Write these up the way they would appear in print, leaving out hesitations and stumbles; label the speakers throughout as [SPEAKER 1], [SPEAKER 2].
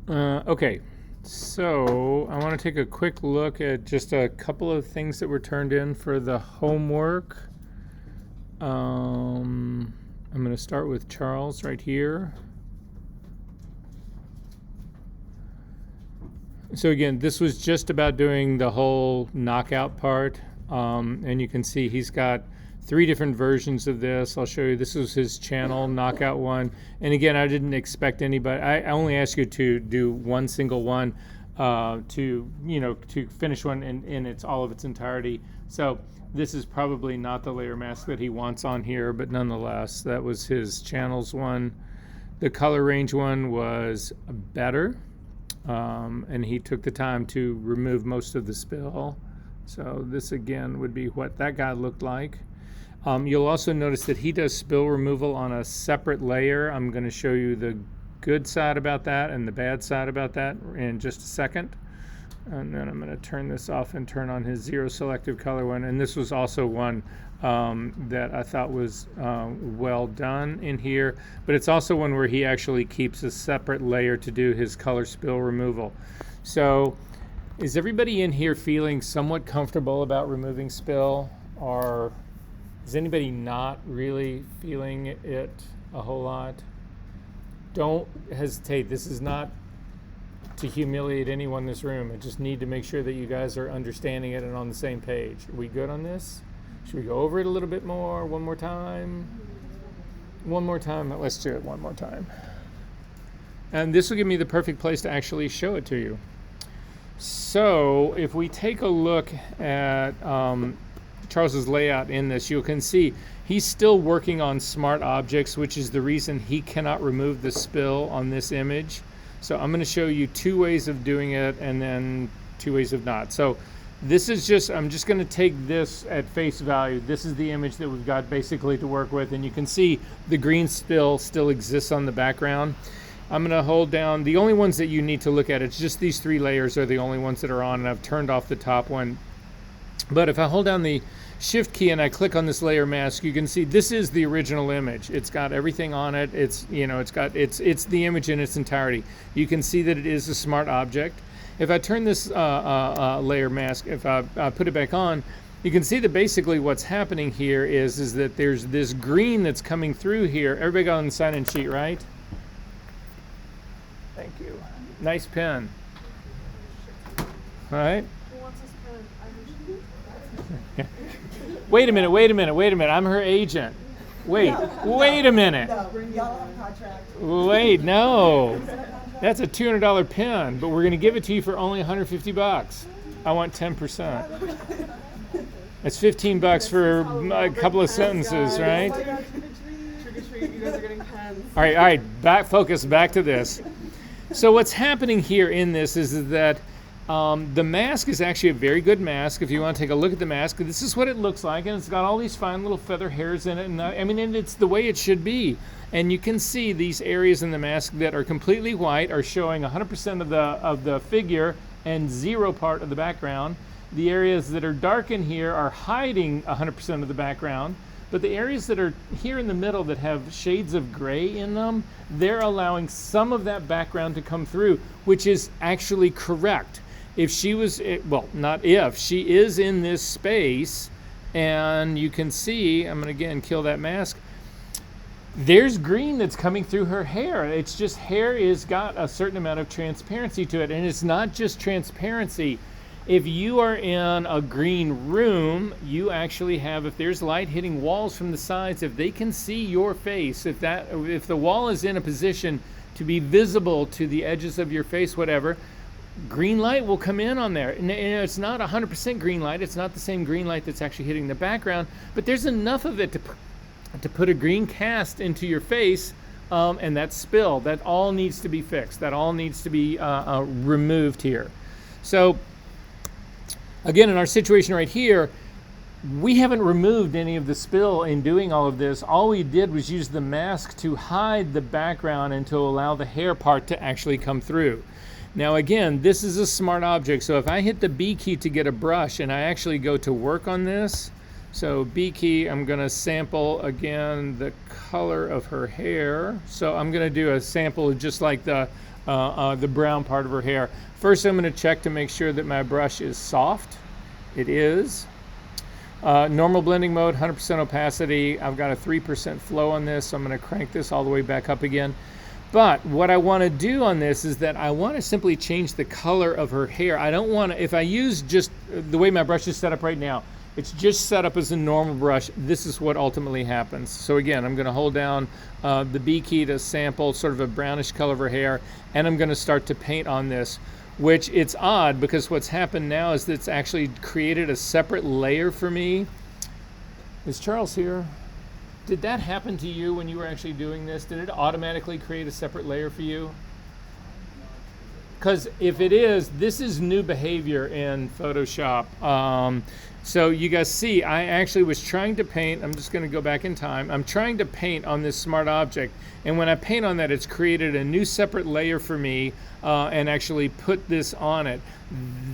[SPEAKER 1] Okay, so I want to take a quick look at just a couple of things that were turned in for the homework. I'm going to start with Charles right here. So again, this was just about doing the whole knockout part, and you can see he's got 3 different versions of this. I'll show you. This was his channel knockout one, and again, I didn't expect anybody. I only asked you to do one single one, to finish one in its all of its entirety. So this is probably not the layer mask that he wants on here, but nonetheless, that was his channels one. The color range one was better. And he took the time to remove most of the spill. So this again would be what that guy looked like. You'll also notice that he does spill removal on a separate layer. I'm going to show you the good side about that and the bad side about that in just a second. And then I'm going to turn this off and turn on his zero selective color one. And this was also one that I thought was well done in here, but it's also one where he actually keeps a separate layer to do his color spill removal. So is everybody in here feeling somewhat comfortable about removing spill, or is anybody not really feeling it a whole lot? Don't hesitate. This is not to humiliate anyone in this room. I just need to make sure that you guys are understanding it and on the same page. Are we good on this? Should we go over it a little bit more? One more time? One more time. Let's do it one more time. And this will give me the perfect place to actually show it to you. So if we take a look at Charles's layout in this, you can see he's still working on smart objects, which is the reason he cannot remove the spill on this image. So I'm going to show you 2 ways of doing it and then 2 ways of not. So this is just, I'm just going to take this at face value. This is the image that we've got basically to work with, and you can see the green spill still exists on the background. I'm going to hold down, the only ones that you need to look at, it's just these 3 layers are the only ones that are on, and I've turned off the top one. But if I hold down the shift key and I click on this layer mask, you can see this is the original image. It's got everything on it. It's the image in its entirety. You can see that it is a smart object. If I turn this layer mask, if I put it back on, you can see that basically what's happening here is that there's this green that's coming through here. Everybody got on the sign-in sheet, right? Thank you. Nice pen. All right. Wait a minute. I'm her agent. Wait a minute.
[SPEAKER 2] No, we're y'all have a contract.
[SPEAKER 1] Wait, no. That's a $200 pen, but we're going to give it to you for only $150. I want 10%. It's $15 for a couple of sentences, right?
[SPEAKER 2] Trick or treat, you guys are getting pens.
[SPEAKER 1] All right, focus back to this. So what's happening here in this is that the mask is actually a very good mask. If you want to take a look at the mask, this is what it looks like, and it's got all these fine little feather hairs in it, and and it's the way it should be. And you can see these areas in the mask that are completely white are showing 100% of the figure and 0 part of the background. The areas that are dark in here are hiding 100% of the background, but the areas that are here in the middle that have shades of gray in them, they're allowing some of that background to come through, which is actually correct. If she was, well, not if, she is in this space, and you can see, I'm going to again kill that mask, there's green that's coming through her hair. It's just hair is got a certain amount of transparency to it, and it's not just transparency. If you are in a green room, you actually have, if there's light hitting walls from the sides, if they can see your face, if the wall is in a position to be visible to the edges of your face, whatever, green light will come in on there. And it's not 100% green light. It's not the same green light that's actually hitting the background, but there's enough of it to put a green cast into your face, and that spill, that all needs to be fixed. That all needs to be removed here. So again, in our situation right here, we haven't removed any of the spill in doing all of this. All we did was use the mask to hide the background and to allow the hair part to actually come through. Now again, this is a smart object, so if I hit the B key to get a brush and I actually go to work on this, So B key, I'm going to sample again the color of her hair. So I'm going to do a sample just like the brown part of her hair. First, I'm going to check to make sure that my brush is soft. It is. Normal blending mode, 100% opacity. I've got a 3% flow on this, so I'm going to crank this all the way back up again. But what I want to do on this is that I want to simply change the color of her hair. I don't want to, if I use just the way my brush is set up right now, it's just set up as a normal brush. This is what ultimately happens. So again, I'm going to hold down the B key to sample sort of a brownish color of her hair, and I'm going to start to paint on this, which it's odd because what's happened now is that it's actually created a separate layer for me. Is Charles here? Did that happen to you when you were actually doing this? Did it automatically create a separate layer for you? Because if it is, this is new behavior in Photoshop. So you guys see, I actually was trying to paint, I'm just going to go back in time, I'm trying to paint on this smart object, and when I paint on that, it's created a new separate layer for me and actually put this on it.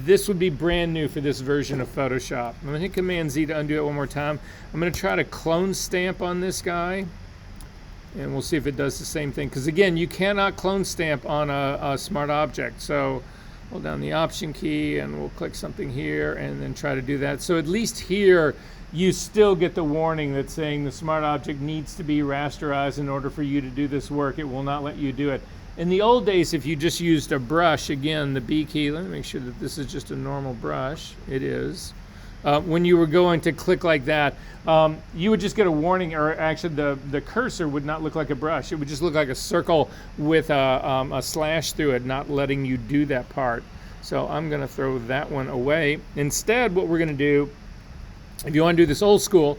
[SPEAKER 1] This would be brand new for this version of Photoshop. I'm going to hit Command Z to undo it one more time. I'm going to try to clone stamp on this guy, and we'll see if it does the same thing, because again, you cannot clone stamp on a smart object. So hold down the Option key and we'll click something here and then try to do that. So at least here you still get the warning that's saying the smart object needs to be rasterized in order for you to do this work. It will not let you do it. In the old days, if you just used a brush, again, the B key, let me make sure that this is just a normal brush. It is. When you were going to click like that, you would just get a warning, or actually the cursor would not look like a brush. It would just look like a circle with a slash through it, not letting you do that part. So I'm going to throw that one away. Instead, what we're going to do, if you want to do this old school,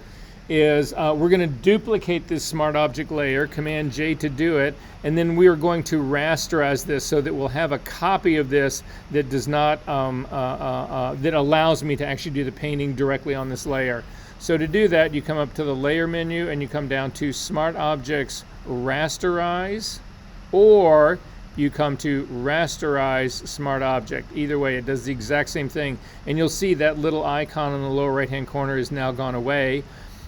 [SPEAKER 1] is we're going to duplicate this smart object layer, Command J to do it, and then we are going to rasterize this so that we'll have a copy of this that does not, that allows me to actually do the painting directly on this layer. So to do that, you come up to the layer menu and you come down to Smart Objects, Rasterize, or you come to Rasterize Smart Object. Either way, it does the exact same thing, and you'll see that little icon in the lower right hand corner is now gone away.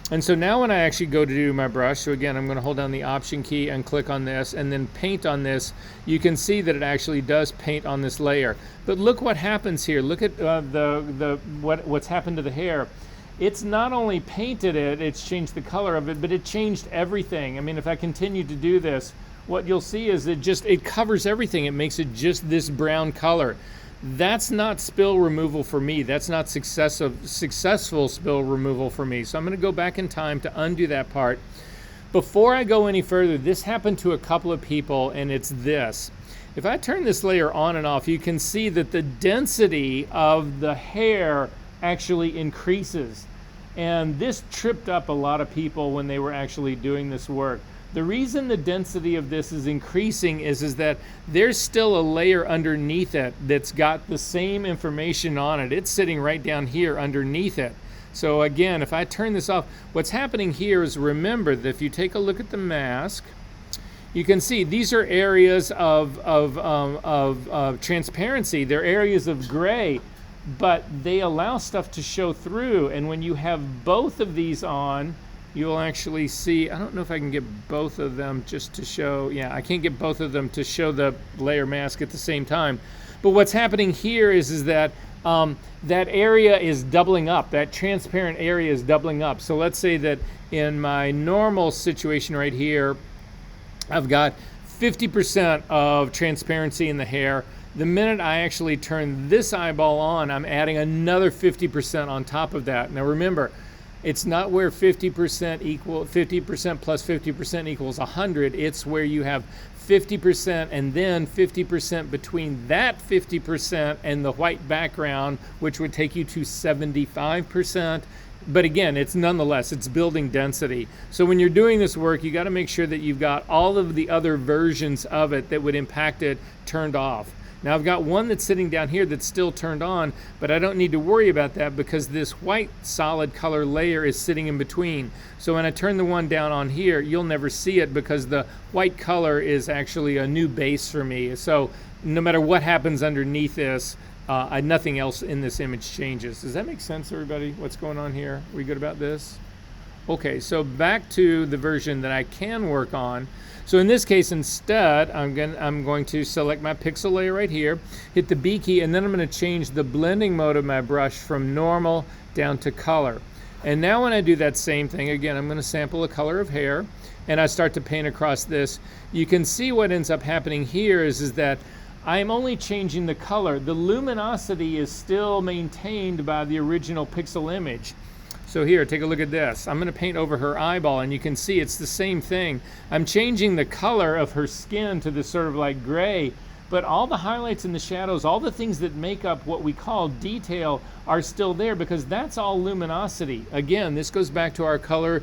[SPEAKER 1] And so now when I actually go to do my brush, so again, I'm going to hold down the Option key and click on this and then paint on this, you can see that it actually does paint on this layer. But look what happens here. Look at what's happened to the hair. It's not only painted it, it's changed the color of it, but it changed everything. I mean, if I continue to do this, what you'll see is it covers everything. It makes it just this brown color. That's not spill removal for me. That's not successful spill removal for me. So I'm going to go back in time to undo that part. Before I go any further, this happened to a couple of people, and it's this. If I turn this layer on and off, you can see that the density of the hair actually increases. And this tripped up a lot of people when they were actually doing this work. The reason the density of this is increasing is that there's still a layer underneath it that's got the same information on it. It's sitting right down here underneath it. So again, if I turn this off, what's happening here is, remember that if you take a look at the mask, you can see these are areas of transparency. They're areas of gray, but they allow stuff to show through. And when you have both of these on, you'll actually see, I don't know if I can get both of them just to show, yeah, I can't get both of them to show the layer mask at the same time. But what's happening here is that that area is doubling up, that transparent area is doubling up. So let's say that in my normal situation right here, I've got 50% of transparency in the hair. The minute I actually turn this eyeball on, I'm adding another 50% on top of that. Now remember, it's not where 50% plus 50% equals 100. It's where you have 50% and then 50% between that 50% and the white background, which would take you to 75%. But again, it's nonetheless, it's building density. So when you're doing this work, you got to make sure that you've got all of the other versions of it that would impact it turned off. Now I've got one that's sitting down here that's still turned on, but I don't need to worry about that because this white solid color layer is sitting in between. So when I turn the one down on here, you'll never see it because the white color is actually a new base for me. So no matter what happens underneath this, nothing else in this image changes. Does that make sense, everybody? What's going on here? Are we good about this? Okay, so back to the version that I can work on. So in this case, instead, I'm going to select my pixel layer right here, hit the B key, and then I'm going to change the blending mode of my brush from normal down to color. And now when I do that same thing, again, I'm going to sample the color of hair, and I start to paint across this. You can see what ends up happening here is that I'm only changing the color. The luminosity is still maintained by the original pixel image. So here, take a look at this. I'm going to paint over her eyeball, and you can see it's the same thing. I'm changing the color of her skin to this sort of like gray, but all the highlights and the shadows, all the things that make up what we call detail are still there because that's all luminosity. Again, this goes back to our color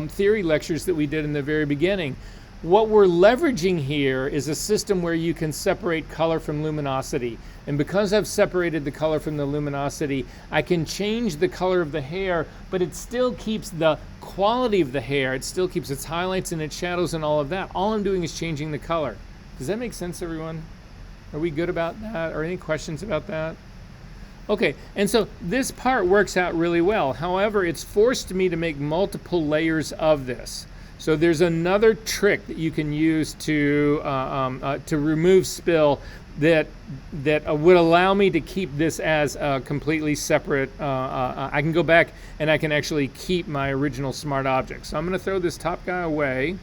[SPEAKER 1] theory lectures that we did in the very beginning. What we're leveraging here is a system where you can separate color from luminosity. And because I've separated the color from the luminosity, I can change the color of the hair, but it still keeps the quality of the hair. It still keeps its highlights and its shadows and all of that. All I'm doing is changing the color. Does that make sense, everyone? Are we good about that? Or any questions about that? Okay, and so this part works out really well. However, it's forced me to make multiple layers of this. So there's another trick that you can use to remove spill that would allow me to keep this as a completely separate. I can go back and I can actually keep my original smart object. So I'm going to throw this top guy away.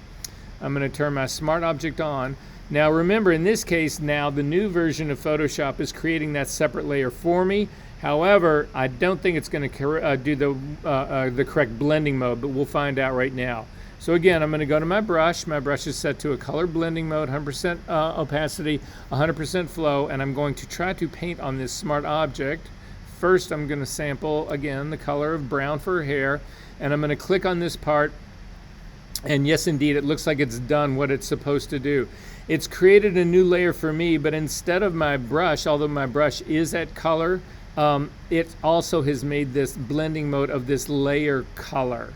[SPEAKER 1] I'm going to turn my smart object on. Now remember, in this case, now the new version of Photoshop is creating that separate layer for me. However, I don't think it's going to do the correct blending mode, but we'll find out right now. So again, I'm going to go to my brush. My brush is set to a color blending mode, 100% opacity, 100% flow, and I'm going to try to paint on this smart object. First, I'm going to sample, again, the color of brown for her hair, and I'm going to click on this part, and yes, indeed, it looks like it's done what it's supposed to do. It's created a new layer for me, but instead of my brush, although my brush is at color, it also has made this blending mode of this layer color.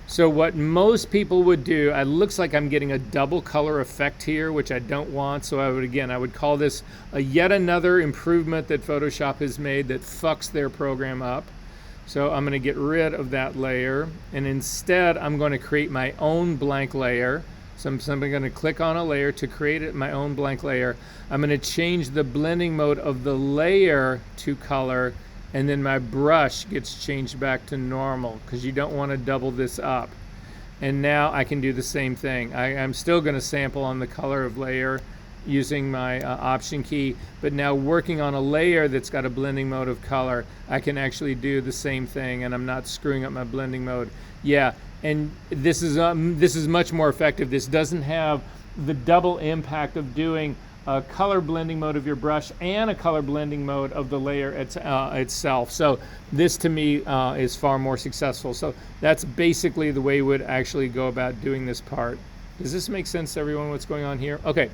[SPEAKER 1] So what most people would do, it looks like I'm getting a double color effect here, which I don't want. So I would call this yet another improvement that Photoshop has made that fucks their program up. So I'm going to get rid of that layer, and instead I'm going to create my own blank layer. So I'm simply going to click on a layer to create my own blank layer. I'm going to change the blending mode of the layer to color, and then my brush gets changed back to normal because you don't want to double this up. And now I can do the same thing. I'm still going to sample on the color of layer using my option key, but now working on a layer that's got a blending mode of color, I can actually do the same thing, and I'm not screwing up my blending mode. Yeah, and this is much more effective. This doesn't have the double impact of doing a color blending mode of your brush and a color blending mode of the layer itself. So this to me is far more successful. So that's basically the way we would actually go about doing this part. Does this make sense to everyone what's going on here? Okay.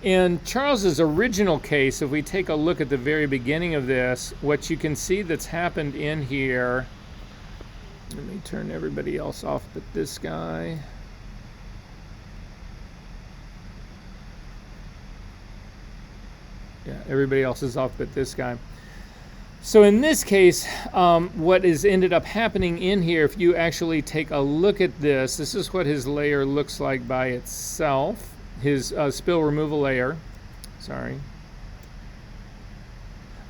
[SPEAKER 1] In Charles's original case, if we take a look at the very beginning of this, what you can see that's happened in here, let me turn everybody else off but this guy. Yeah, everybody else is off but this guy. So in this case, what has ended up happening in here, if you actually take a look at this, this is what his layer looks like by itself. His spill removal layer, sorry.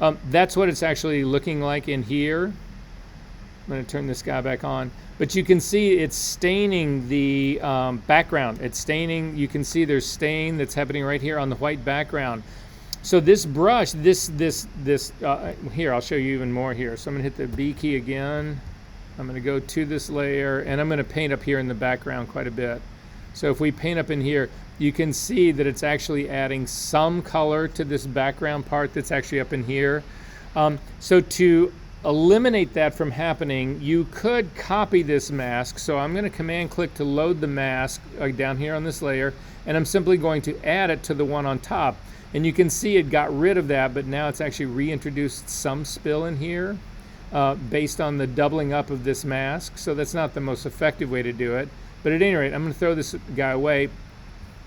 [SPEAKER 1] That's what it's actually looking like in here. I'm going to turn this guy back on. But you can see it's staining the background. It's staining, you can see there's stain that's happening right here on the white background. So this brush, here, I'll show you even more here. So I'm going to hit the B key again. I'm going to go to this layer, and I'm going to paint up here in the background quite a bit. So if we paint up in here, you can see that it's actually adding some color to this background part that's actually up in here. So to eliminate that from happening, you could copy this mask. So I'm going to command click to load the mask down here on this layer, and I'm simply going to add it to the one on top. And you can see it got rid of that, but now it's actually reintroduced some spill in here based on the doubling up of this mask. So that's not the most effective way to do it. But at any rate, I'm going to throw this guy away.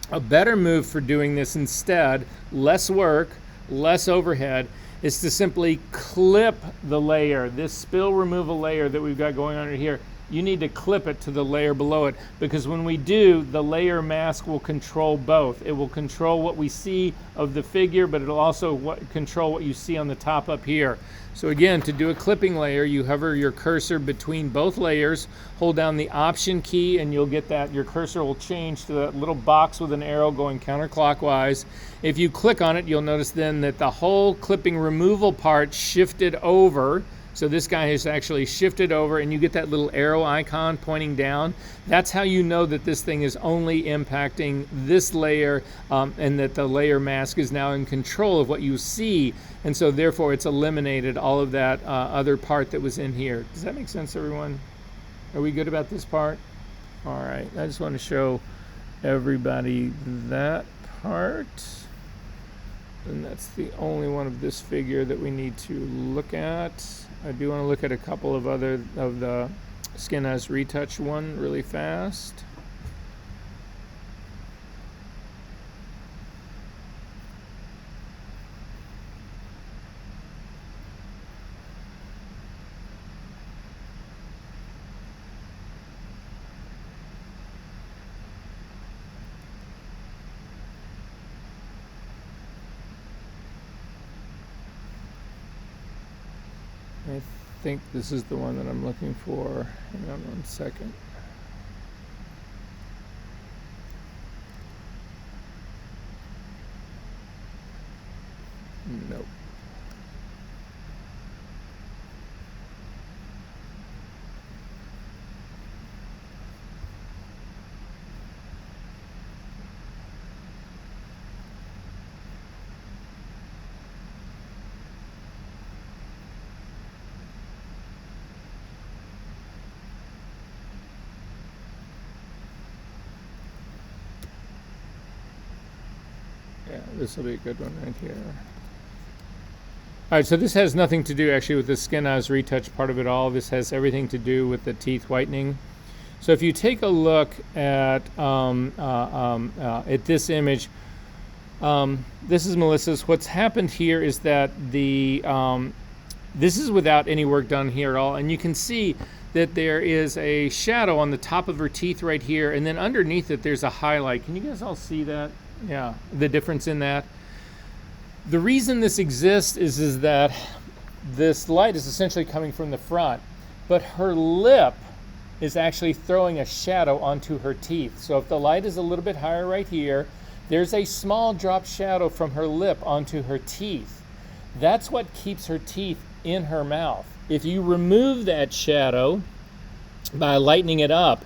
[SPEAKER 1] A better move for doing this instead, less work, less overhead, is to simply clip the layer, this spill removal layer that we've got going on right here. You need to clip it to the layer below it, because when we do, the layer mask will control both. It will control what we see of the figure, but it'll also control what you see on the top up here. So again, to do a clipping layer, you hover your cursor between both layers, hold down the Option key, and you'll get that. Your cursor will change to that little box with an arrow going counterclockwise. If you click on it, you'll notice then that the whole clipping removal part shifted over. So this guy has actually shifted over, and you get that little arrow icon pointing down. That's how you know that this thing is only impacting this layer, and that the layer mask is now in control of what you see. And so therefore it's eliminated all of that other part that was in here. Does that make sense, everyone? Are we good about this part? All right, I just want to show everybody that part. And that's the only one of this figure that we need to look at. I do want to look at a couple of other of the Skin As Retouch one really fast. I think this is the one that I'm looking for. Hang on one second. Nope. Yeah, this will be a good one right here. All right, so this has nothing to do actually with the Skin As Retouch part of it all. This has everything to do with the teeth whitening. So if you take a look at this image, this is Melissa's. What's happened here is that this is without any work done here at all, and you can see that there is a shadow on the top of her teeth right here, and then underneath it there's a highlight. Can you guys all see that? Yeah, the difference in that. The reason this exists is that this light is essentially coming from the front, but her lip is actually throwing a shadow onto her teeth. So if the light is a little bit higher right here, there's a small drop shadow from her lip onto her teeth. That's what keeps her teeth in her mouth. If you remove that shadow by lightening it up,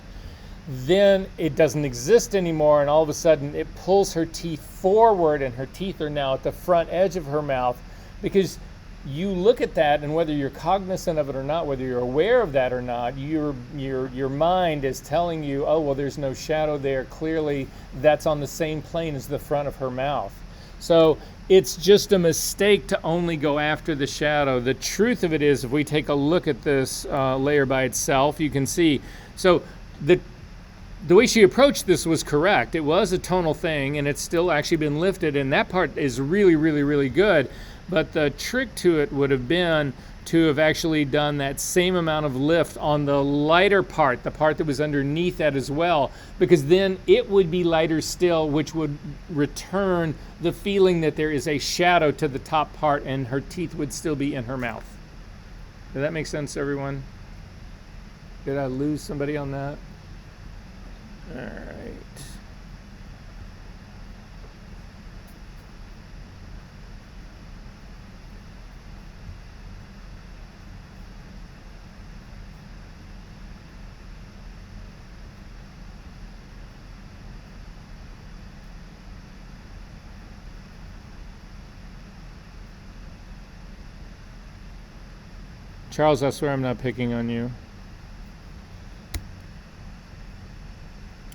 [SPEAKER 1] then it doesn't exist anymore, and all of a sudden it pulls her teeth forward, and her teeth are now at the front edge of her mouth. Because you look at that, and whether you're cognizant of it or not, whether you're aware of that or not, your mind is telling you, oh, well, there's no shadow there. Clearly that's on the same plane as the front of her mouth. So it's just a mistake to only go after the shadow. The truth of it is, if we take a look at this layer by itself, you can see. So the way she approached this was correct. It was a tonal thing, and it's still actually been lifted, and that part is really, really, really good. But the trick to it would have been to have actually done that same amount of lift on the lighter part, the part that was underneath that as well, because then it would be lighter still, which would return the feeling that there is a shadow to the top part, and her teeth would still be in her mouth. Does that make sense, everyone? Did I lose somebody on that? All right. Charles, I swear I'm not picking on you.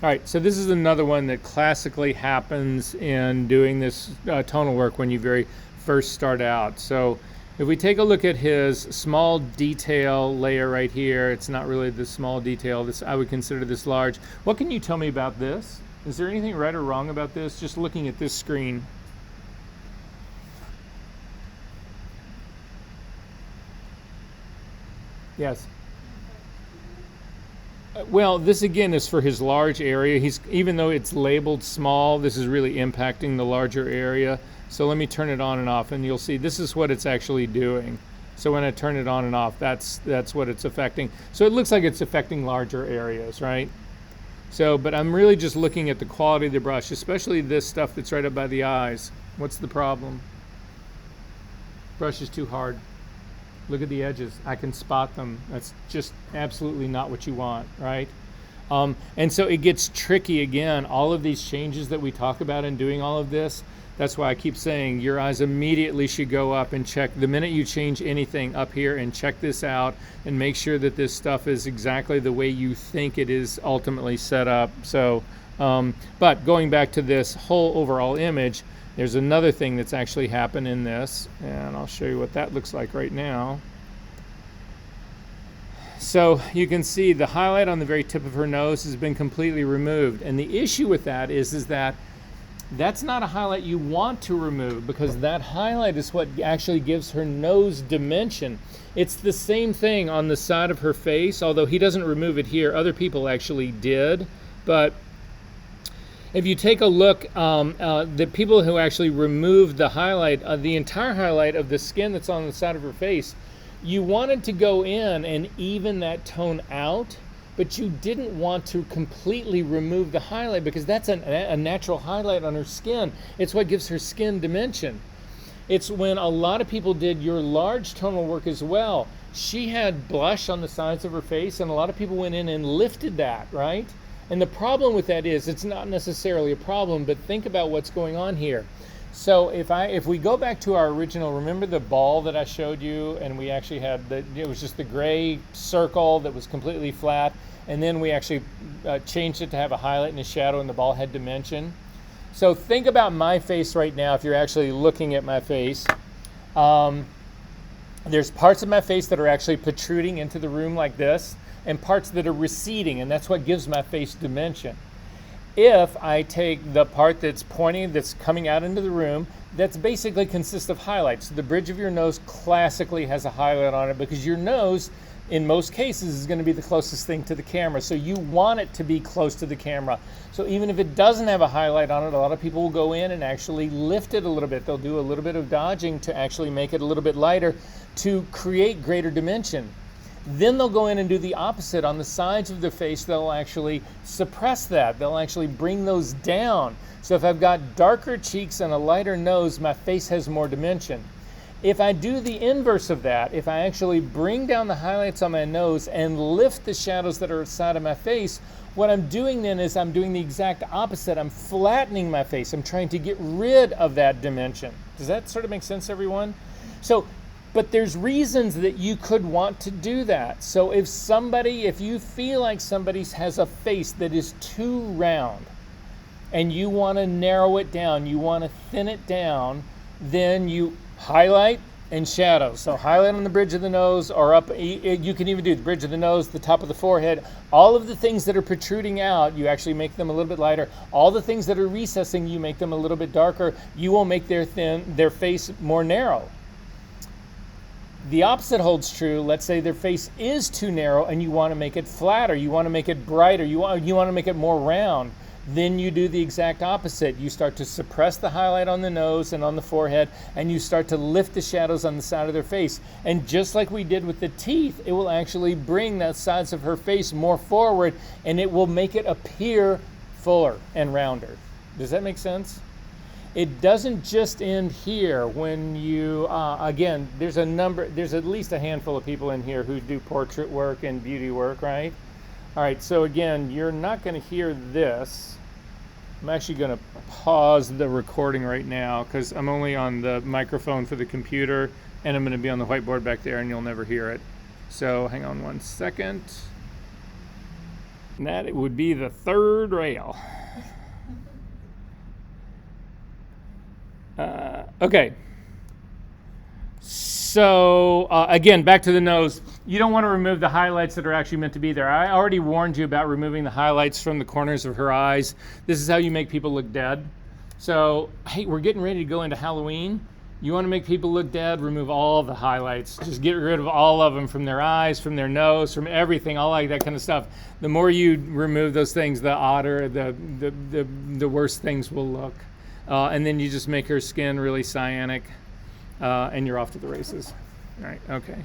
[SPEAKER 1] All right, so this is another one that classically happens in doing this tonal work when you very first start out. So if we take a look at his small detail layer right here, it's not really the small detail. This, I would consider this large. What can you tell me about this? Is there anything right or wrong about this? Just looking at this screen. Yes. Well, this again is for his large area. Even though it's labeled small, this is really impacting the larger area. So let me turn it on and off, and you'll see this is what it's actually doing. So when I turn it on and off, that's what it's affecting. So it looks like it's affecting larger areas, right? So, but I'm really just looking at the quality of the brush, especially this stuff that's right up by the eyes. What's the problem? Brush is too hard. Look at the edges. I can spot them. That's just absolutely not what you want, right? And so it gets tricky again. All of these changes that we talk about in doing all of this, that's why I keep saying your eyes immediately should go up and check. The minute you change anything up here and check this out and make sure that this stuff is exactly the way you think it is ultimately set up. So, but going back to this whole overall image, there's another thing that's actually happened in this, and I'll show you what that looks like right now. So you can see the highlight on the very tip of her nose has been completely removed. And the issue with that is that that's not a highlight you want to remove, because that highlight is what actually gives her nose dimension. It's the same thing on the side of her face, although he doesn't remove it here. Other people actually did, but if you take a look, the people who actually removed the highlight, the entire highlight of the skin that's on the side of her face, you wanted to go in and even that tone out, but you didn't want to completely remove the highlight, because that's a natural highlight on her skin. It's what gives her skin dimension. It's when a lot of people did your large tonal work as well. She had blush on the sides of her face, and a lot of people went in and lifted that, right? And the problem with that is, it's not necessarily a problem, but think about what's going on here. So if we go back to our original, remember the ball that I showed you, and we actually had, it was just the gray circle that was completely flat, and then we actually changed it to have a highlight and a shadow, and the ball had dimension. So think about my face right now. If you're actually looking at my face, there's parts of my face that are actually protruding into the room like this, and parts that are receding, and that's what gives my face dimension. If I take the part that's pointing, that's coming out into the room, that's basically consists of highlights. So the bridge of your nose classically has a highlight on it, because your nose, in most cases, is going to be the closest thing to the camera. So you want it to be close to the camera. So even if it doesn't have a highlight on it, a lot of people will go in and actually lift it a little bit. They'll do a little bit of dodging to actually make it a little bit lighter to create greater dimension. Then they'll go in and do the opposite. On the sides of the face, they'll actually suppress that. They'll actually bring those down. So if I've got darker cheeks and a lighter nose, my face has more dimension. If I do the inverse of that, if I actually bring down the highlights on my nose and lift the shadows that are outside of my face, what I'm doing then is I'm doing the exact opposite. I'm flattening my face. I'm trying to get rid of that dimension. Does that sort of make sense, everyone? But there's reasons that you could want to do that. So if you feel like somebody has a face that is too round and you want to narrow it down, you want to thin it down, then you highlight and shadow. So highlight on the bridge of the nose, or up, you can even do the bridge of the nose, the top of the forehead. All of the things that are protruding out, you actually make them a little bit lighter. All the things that are recessing, you make them a little bit darker. You will make their face more narrow. The opposite holds true. Let's say their face is too narrow and you want to make it flatter, you want to make it brighter, you want to make it more round. Then you do the exact opposite. You start to suppress the highlight on the nose and on the forehead, and you start to lift the shadows on the side of their face. And just like we did with the teeth, it will actually bring the sides of her face more forward, and it will make it appear fuller and rounder. Does that make sense? It doesn't just end here. When you, again, there's at least a handful of people in here who do portrait work and beauty work, right? All right, so again, you're not going to hear this. I'm actually going to pause the recording right now because I'm only on the microphone for the computer, and I'm going to be on the whiteboard back there, and you'll never hear it. So hang on one second. And that it would be the third rail. Okay, so again, back to the nose. You don't want to remove the highlights that are actually meant to be there. I already warned you about removing the highlights from the corners of her eyes. This is how you make people look dead. So, hey, we're getting ready to go into Halloween, You want to make people look dead, remove all the highlights. Just get rid of all of them from their eyes, from their nose, from everything, all like that kind of stuff. The more you remove those things, the odder, the worse things will look. And then you just make her skin really cyanic, and you're off to the races. All right, okay.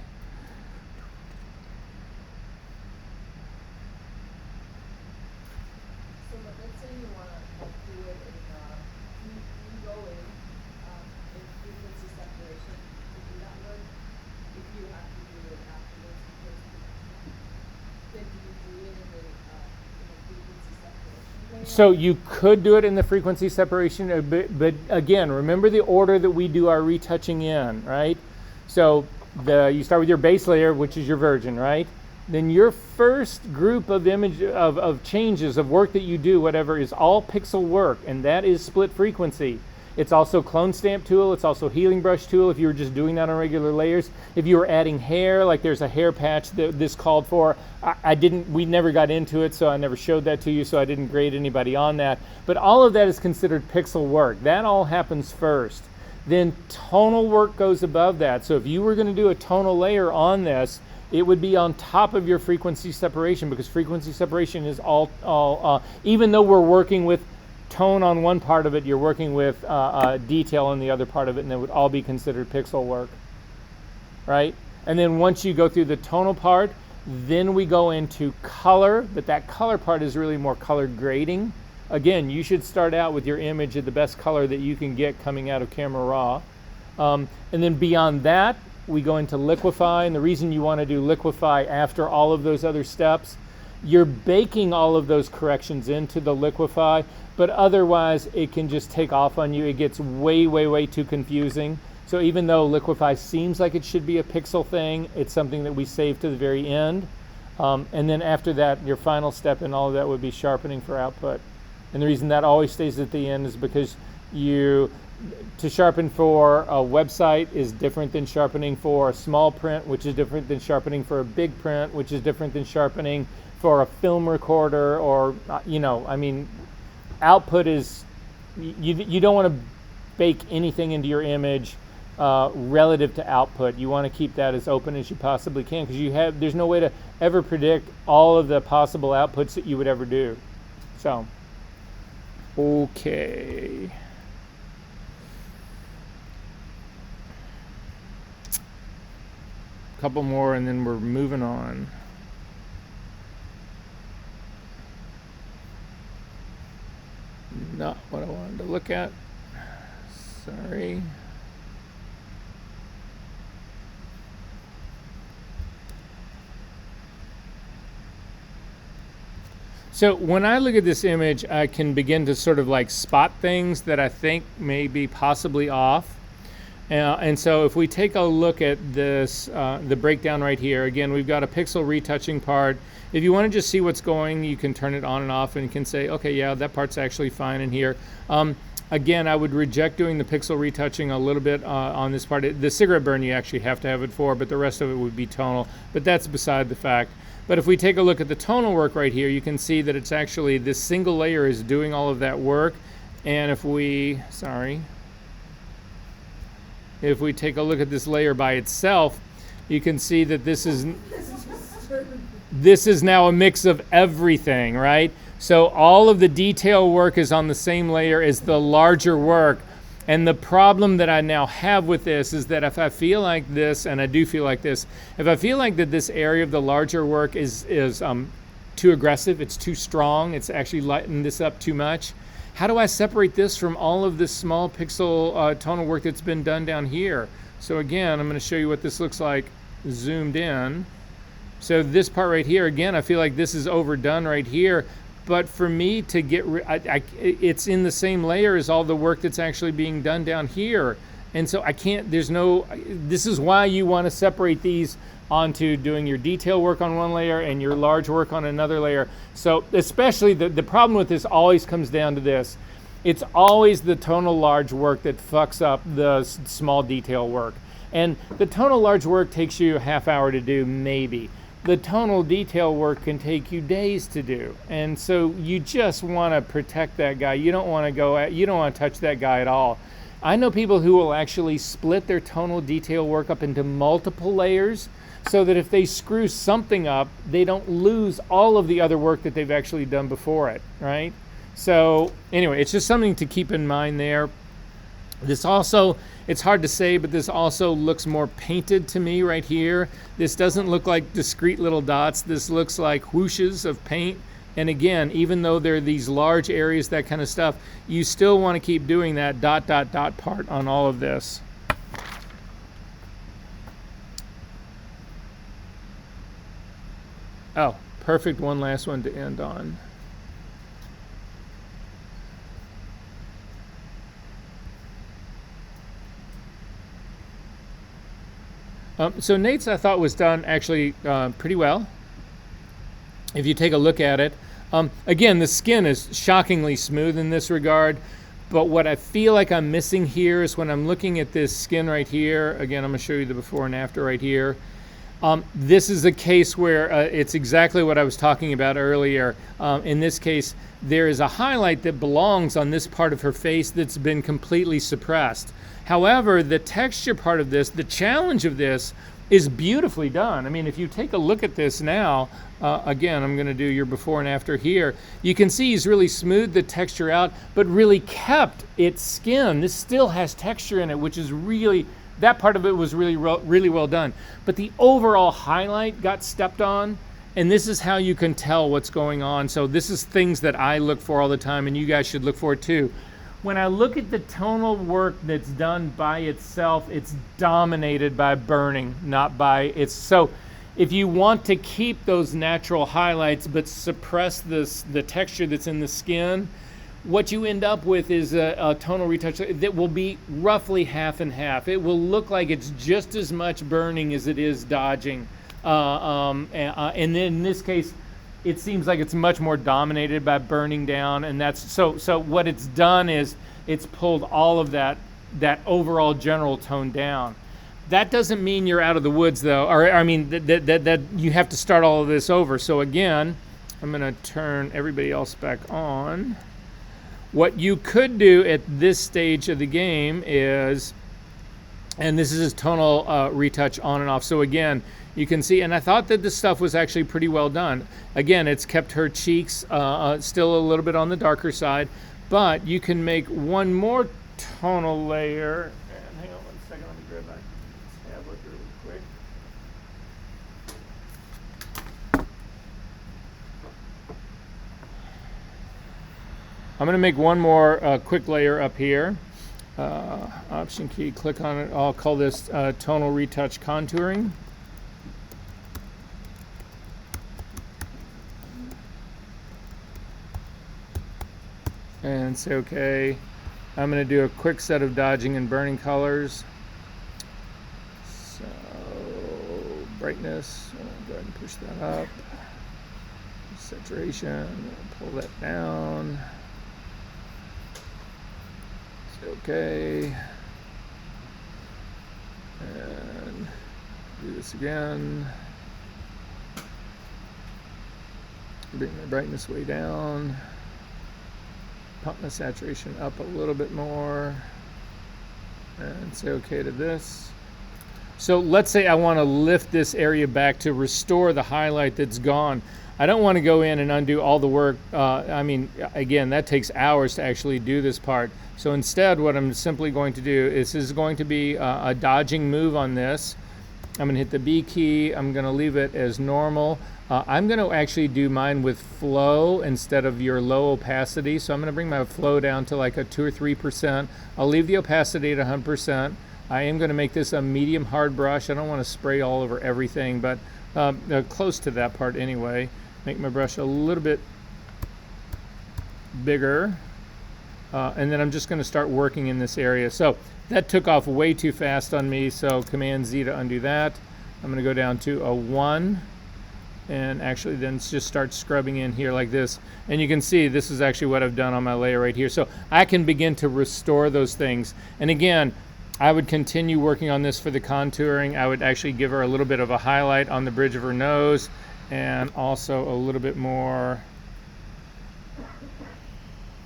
[SPEAKER 2] So let's say you want to do it in, you go in frequency separation to do that work. If you have to do it afterwards, because then do you do it in the frequency separation?
[SPEAKER 1] So you could do it in the frequency separation, but again, remember the order that we do our retouching in, right? So you start with your base layer, which is your virgin, right? Then your first group of of changes of work that you do, whatever, is all pixel work, and that is split frequency. It's also clone stamp tool. It's also healing brush tool if you were just doing that on regular layers. If you were adding hair, like there's a hair patch that this called for. We never got into it, so I never showed that to you, so I didn't grade anybody on that. But all of that is considered pixel work. That all happens first. Then tonal work goes above that. So if you were going to do a tonal layer on this, it would be on top of your frequency separation, because frequency separation is all even though we're working with tone on one part of it, you're working with detail on the other part of it, and it would all be considered pixel work, right? And then once you go through the tonal part, then we go into color, but that color part is really more color grading. Again, you should start out with your image at the best color that you can get coming out of Camera Raw. And then beyond that, we go into liquify, and the reason you want to do liquify after all of those other steps, you're baking all of those corrections into the liquify, but otherwise it can just take off on you. It gets way, way, way too confusing. So even though liquify seems like it should be a pixel thing, it's something that we save to the very end. And then after that, your final step in all of that would be sharpening for output. And the reason that always stays at the end is because to sharpen for a website is different than sharpening for a small print, which is different than sharpening for a big print, which is different than sharpening for a film recorder, or I mean, output is, you don't want to bake anything into your image relative to output. You want to keep that as open as you possibly can, because there's no way to ever predict all of the possible outputs that you would ever do. So, okay. Couple more and then we're moving on. Not what I wanted to look at. Sorry. So when I look at this image, I can begin to sort of like spot things that I think may be possibly off. And so if we take a look at this, the breakdown right here, again, we've got a pixel retouching part. If you want to just see what's going, you can turn it on and off and you can say, okay, yeah, that part's actually fine in here. Again, I would reject doing the pixel retouching a little bit on this part. The cigarette burn you actually have to have it for, but the rest of it would be tonal. But that's beside the fact. But if we take a look at the tonal work right here, you can see that it's actually, this single layer is doing all of that work. And if we take a look at this layer by itself, you can see that this is now a mix of everything, right? So all of the detail work is on the same layer as the larger work. And the problem that I now have with this is that if I feel like this, and I do feel like this, if I feel like that this area of the larger work is too aggressive, it's too strong, it's actually lightened this up too much, how do I separate this from all of this small pixel tonal work that's been done down here? So again, I'm going to show you what this looks like zoomed in. So this part right here, again, I feel like this is overdone right here. But for me to get, it's in the same layer as all the work that's actually being done down here. And so I can't, this is why you want to separate these onto doing your detail work on one layer and your large work on another layer. So especially the problem with this always comes down to this. It's always the tonal large work that fucks up the small detail work. And the tonal large work takes you a half hour to do, maybe. The tonal detail work can take you days to do. And so you just want to protect that guy. You don't want to touch that guy at all. I know people who will actually split their tonal detail work up into multiple layers so that if they screw something up, they don't lose all of the other work that they've actually done before it, right? So anyway, it's just something to keep in mind there. This also, it's hard to say, but this also looks more painted to me right here. This doesn't look like discrete little dots. This looks like whooshes of paint. And again, even though there are these large areas, that kind of stuff, you still want to keep doing that dot, dot, dot part on all of this. Oh, perfect. One last one to end on. So Nate's, I thought, was done actually pretty well. If you take a look at it, again, the skin is shockingly smooth in this regard. But what I feel like I'm missing here is when I'm looking at this skin right here. Again, I'm going to show you the before and after right here. This is a case where it's exactly what I was talking about earlier. In this case, there is a highlight that belongs on this part of her face that's been completely suppressed. However, the texture part of this, the challenge of this, is beautifully done. I mean, if you take a look at this now, again, I'm going to do your before and after here. You can see he's really smoothed the texture out, but really kept its skin. This still has texture in it, which is really, that part of it was really well done. But the overall highlight got stepped on, and this is how you can tell what's going on. So this is things that I look for all the time, and you guys should look for it too. When I look at the tonal work that's done by itself, it's dominated by burning, not by its. So if you want to keep those natural highlights but suppress the texture that's in the skin, what you end up with is a tonal retouch that will be roughly half and half. It will look like it's just as much burning as it is dodging. And then in this case, it seems like it's much more dominated by burning down, and that's so what it's done is it's pulled all of that overall general tone down. That doesn't mean you're out of the woods though, or I mean that you have to start all of this over. So again, I'm going to turn everybody else back on. What you could do at this stage of the game is, and this is his tonal retouch on and off. So again, you can see, and I thought that this stuff was actually pretty well done. Again, it's kept her cheeks still a little bit on the darker side, but you can make one more tonal layer. And hang on one second, let me grab my tablet really quick. I'm going to make one more quick layer up here. Option key, click on it. I'll call this tonal retouch contouring. And say okay. I'm going to do a quick set of dodging and burning colors. So brightness, I'll go ahead and push that up. Saturation, pull that down. Say okay. And do this again. Bring my brightness way down. Pump my saturation up a little bit more and say okay to this. So let's say I want to lift this area back to restore the highlight that's gone. I don't want to go in and undo all the work. I mean, again, that takes hours to actually do this part. So instead, what I'm simply going to do is this is going to be a dodging move on this. I'm going to hit the B key. I'm going to leave it as normal. I'm going to actually do mine with flow instead of your low opacity. So I'm going to bring my flow down to like a 2 or 3%. I'll leave the opacity at 100%. I am going to make this a medium hard brush. I don't want to spray all over everything, but close to that part anyway. Make my brush a little bit bigger. And then I'm just going to start working in this area. So that took off way too fast on me, so Command Z to undo that. I'm going to go down to a 1 and actually then just start scrubbing in here like this. And you can see this is actually what I've done on my layer right here. So I can begin to restore those things. And again, I would continue working on this for the contouring. I would actually give her a little bit of a highlight on the bridge of her nose and also a little bit more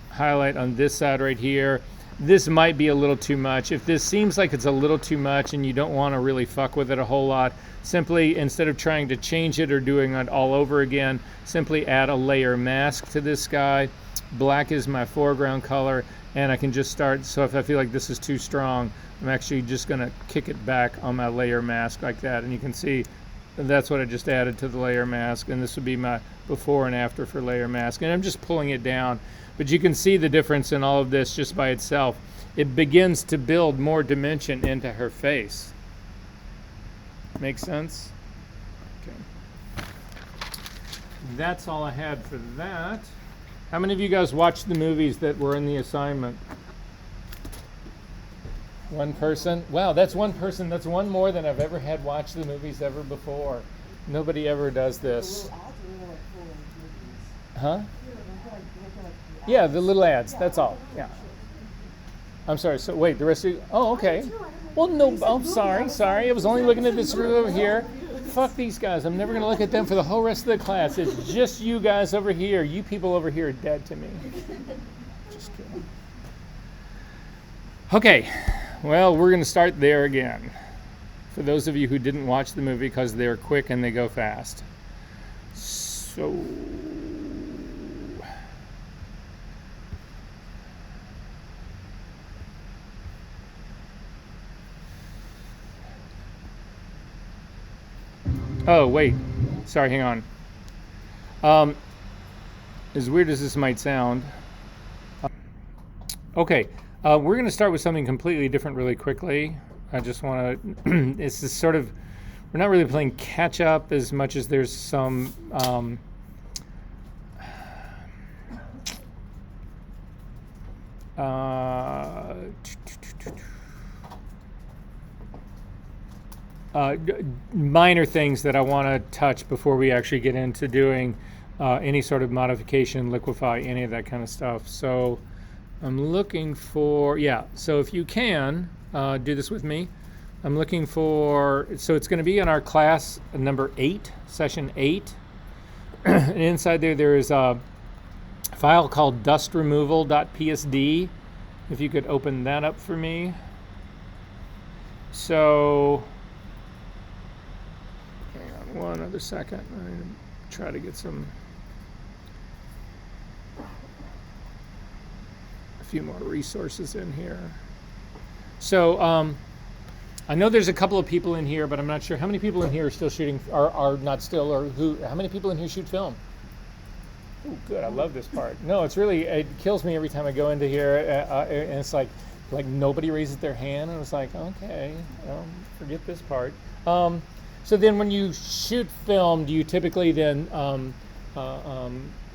[SPEAKER 1] highlight on this side right here. this might be a little too much. If this seems like it's a little too much and you don't want to really fuck with it a whole lot, simply, instead of trying to change it or doing it all over again, simply add a layer mask to this guy. Black is my foreground color, and I can just start, so if I feel like this is too strong, I'm actually just going to kick it back on my layer mask like that, and you can see that's what I just added to the layer mask, and this would be my before and after for layer mask, and I'm just pulling it down. But you can see the difference in all of this just by itself. It begins to build more dimension into her face. Make sense? Okay. That's all I had for that. How many of you guys watched the movies that were in the assignment? One person? Wow, that's one person. That's one more than I've ever had watch the movies ever before. Nobody ever does this. Huh? Yeah, the little ads. That's all. Yeah. I'm sorry. So wait, the rest of you. Oh, okay. Well, no. I'm sorry. I was only looking at this group over here. Fuck these guys. I'm never gonna look at them for the whole rest of the class. It's just you guys over here. You people over here are dead to me. Just kidding. Okay. Well, we're gonna start there again. For those of you who didn't watch the movie, because they're quick and they go fast. So. Oh, wait. Sorry, hang on. As weird as this might sound. Okay, we're going to start with something completely different really quickly. I just want to, it's this sort of, we're not really playing catch up as much as there's some, minor things that I want to touch before we actually get into doing any sort of modification, liquefy, any of that kind of stuff. So I'm looking for, yeah, so if you can do this with me, I'm looking for, so it's going to be in our class number 8, session 8. And inside there is a file called dustremoval.psd. If you could open that up for me. So, hang on one other second. I'm going to try to get a few more resources in here. So, I know there's a couple of people in here, but I'm not sure how many people in here are still shooting, are not still, or how many people in here shoot film? Oh, good. I love this part. No, it's really, it kills me every time I go into here, and it's like nobody raises their hand, and it's like, okay, forget this part. So then when you shoot film, do you typically then,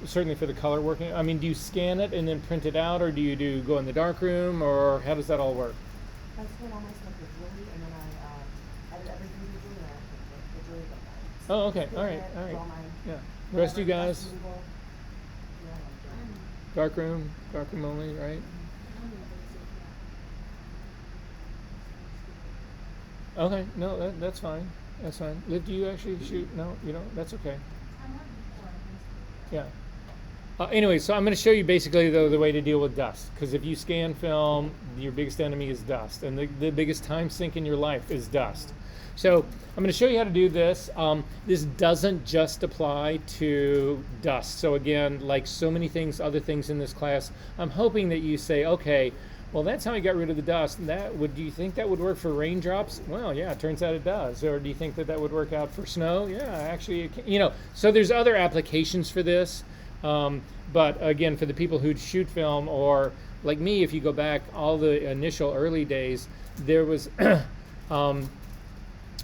[SPEAKER 1] certainly for the color working, I mean, do you scan it and then print it out, or do you go in the darkroom, or how does that all work?
[SPEAKER 2] I scan all my stuff digitally, and then I edit everything digitally, and I print it digitally.
[SPEAKER 1] Oh, okay. All right. Yeah. The rest of you guys? Darkroom only, right? Okay, no, that's fine. That's fine. Liv, do you actually shoot? No, you don't? That's okay. Yeah. Anyway, so I'm going to show you basically the way to deal with dust. Because if you scan film, your biggest enemy is dust. And the biggest time sink in your life is dust. So I'm going to show you how to do this. This doesn't just apply to dust. So again, like so many things, other things in this class, I'm hoping that you say, okay, well, that's how I got rid of the dust. Do you think that would work for raindrops? Well, yeah, it turns out it does. Or do you think that would work out for snow? Yeah, actually, so there's other applications for this. But again, for the people who shoot film, or like me, if you go back all the initial early days, there was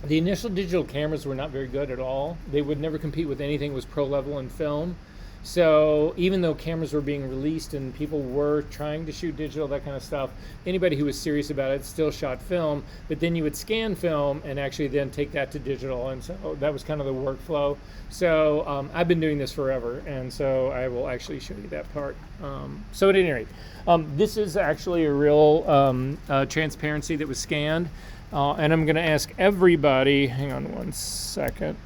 [SPEAKER 1] the initial digital cameras were not very good at all. They would never compete with anything that was pro level in film. So even though cameras were being released and people were trying to shoot digital, that kind of stuff, anybody who was serious about it still shot film. But then you would scan film and actually then take that to digital. And so that was kind of the workflow. So I've been doing this forever. And so I will actually show you that part. So at any rate, this is actually a real transparency that was scanned. And I'm going to ask everybody, hang on one second,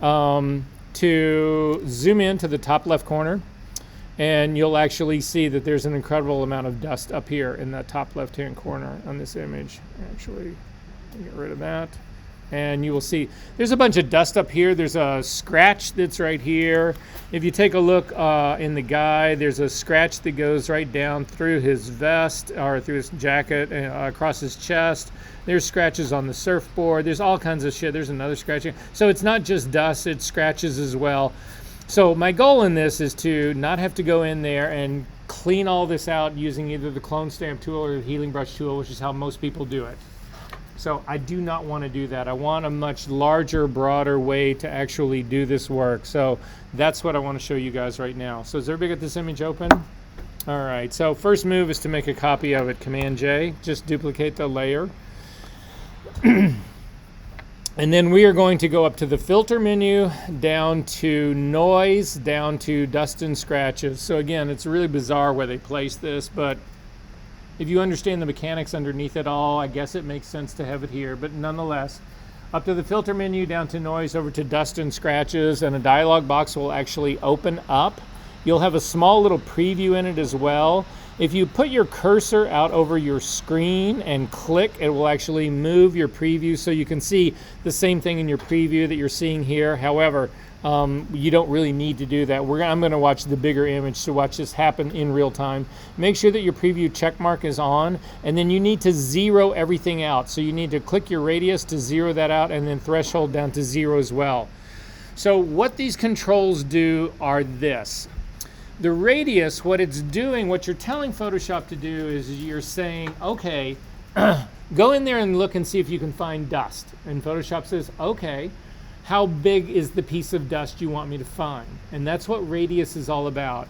[SPEAKER 1] to zoom in to the top left corner. and you'll actually see that there's an incredible amount of dust up here in the top left-hand corner on this image. Actually, get rid of that. And you will see there's a bunch of dust up here. There's a scratch that's right here. If you take a look in the guy, there's a scratch that goes right down through his vest or through his jacket across his chest. There's scratches on the surfboard. There's all kinds of shit. There's another scratch here. So it's not just dust, it's scratches as well. So my goal in this is to not have to go in there and clean all this out using either the clone stamp tool or the healing brush tool, which is how most people do it. So I do not want to do that. I want a much larger, broader way to actually do this work. So that's what I want to show you guys right now. So has everybody got this image open? All right, so first move is to make a copy of it. Command J, just duplicate the layer. And then we are going to go up to the filter menu, down to noise, down to dust and scratches. So again, it's really bizarre where they place this, but if you understand the mechanics underneath it all, I guess it makes sense to have it here. But nonetheless, up to the filter menu, down to noise, over to dust and scratches, and a dialog box will actually open up. You'll have a small little preview in it as well. If you put your cursor out over your screen and click, it will actually move your preview so you can see the same thing in your preview that you're seeing here. However, you don't really need to do that. I'm going to watch the bigger image to watch this happen in real time. Make sure that your preview check mark is on, and then you need to zero everything out. So you need to click your radius to zero that out, and then threshold down to 0 as well. So what these controls do are this. The radius, what it's doing, what you're telling Photoshop to do is you're saying, okay, go in there and look and see if you can find dust. And Photoshop says, okay, how big is the piece of dust you want me to find? And that's what radius is all about.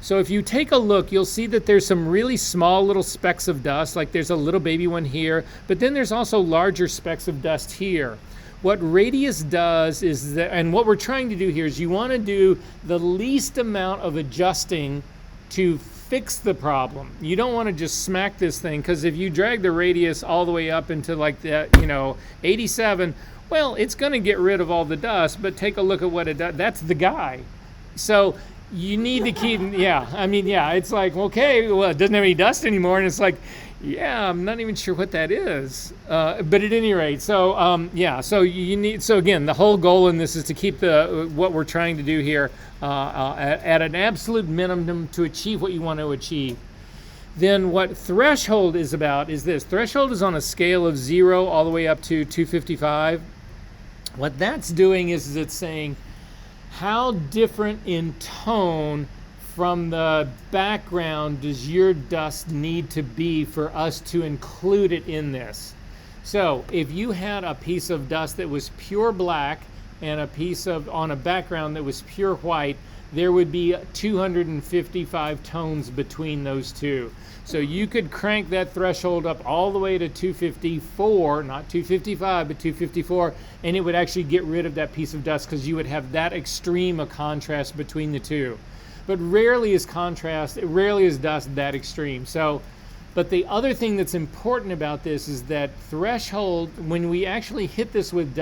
[SPEAKER 1] So if you take a look, you'll see that there's some really small little specks of dust, like there's a little baby one here, but then there's also larger specks of dust here. What radius does is that, and what we're trying to do here is you want to do the least amount of adjusting to fix the problem. You don't want to just smack this thing, because if you drag the radius all the way up into like that, 87, well, it's going to get rid of all the dust, but take a look at what it does. That's the guy. So you need to keep, it's like, okay, well, it doesn't have any dust anymore, and it's like, yeah, I'm not even sure what that is. But at any rate, so so again, the whole goal in this is to keep what we're trying to do here at an absolute minimum to achieve what you want to achieve. Then what threshold is about is this. Threshold is on a scale of 0 all the way up to 255. What that's doing is it's saying how different in tone from the background does your dust need to be for us to include it in this. So if you had a piece of dust that was pure black and a piece on a background that was pure white, there would be 255 tones between those two. So you could crank that threshold up all the way to 254, not 255, but 254, and it would actually get rid of that piece of dust, because you would have that extreme a contrast between the two. But rarely is dust that extreme. So, but the other thing that's important about this is that threshold, when we actually hit this with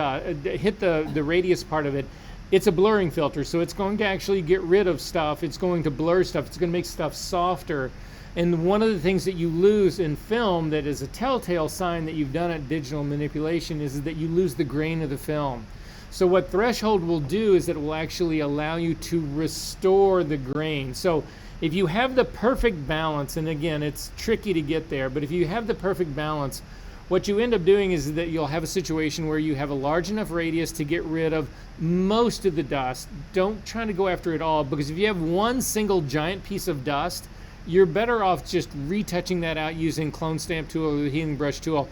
[SPEAKER 1] hit the radius part of it, it's a blurring filter. So it's going to actually get rid of stuff. It's going to blur stuff. It's going to make stuff softer. And one of the things that you lose in film that is a telltale sign that you've done at digital manipulation is that you lose the grain of the film. So what threshold will do is that it will actually allow you to restore the grain. So if you have the perfect balance, and again, it's tricky to get there, but if you have the perfect balance, what you end up doing is that you'll have a situation where you have a large enough radius to get rid of most of the dust. Don't try to go after it all, because if you have one single giant piece of dust, you're better off just retouching that out using clone stamp tool or the healing brush tool.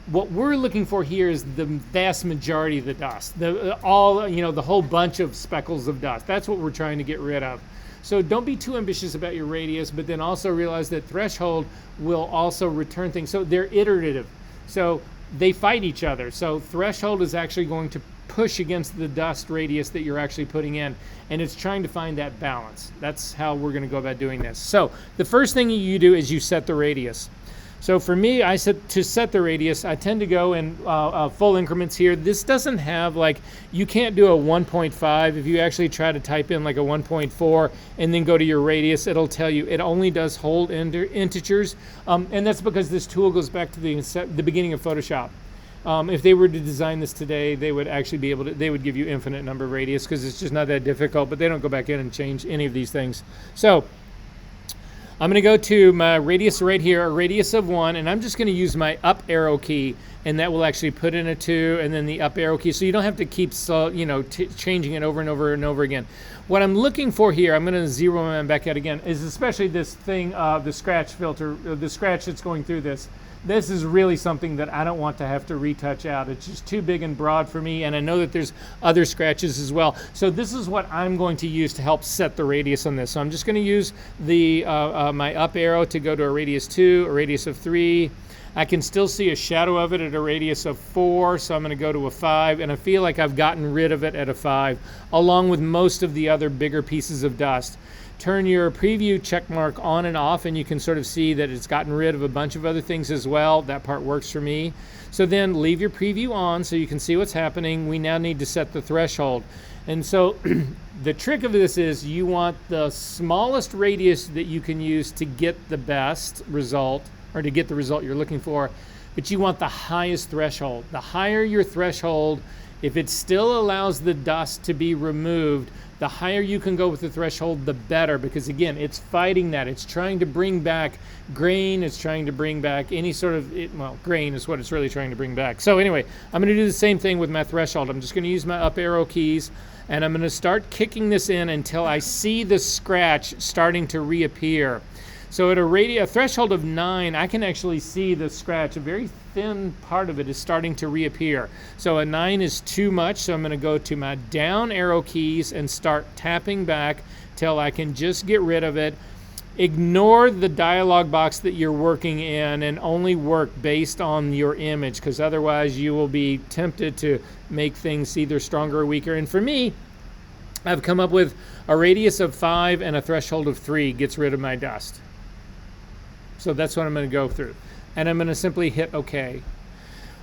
[SPEAKER 1] What we're looking for here is the vast majority of the dust, the whole bunch of speckles of dust. That's what we're trying to get rid of. So don't be too ambitious about your radius, but then also realize that threshold will also return things. So they're iterative. So they fight each other. So threshold is actually going to push against the dust radius that you're actually putting in, and it's trying to find that balance. That's how we're going to go about doing this. So the first thing you do is you set the radius. So for me, to set the radius, I tend to go in full increments here. This doesn't have like, you can't do a 1.5. If you actually try to type in like a 1.4 and then go to your radius, it'll tell you it only does whole integers. And that's because this tool goes back to the beginning of Photoshop. If they were to design this today, they would actually be able to, they would give you infinite number of radius because it's just not that difficult, but they don't go back in and change any of these things. So I'm going to go to my radius right here, a radius of 1, and I'm just going to use my up arrow key, and that will actually put in a 2, and then the up arrow key, so you don't have to keep changing it over and over and over again. What I'm looking for here, I'm going to zero my back out again, is especially this thing, the scratch filter, the scratch that's going through this. This is really something that I don't want to have to retouch out. It's just too big and broad for me, and I know that there's other scratches as well. So this is what I'm going to use to help set the radius on this. So I'm just going to use the my up arrow to go to a radius 2, a radius of 3. I can still see a shadow of it at a radius of 4, so I'm going to go to a 5, and I feel like I've gotten rid of it at a 5, along with most of the other bigger pieces of dust. Turn your preview check mark on and off, and you can sort of see that it's gotten rid of a bunch of other things as well. That part works for me. So then leave your preview on so you can see what's happening. We now need to set the threshold. And so the trick of this is you want the smallest radius that you can use to get the best result, or to get the result you're looking for, but you want the highest threshold. The higher your threshold, if it still allows the dust to be removed, the higher you can go with the threshold, the better, because again, it's fighting that. It's trying to bring back grain. It's trying to bring back any sort of, well, grain is what it's really trying to bring back. So anyway, I'm going to do the same thing with my threshold. I'm just going to use my up arrow keys, and I'm going to start kicking this in until I see the scratch starting to reappear. So at a threshold of 9, I can actually see the scratch. A very thin part of it is starting to reappear. So a 9 is too much, so I'm going to go to my down arrow keys and start tapping back till I can just get rid of it. Ignore the dialog box that you're working in and only work based on your image, because otherwise you will be tempted to make things either stronger or weaker. And for me, I've come up with a radius of 5 and a threshold of 3 gets rid of my dust. So that's what I'm going to go through. And I'm going to simply hit OK.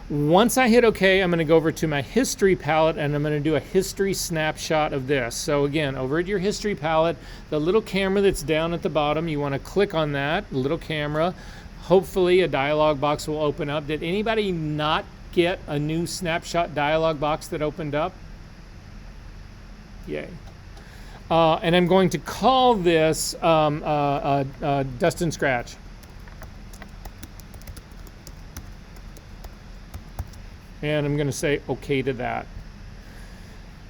[SPEAKER 1] Once I hit OK, I'm going to go over to my history palette, and I'm going to do a history snapshot of this. So again, over at your history palette, the little camera that's down at the bottom, you want to click on that little camera. Hopefully a dialog box will open up. Did anybody not get a new snapshot dialog box that opened up? Yay. And I'm going to call this Dust and Scratch. And I'm going to say OK to that.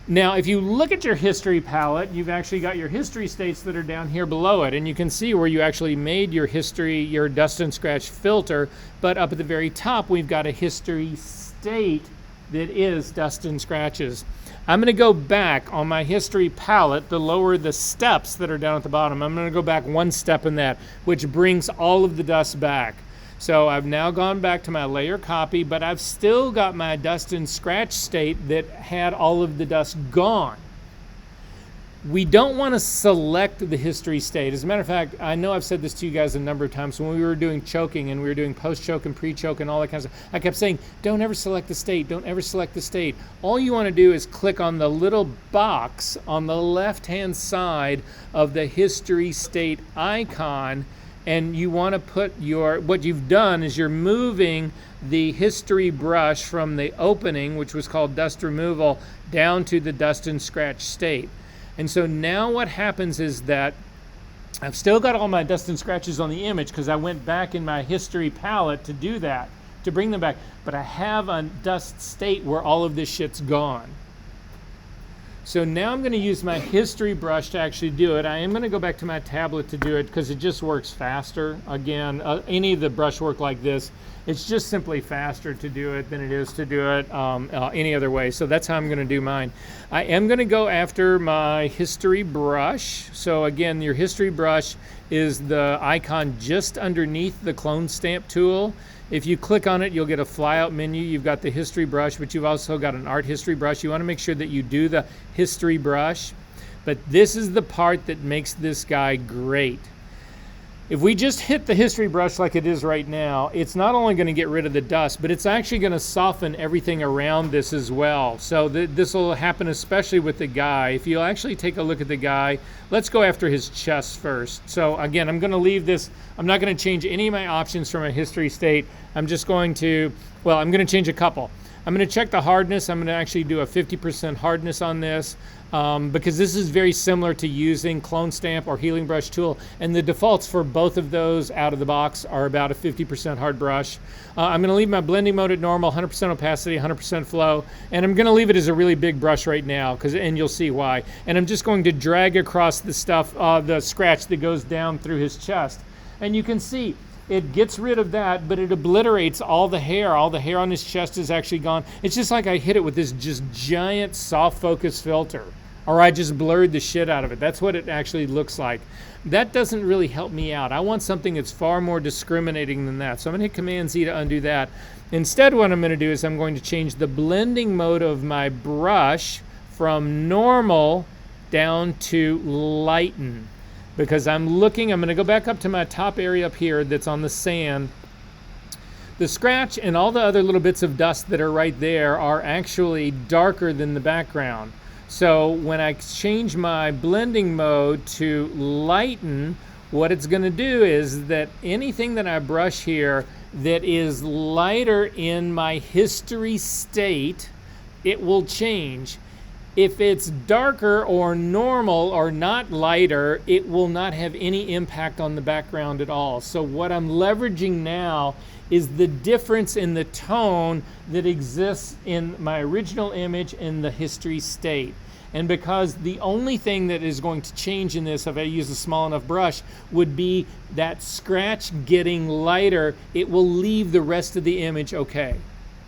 [SPEAKER 1] Now, if you look at your history palette, you've actually got your history states that are down here below it. And you can see where you actually made your history, your Dust and Scratch filter. But up at the very top, we've got a history state that is Dust and Scratches. I'm going to go back on my history palette to lower the steps that are down at the bottom. I'm going to go back one step in that, which brings all of the dust back. So I've now gone back to my layer copy, but I've still got my Dust and Scratch state that had all of the dust gone. We don't want to select the history state. As a matter of fact, I know I've said this to you guys a number of times when we were doing choking and we were doing post-choke and pre-choke and all that kind of stuff. I kept saying, don't ever select the state, don't ever select the state. All you want to do is click on the little box on the left-hand side of the history state icon, and you want to put what you've done is you're moving the history brush from the opening, which was called dust removal, down to the Dust and Scratch state. And so now what happens is that I've still got all my Dust and Scratches on the image because I went back in my history palette to do that, to bring them back. But I have a dust state where all of this shit's gone. So now I'm going to use my history brush to actually do it. I am going to go back to my tablet to do it because it just works faster. Again, any of the brush work like this, it's just simply faster to do it than it is to do it any other way. So that's how I'm going to do mine. I am going to go after my history brush. So again, your history brush is the icon just underneath the clone stamp tool. If you click on it, you'll get a flyout menu. You've got the history brush, but you've also got an art history brush. You want to make sure that you do the history brush. But this is the part that makes this guy great. If we just hit the history brush like it is right now, it's not only going to get rid of the dust, but it's actually going to soften everything around this as well. So this will happen especially with the guy. If you actually take a look at the guy, let's go after his chest first. So again, I'm going to leave this, I'm not going to change any of my options from a history state. I'm just going to, well, I'm going to change a couple. I'm going to check the hardness. I'm going to actually do a 50% hardness on this because this is very similar to using clone stamp or healing brush tool, and the defaults for both of those out of the box are about a 50% hard brush. I'm going to leave my blending mode at normal, 100% opacity, 100% flow, and I'm going to leave it as a really big brush right now, and you'll see why. And I'm just going to drag across the stuff, the scratch that goes down through his chest, and you can see it gets rid of that, but it obliterates all the hair. All the hair on his chest is actually gone. It's just like I hit it with this just giant soft focus filter, or I just blurred the shit out of it. That's what it actually looks like. That doesn't really help me out. I want something that's far more discriminating than that. So I'm going to hit Command Z to undo that. Instead, what I'm going to do is I'm going to change the blending mode of my brush from normal down to lighten. Because I'm going to go back up to my top area up here that's on the sand. The scratch and all the other little bits of dust that are right there are actually darker than the background. So when I change my blending mode to lighten, what it's going to do is that anything that I brush here that is lighter in my history state, it will change. If it's darker or normal or not lighter, it will not have any impact on the background at all. So what I'm leveraging now is the difference in the tone that exists in my original image and the history state. And because the only thing that is going to change in this, if I use a small enough brush, would be that scratch getting lighter, it will leave the rest of the image okay.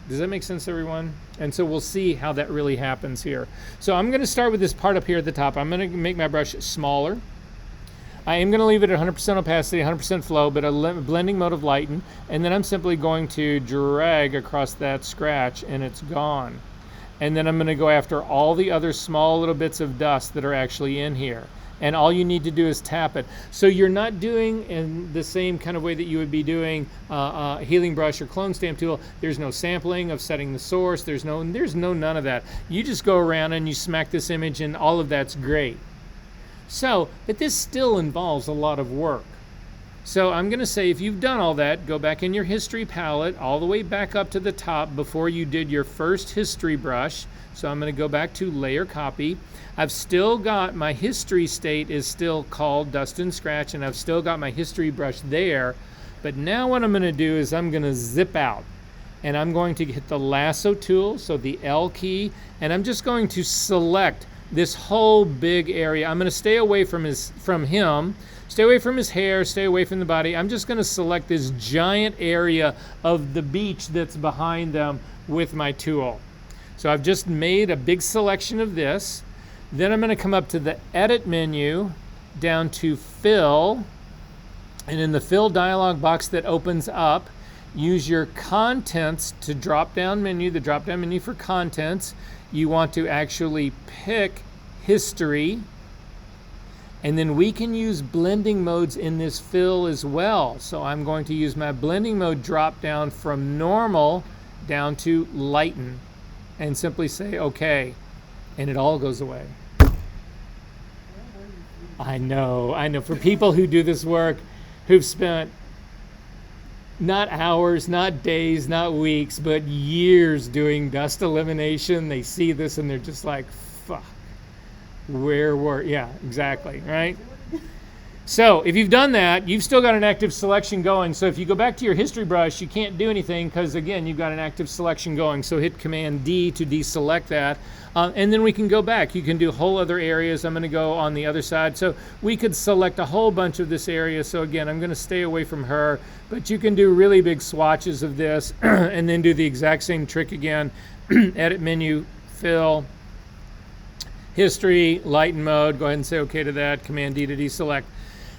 [SPEAKER 1] Does that make sense, everyone? And so we'll see how that really happens here. So I'm going to start with this part up here at the top. I'm going to make my brush smaller. I am going to leave it at 100% opacity, 100% flow, but a blending mode of lighten. And then I'm simply going to drag across that scratch, and it's gone. And then I'm going to go after all the other small little bits of dust that are actually in here. And all you need to do is tap it. So you're not doing in the same kind of way that you would be doing healing brush or clone stamp tool. There's no sampling of setting the source. There's no none of that. You just go around and you smack this image, and all of that's great. So, but this still involves a lot of work. So I'm going to say, if you've done all that, go back in your history palette all the way back up to the top before you did your first history brush. So I'm going to go back to layer copy. I've still got my history state is still called dust and scratch, and I've still got my history brush there. But now what I'm going to do is I'm going to zip out, and I'm going to hit the lasso tool, so the L key, and I'm just going to select this whole big area. I'm going to stay away from him, stay away from his hair, stay away from the body. I'm just going to select this giant area of the beach that's behind them with my tool. So I've just made a big selection of this. Then I'm going to come up to the Edit menu, down to Fill, and in the Fill dialog box that opens up, use your Contents to drop-down menu, the drop-down menu for Contents. You want to actually pick History, and then we can use blending modes in this fill as well. So I'm going to use my blending mode drop-down from Normal down to Lighten, and simply say OK, and it all goes away. I know. For people who do this work, who've spent not hours, not days, not weeks, but years doing dust elimination, they see this and they're just like, fuck, yeah, exactly, right? So if you've done that, you've still got an active selection going. So if you go back to your history brush, you can't do anything because, again, you've got an active selection going. So hit Command D to deselect that. And then we can go back. You can do whole other areas. I'm going to go on the other side. So we could select a whole bunch of this area. So again, I'm going to stay away from her. But you can do really big swatches of this and then do the exact same trick again. Edit menu, Fill, History, Lighten mode. Go ahead and say OK to that. Command D to deselect.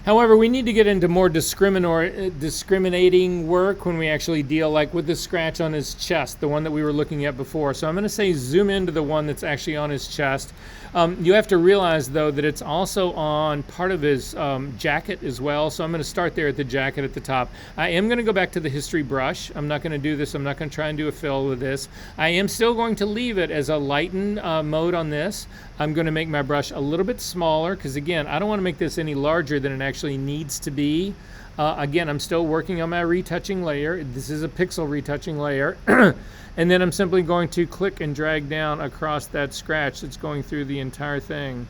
[SPEAKER 1] However, we need to get into more discriminating work when we actually deal, like with the scratch on his chest, the one that we were looking at before. So I'm going to say zoom into the one that's actually on his chest. You have to realize, though, that it's also on part of his jacket as well. So I'm going to start there at the jacket at the top. I am going to go back to the history brush. I'm not going to do this. I'm not going to try and do a fill with this. I am still going to leave it as a lighten mode on this. I'm going to make my brush a little bit smaller because, again, I don't want to make this any larger than it actually needs to be. Again, I'm still working on my retouching layer. This is a pixel retouching layer. And then I'm simply going to click and drag down across that scratch that's going through the entire thing.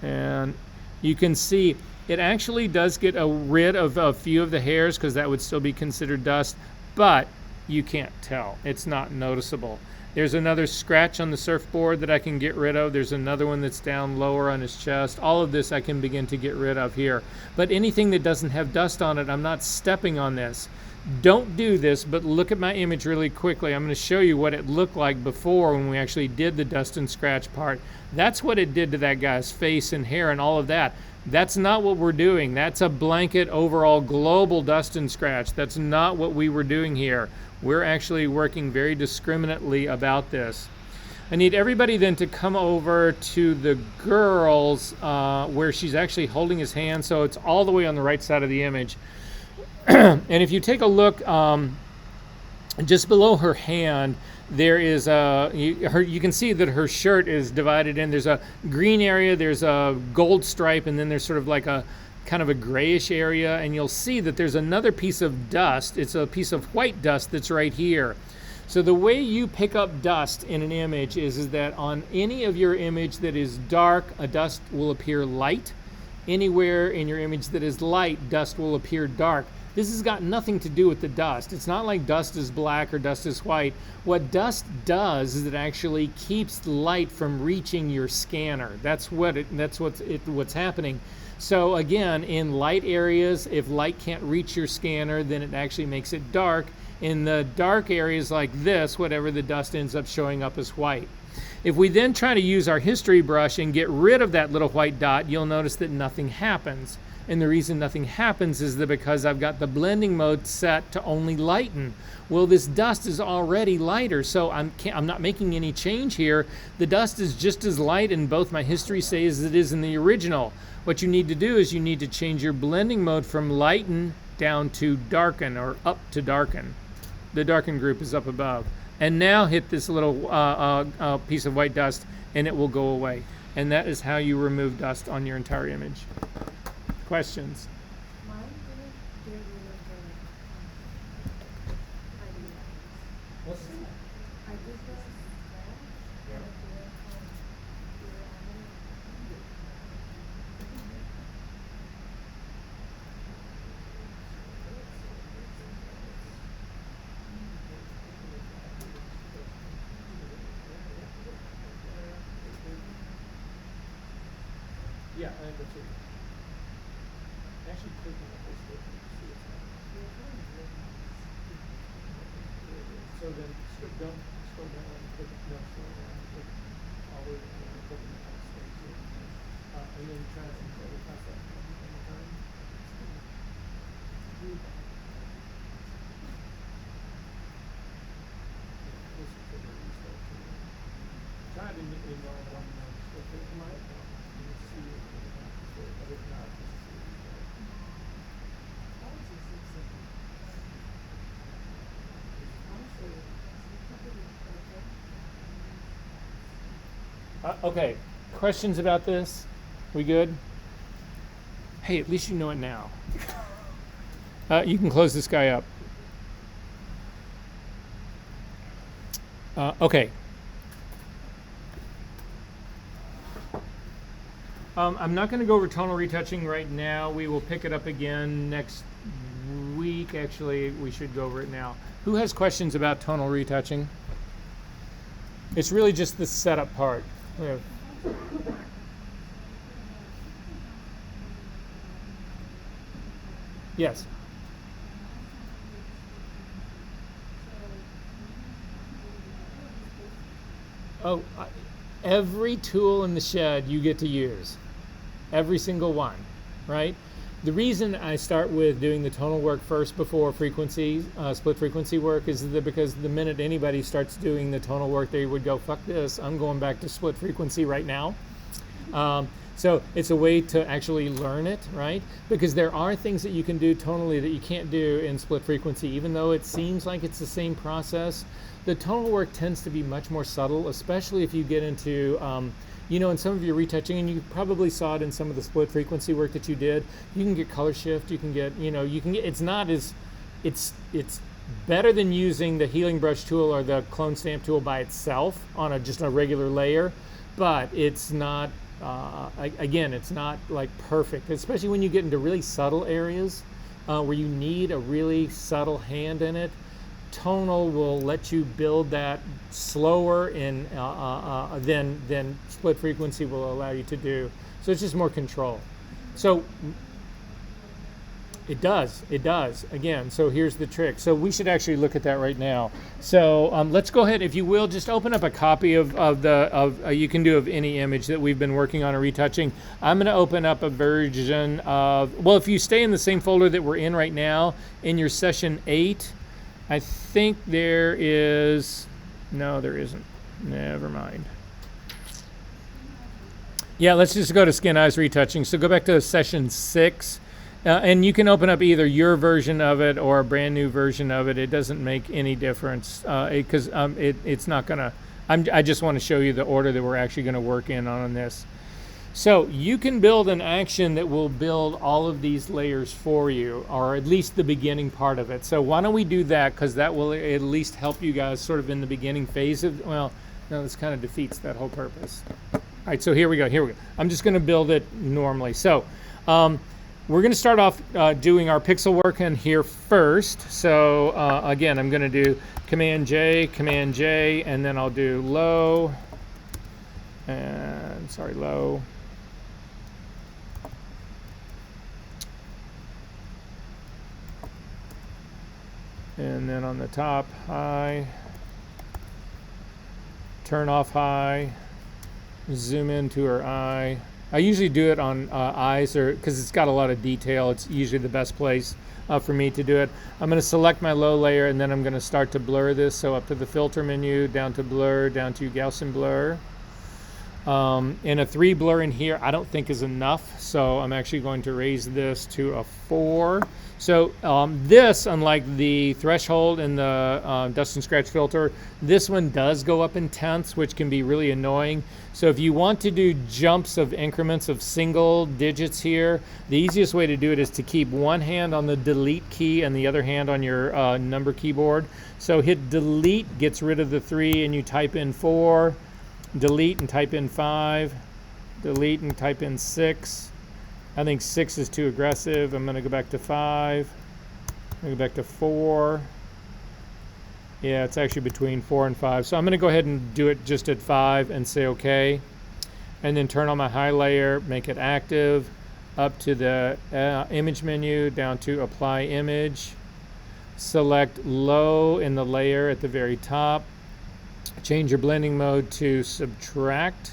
[SPEAKER 1] And you can see it actually does get rid of a few of the hairs because that would still be considered dust, but you can't tell. It's not noticeable. There's another scratch on the surfboard that I can get rid of. There's another one that's down lower on his chest. All of this I can begin to get rid of here. But anything that doesn't have dust on it, I'm not stepping on this. Don't do this, but look at my image really quickly. I'm going to show you what it looked like before when we actually did the dust and scratch part. That's what it did to that guy's face and hair and all of that. That's not what we're doing. That's a blanket overall global dust and scratch. That's not what we were doing here. We're actually working very discriminately about this. I need everybody then to come over to the girls where she's actually holding his hand, so it's all the way on the right side of the image. And if you take a look just below her hand, there is you can see that her shirt is divided in. There's a green area, there's a gold stripe, and then there's sort of like a kind of a grayish area, and you'll see that there's another piece of dust. It's a piece of white dust that's right here. So the way you pick up dust in an image is that on any of your image that is dark, a dust will appear light. Anywhere in your image that is light, dust will appear dark. This has got nothing to do with the dust. It's not like dust is black or dust is white. What dust does is it actually keeps the light from reaching your scanner. That's what's happening. So again, in light areas, if light can't reach your scanner, then it actually makes it dark. In the dark areas like this, whatever the dust ends up showing up as white. If we then try to use our history brush and get rid of that little white dot, you'll notice that nothing happens. And the reason nothing happens is that because I've got the blending mode set to only lighten. Well, this dust is already lighter, so I'm not making any change here. The dust is just as light in both my history say as it is in the original. What you need to do is you need to change your blending mode from lighten down to darken or up to darken. The darken group is up above. And now hit this little piece of white dust and it will go away. And that is how you remove dust on your entire image. Questions?
[SPEAKER 2] Mine didn't get rid of the ID.
[SPEAKER 1] Let's see.
[SPEAKER 2] I did the scratch.
[SPEAKER 1] Yeah.
[SPEAKER 2] And I did
[SPEAKER 1] Yeah, I think that's it. Actually, clicking on this, you can see it's not. So then, don't scroll down and click, no, scroll down and click all the way down and click on the top space here. And then try to control the top that one more time. Try to ignore one now. So if it might, you can see it. But if not, just see it. Okay, questions about this? We good? Hey, at least you know it now. You can close this guy up. Okay. I'm not going to go over tonal retouching right now. We will pick it up again next week. Actually, we should go over it now. Who has questions about tonal retouching? It's really just the setup part. Yeah. Yes. Oh, every tool in the shed you get to use. Every single one, right? The reason I start with doing the tonal work first before frequency, split frequency work is that because the minute anybody starts doing the tonal work, they would go, fuck this, I'm going back to split frequency right now. So it's a way to actually learn it, right? Because there are things that you can do tonally that you can't do in split frequency. Even though it seems like it's the same process, the tonal work tends to be much more subtle, especially if you get into in some of your retouching, and you probably saw it in some of the split frequency work that you did, you can get color shift, you can get, it's better than using the healing brush tool or the clone stamp tool by itself on just a regular layer, but it's not, again, it's not like perfect, especially when you get into really subtle areas where you need a really subtle hand in it. Tonal will let you build that slower than split frequency will allow you to do. So it's just more control. So it does. Again, so here's the trick. So we should actually look at that right now. So let's go ahead, if you will, just open up a copy of you can do of any image that we've been working on or retouching. I'm going to open up a version of, well, if you stay in the same folder that we're in right now, in your session 8, I think there is, no, there isn't. Never mind. Yeah, let's just go to Skin Eyes Retouching. So go back to session 6, and you can open up either your version of it or a brand new version of it. It doesn't make any difference because it's not gonna. I just want to show you the order that we're actually going to work in on this. So you can build an action that will build all of these layers for you, or at least the beginning part of it. So why don't we do that, because that will at least help you guys sort of in the beginning phase of, well, no, this kind of defeats that whole purpose. All right, so here we go. I'm just going to build it normally. So we're going to start off doing our pixel work in here first. So again, I'm going to do Command J, and then I'll do low, and low. And then on the top, high, turn off high, zoom into her eye. I usually do it on eyes, or because it's got a lot of detail, it's usually the best place for me to do it. I'm going to select my low layer, and then I'm going to start to blur this. So up to the filter menu, down to blur, down to Gaussian blur. And a 3 blur in here I don't think is enough, so I'm actually going to raise this to a 4. So this, unlike the threshold and the dust and scratch filter, this one does go up in tenths, which can be really annoying. So if you want to do jumps of increments of single digits here, the easiest way to do it is to keep one hand on the delete key and the other hand on your number keyboard. So hit delete, gets rid of the 3, and you type in 4. Delete and type in 5, delete and type in 6. I think 6 is too aggressive. I'm going to go back to 5. I'm going to go back to 4. Yeah, it's actually between 4 and 5. So I'm going to go ahead and do it just at 5 and say OK. And then turn on my high layer, make it active, up to the image menu, down to apply image. Select low in the layer at the very top. Change your blending mode to subtract,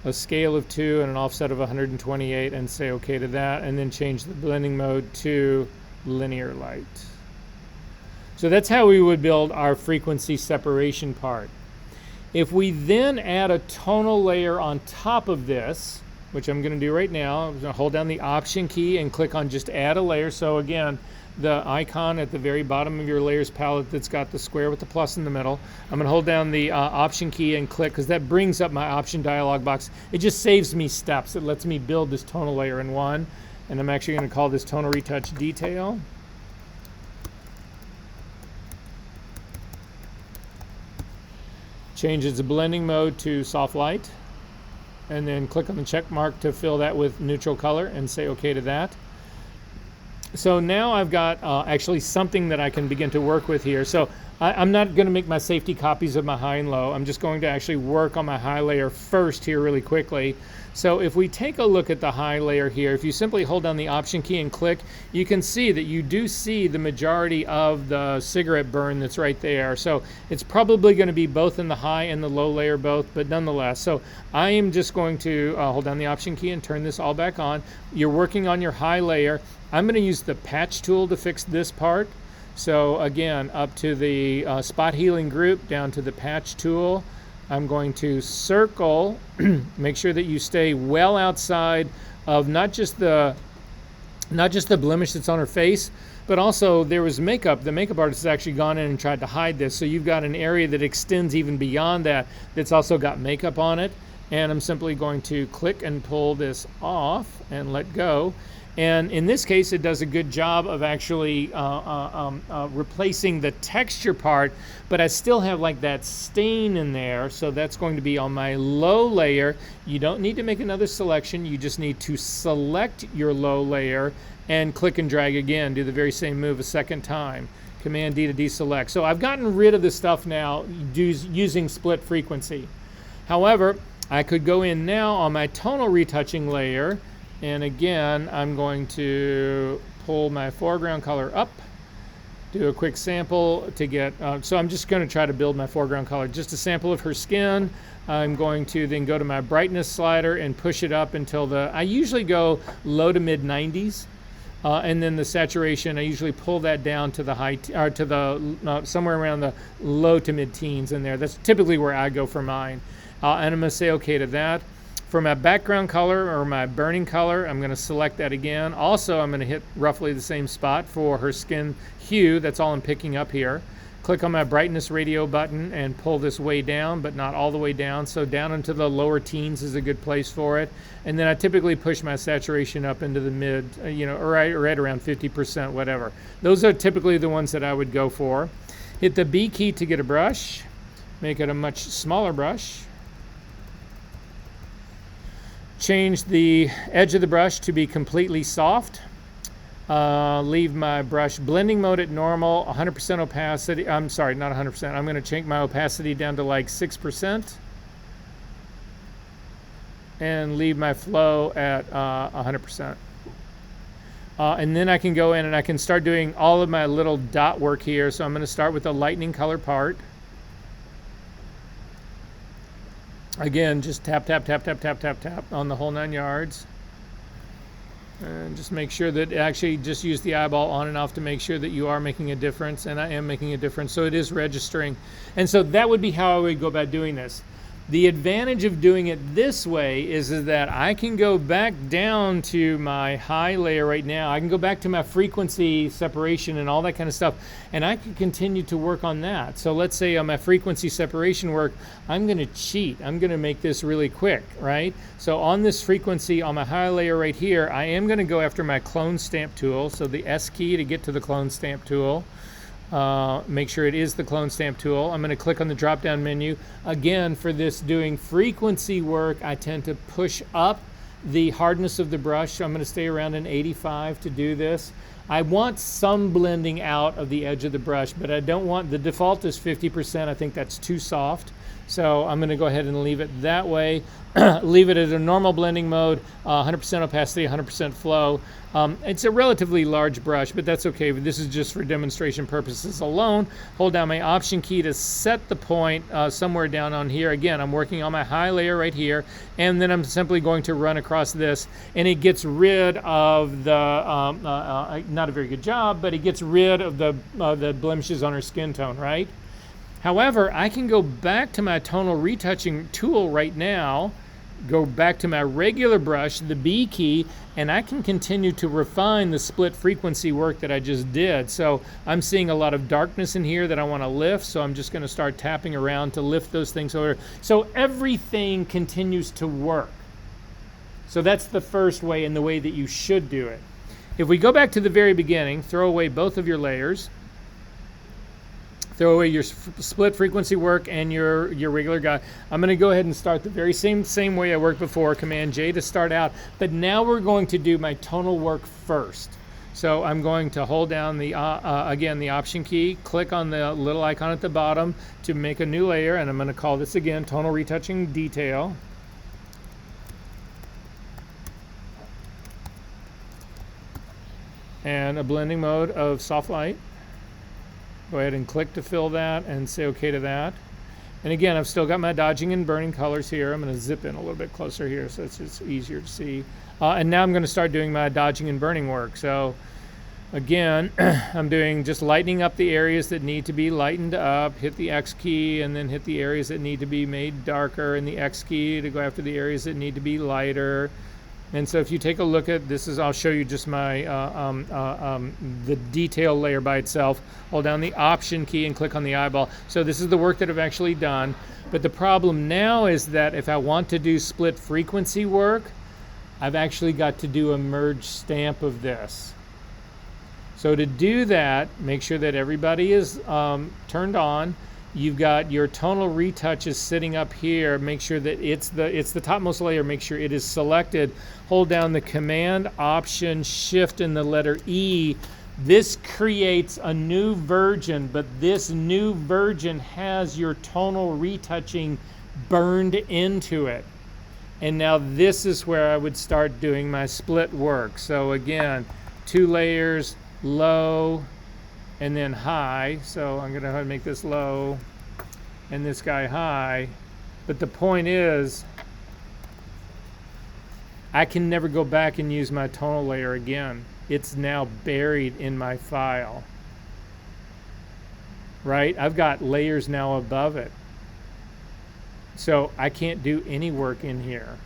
[SPEAKER 1] a scale of 2 and an offset of 128, and say OK to that, and then change the blending mode to linear light. So that's how we would build our frequency separation part. If we then add a tonal layer on top of this, which I'm going to do right now, I'm going to hold down the Option key and click on just add a layer. So again, the icon at the very bottom of your layers palette that's got the square with the plus in the middle. I'm going to hold down the Option key and click, because that brings up my option dialog box. It just saves me steps. It lets me build this tonal layer in one. And I'm actually going to call this Tonal Retouch Detail. Change its blending mode to soft light. And then click on the check mark to fill that with neutral color and say OK to that. So now I've got actually something that I can begin to work with here. So I'm not going to make my safety copies of my high and low. I'm just going to actually work on my high layer first here really quickly. So if we take a look at the high layer here, if you simply hold down the Option key and click, you can see that you do see the majority of the cigarette burn that's right there. So it's probably going to be both in the high and the low layer both, but nonetheless. So I am just going to hold down the Option key and turn this all back on. You're working on your high layer. I'm going to use the patch tool to fix this part. So again, up to the spot healing group, down to the patch tool. I'm going to circle, make sure that you stay well outside of not just the blemish that's on her face, but also there was makeup. The makeup artist has actually gone in and tried to hide this. So you've got an area that extends even beyond that that's also got makeup on it. And I'm simply going to click and pull this off and let go. And in this case, it does a good job of actually replacing the texture part, but I still have like that stain in there. So that's going to be on my low layer. You don't need to make another selection. You just need to select your low layer and click and drag again. Do the very same move a second time. Command D to deselect. So I've gotten rid of this stuff now using split frequency. However, I could go in now on my tonal retouching layer. And again, I'm going to pull my foreground color up, do a quick sample to get, so I'm just going to try to build my foreground color. Just a sample of her skin. I'm going to then go to my brightness slider and push it up until I usually go low to mid 90s. And then the saturation, I usually pull that down to the high, or to the, somewhere around the low to mid teens in there. That's typically where I go for mine. And I'm going to say okay to that. For my background color or my burning color, I'm going to select that again. Also, I'm going to hit roughly the same spot for her skin hue. That's all I'm picking up here. Click on my brightness radio button and pull this way down, but not all the way down. So down into the lower teens is a good place for it. And then I typically push my saturation up into the mid, or right around 50%, whatever. Those are typically the ones that I would go for. Hit the B key to get a brush. Make it a much smaller brush. Change the edge of the brush to be completely soft. Leave my brush blending mode at normal, 100% opacity. I'm sorry, not 100%. I'm going to change my opacity down to like 6%. And leave my flow at 100%. And then I can go in and I can start doing all of my little dot work here. So I'm going to start with the lightning color part. Again, just tap, tap, tap, tap, tap, tap, tap on the whole 9 yards. And just make sure that actually just use the eyeball on and off to make sure that you are making a difference, and I am making a difference. So it is registering. And so that would be how I would go about doing this. The advantage of doing it this way is that I can go back down to my high layer right now. I can go back to my frequency separation and all that kind of stuff, and I can continue to work on that. So let's say on my frequency separation work, I'm going to cheat. I'm going to make this really quick, right? So on this frequency, on my high layer right here, I am going to go after my clone stamp tool. So the S key to get to the clone stamp tool. Make sure it is the clone stamp tool. I'm going to click on the drop down menu. Again, for this doing frequency work, I tend to push up the hardness of the brush. So I'm going to stay around an 85 to do this. I want some blending out of the edge of the brush, but I don't want, the default is 50%. I think that's too soft. So I'm going to go ahead and leave it that way. Leave it at a normal blending mode, 100% opacity, 100% flow. It's a relatively large brush, but that's okay. This is just for demonstration purposes alone. Hold down my Option key to set the point somewhere down on here. Again, I'm working on my high layer right here, and then I'm simply going to run across this, and it gets rid of the, not a very good job, but it gets rid of the blemishes on her skin tone, right? However, I can go back to my tonal retouching tool right now, go back to my regular brush, the B key, and I can continue to refine the split frequency work that I just did. So I'm seeing a lot of darkness in here that I want to lift, so I'm just going to start tapping around to lift those things over. So everything continues to work. So that's the first way and the way that you should do it. If we go back to the very beginning, throw away both of your layers. Throw away your split frequency work and your regular guy. I'm going to go ahead and start the very same way I worked before, Command J to start out. But now we're going to do my tonal work first. So I'm going to hold down the again the Option key, click on the little icon at the bottom to make a new layer, and I'm going to call this again Tonal Retouching Detail. and a blending mode of soft light. Go ahead and click to fill that and say OK to that. And again, I've still got my dodging and burning colors here. I'm going to zip in a little bit closer here so it's just easier to see. And now I'm going to start doing my dodging and burning work. So again, I'm doing just lightening up the areas that need to be lightened up, hit the X key, and then hit the areas that need to be made darker, and the X key to go after the areas that need to be lighter. And so if you take a look at this, I'll show you just my the detail layer by itself. Hold down the Option key and click on the eyeball. So this is the work that I've actually done. But the problem now is that if I want to do split frequency work, I've actually got to do a merge stamp of this. So to do that, make sure that everybody is turned on. You've got your tonal retouches sitting up here. Make sure that it's the topmost layer. Make sure it is selected. Hold down the Command, Option, Shift, and the letter E. This creates a new version, but this new version has your tonal retouching burned into it. And now this is where I would start doing my split work. So again, 2 layers, low, and then high. So I'm going to make this low and this guy high. But the point is, I can never go back and use my tonal layer again. It's now buried in my file. Right? I've got layers now above it. So I can't do any work in here.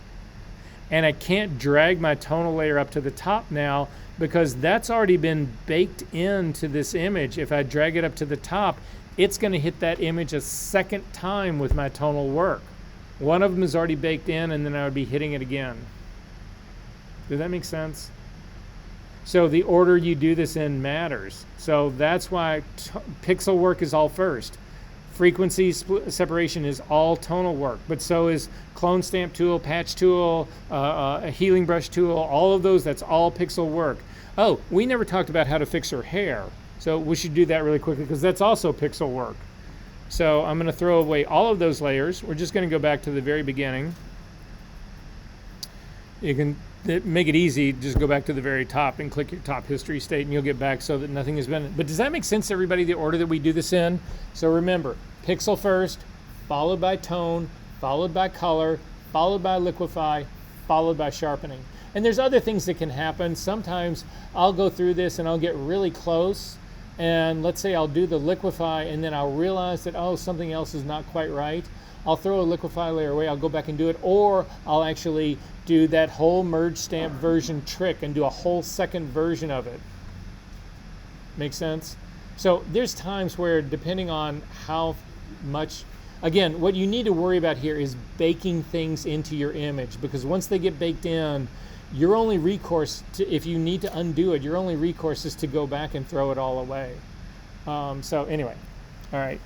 [SPEAKER 1] And I can't drag my tonal layer up to the top now because that's already been baked into this image. If I drag it up to the top, it's going to hit that image a second time with my tonal work. One of them is already baked in, and then I would be hitting it again. Does that make sense? So the order you do this in matters. So that's why pixel work is all first. Frequency separation is all tonal work, but so is clone stamp tool, patch tool, a healing brush tool, all of those, that's all pixel work. Oh, we never talked about how to fix her hair. So we should do that really quickly because that's also pixel work. So I'm going to throw away all of those layers. We're just going to go back to the very beginning. You can make it easy, just go back to the very top and click your top history state and you'll get back so that nothing has been. But does that make sense to everybody, the order that we do this in? So remember, pixel first, followed by tone, followed by color, followed by liquify, followed by sharpening. And there's other things that can happen. Sometimes I'll go through this and I'll get really close, and let's say I'll do the liquify and then I'll realize that, oh, something else is not quite right. I'll throw a liquify layer away, I'll go back and do it, or I'll actually do that whole merge stamp version trick and do a whole second version of it. Make sense? So there's times where, depending on how much, again, what you need to worry about here is baking things into your image, because once they get baked in, your only recourse to, if you need to undo it, your only recourse is to go back and throw it all away. So anyway, all right.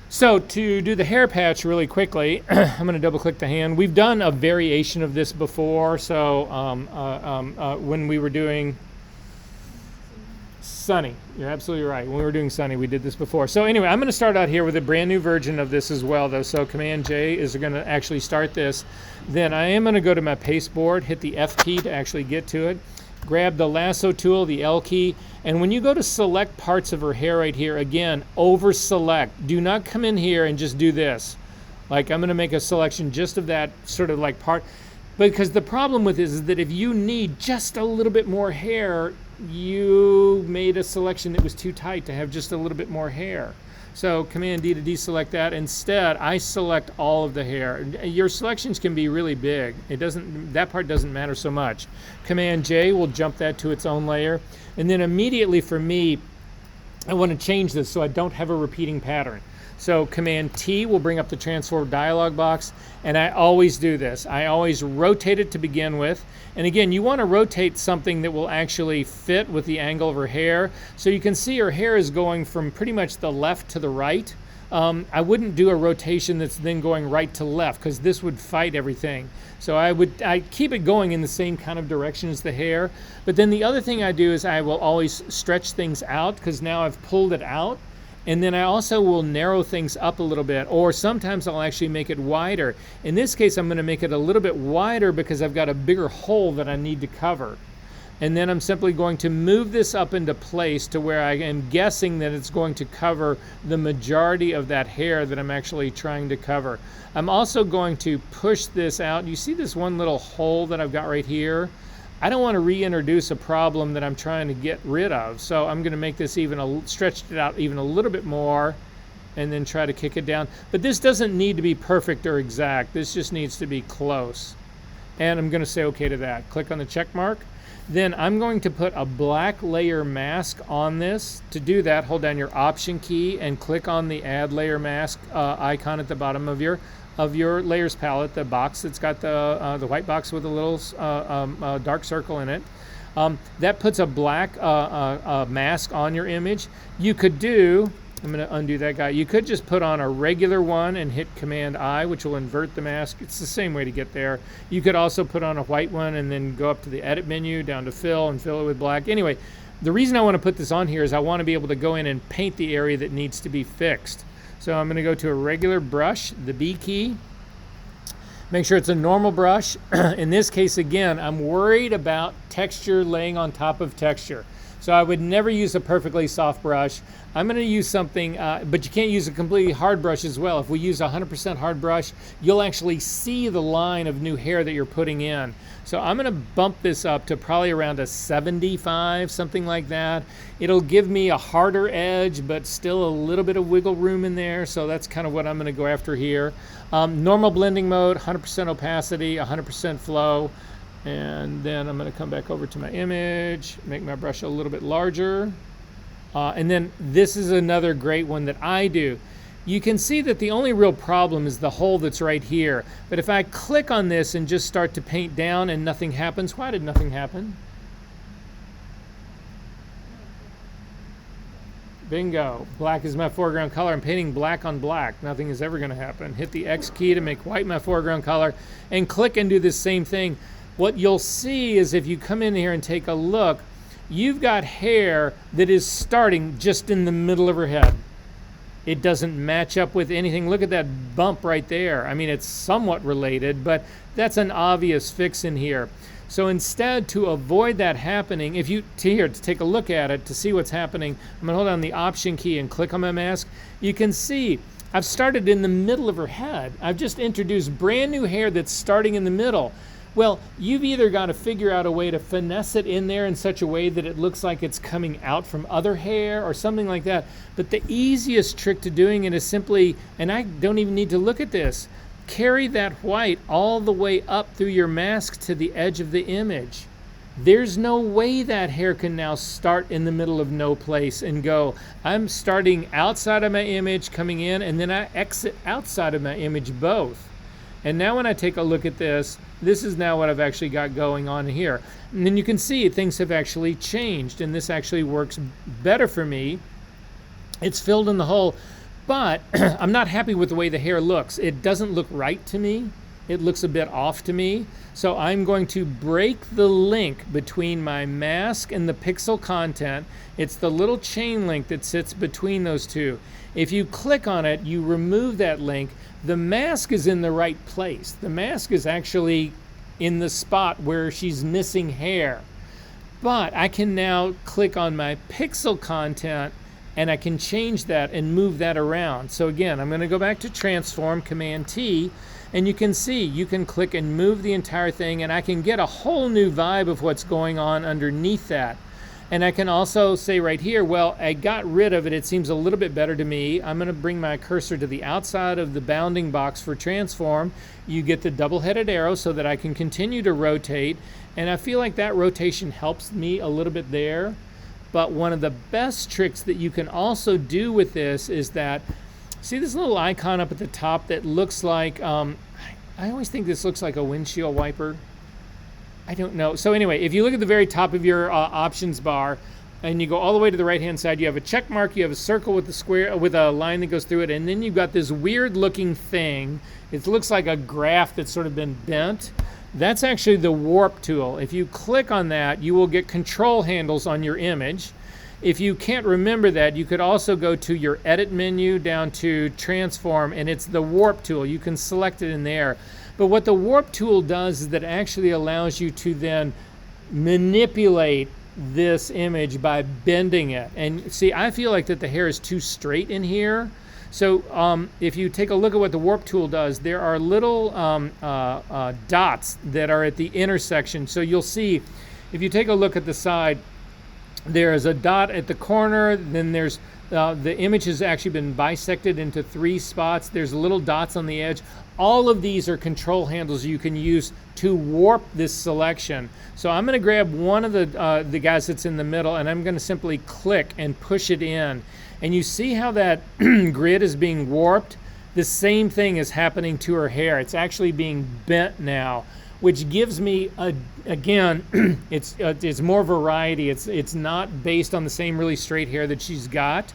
[SPEAKER 1] So to do the hair patch really quickly, I'm going to double click the hand. We've done a variation of this before. So when we were doing Sunny, you're absolutely right. When we were doing Sunny, we did this before. So anyway, I'm going to start out here with a brand new version of this as well, though. So Command J is going to actually start this. Then I am going to go to my paste board, hit the F key to actually get to it. Grab the lasso tool, the L key, and when you go to select parts of her hair right here, again, over select. Do not come in here and just do this. Like, I'm going to make a selection just of that sort of like part. Because the problem with this is that if you need just a little bit more hair, you made a selection that was too tight to have just a little bit more hair. So Command D to deselect that. Instead, I select all of the hair. Your selections can be really big. That part doesn't matter so much. Command J will jump that to its own layer. And then immediately for me, I want to change this so I don't have a repeating pattern. So Command T will bring up the transform dialog box, and I always do this. I always rotate it to begin with. And again, you want to rotate something that will actually fit with the angle of her hair. So you can see her hair is going from pretty much the left to the right. I wouldn't do a rotation that's then going right to left, because this would fight everything. So I keep it going in the same kind of direction as the hair. But then the other thing I do is I will always stretch things out, because now I've pulled it out. And then I also will narrow things up a little bit, or sometimes I'll actually make it wider. In this case, I'm going to make it a little bit wider because I've got a bigger hole that I need to cover. And then I'm simply going to move this up into place to where I am guessing that it's going to cover the majority of that hair that I'm actually trying to cover. I'm also going to push this out. You see this one little hole that I've got right here? I don't want to reintroduce a problem that I'm trying to get rid of. So I'm going to make this stretch it out even a little bit more and then try to kick it down. But this doesn't need to be perfect or exact. This just needs to be close. And I'm going to say okay to that. Click on the check mark. Then I'm going to put a black layer mask on this. To do that, hold down your Option key and click on the Add Layer Mask icon at the bottom of your layers palette, the box that's got the white box with a little dark circle in it. That puts a black mask on your image. You could do, I'm going to undo that guy. You could just put on a regular one and hit Command I, which will invert the mask. It's the same way to get there. You could also put on a white one and then go up to the Edit menu, down to Fill, and fill it with black. Anyway, the reason I want to put this on here is I want to be able to go in and paint the area that needs to be fixed. So I'm going to go to a regular brush, the B key. Make sure it's a normal brush. In this case, again, I'm worried about texture laying on top of texture. So I would never use a perfectly soft brush. I'm going to use something, but you can't use a completely hard brush as well. If we use a 100% hard brush, you'll actually see the line of new hair that you're putting in. So I'm going to bump this up to probably around a 75, something like that. It'll give me a harder edge, but still a little bit of wiggle room in there. So that's kind of what I'm going to go after here. Normal blending mode, 100% opacity, 100% flow. And then I'm going to come back over to my image, make my brush a little bit larger. And then this is another great one that I do. You can see that the only real problem is the hole that's right here. But if I click on this and just start to paint down and nothing happens, why did nothing happen? Bingo. Black is my foreground color. I'm painting black on black. Nothing is ever going to happen. Hit the X key to make white my foreground color and click and do the same thing. What you'll see is if you come in here and take a look, you've got hair that is starting just in the middle of her head. It doesn't match up with anything. Look at that bump right there. I mean, it's somewhat related, but that's an obvious fix in here. So instead, to avoid that happening, to take a look at it, to see what's happening, I'm gonna hold down the Option key and click on my mask. You can see I've started in the middle of her head. I've just introduced brand new hair that's starting in the middle. Well, you've either got to figure out a way to finesse it in there in such a way that it looks like it's coming out from other hair or something like that. But the easiest trick to doing it is simply, and I don't even need to look at this, carry that white all the way up through your mask to the edge of the image. There's no way that hair can now start in the middle of no place and go, I'm starting outside of my image, coming in, and then I exit outside of my image both. And now when I take a look at this, this is now what I've actually got going on here. And then you can see things have actually changed, and this actually works better for me. It's filled in the hole, but I'm not happy with the way the hair looks. It doesn't look right to me. It looks a bit off to me. So I'm going to break the link between my mask and the pixel content. It's the little chain link that sits between those two. If you click on it, you remove that link. The mask is in the right place. The mask is actually in the spot where she's missing hair. But I can now click on my pixel content and I can change that and move that around. So again, I'm going to go back to Transform, Command T, and you can see you can click and move the entire thing, and I can get a whole new vibe of what's going on underneath that. And I can also say right here, well, I got rid of it. It seems a little bit better to me. I'm going to bring my cursor to the outside of the bounding box for Transform. You get the double-headed arrow so that I can continue to rotate. And I feel like that rotation helps me a little bit there. But one of the best tricks that you can also do with this is that, see this little icon up at the top that looks like, I always think this looks like a windshield wiper. I don't know. So anyway, if you look at the very top of your options bar and you go all the way to the right hand side, you have a check mark, you have a circle with a square with a line that goes through it, and then you've got this weird looking thing. It looks like a graph that's sort of been bent. That's actually the warp tool. If you click on that, you will get control handles on your image. If you can't remember that, you could also go to your edit menu down to Transform, and it's the warp tool. You can select it in there. But what the warp tool does is that it actually allows you to then manipulate this image by bending it. And see, I feel like that the hair is too straight in here. So if you take a look at what the warp tool does, there are little dots that are at the intersection. So you'll see, if you take a look at the side, there is a dot at the corner, then there's the image has actually been bisected into 3 spots. There's little dots on the edge. All of these are control handles you can use to warp this selection. So I'm going to grab one of the guys that's in the middle, and I'm going to simply click and push it in. And you see how that grid is being warped? The same thing is happening to her hair. It's actually being bent now, which gives me, again, it's more variety. It's not based on the same really straight hair that she's got.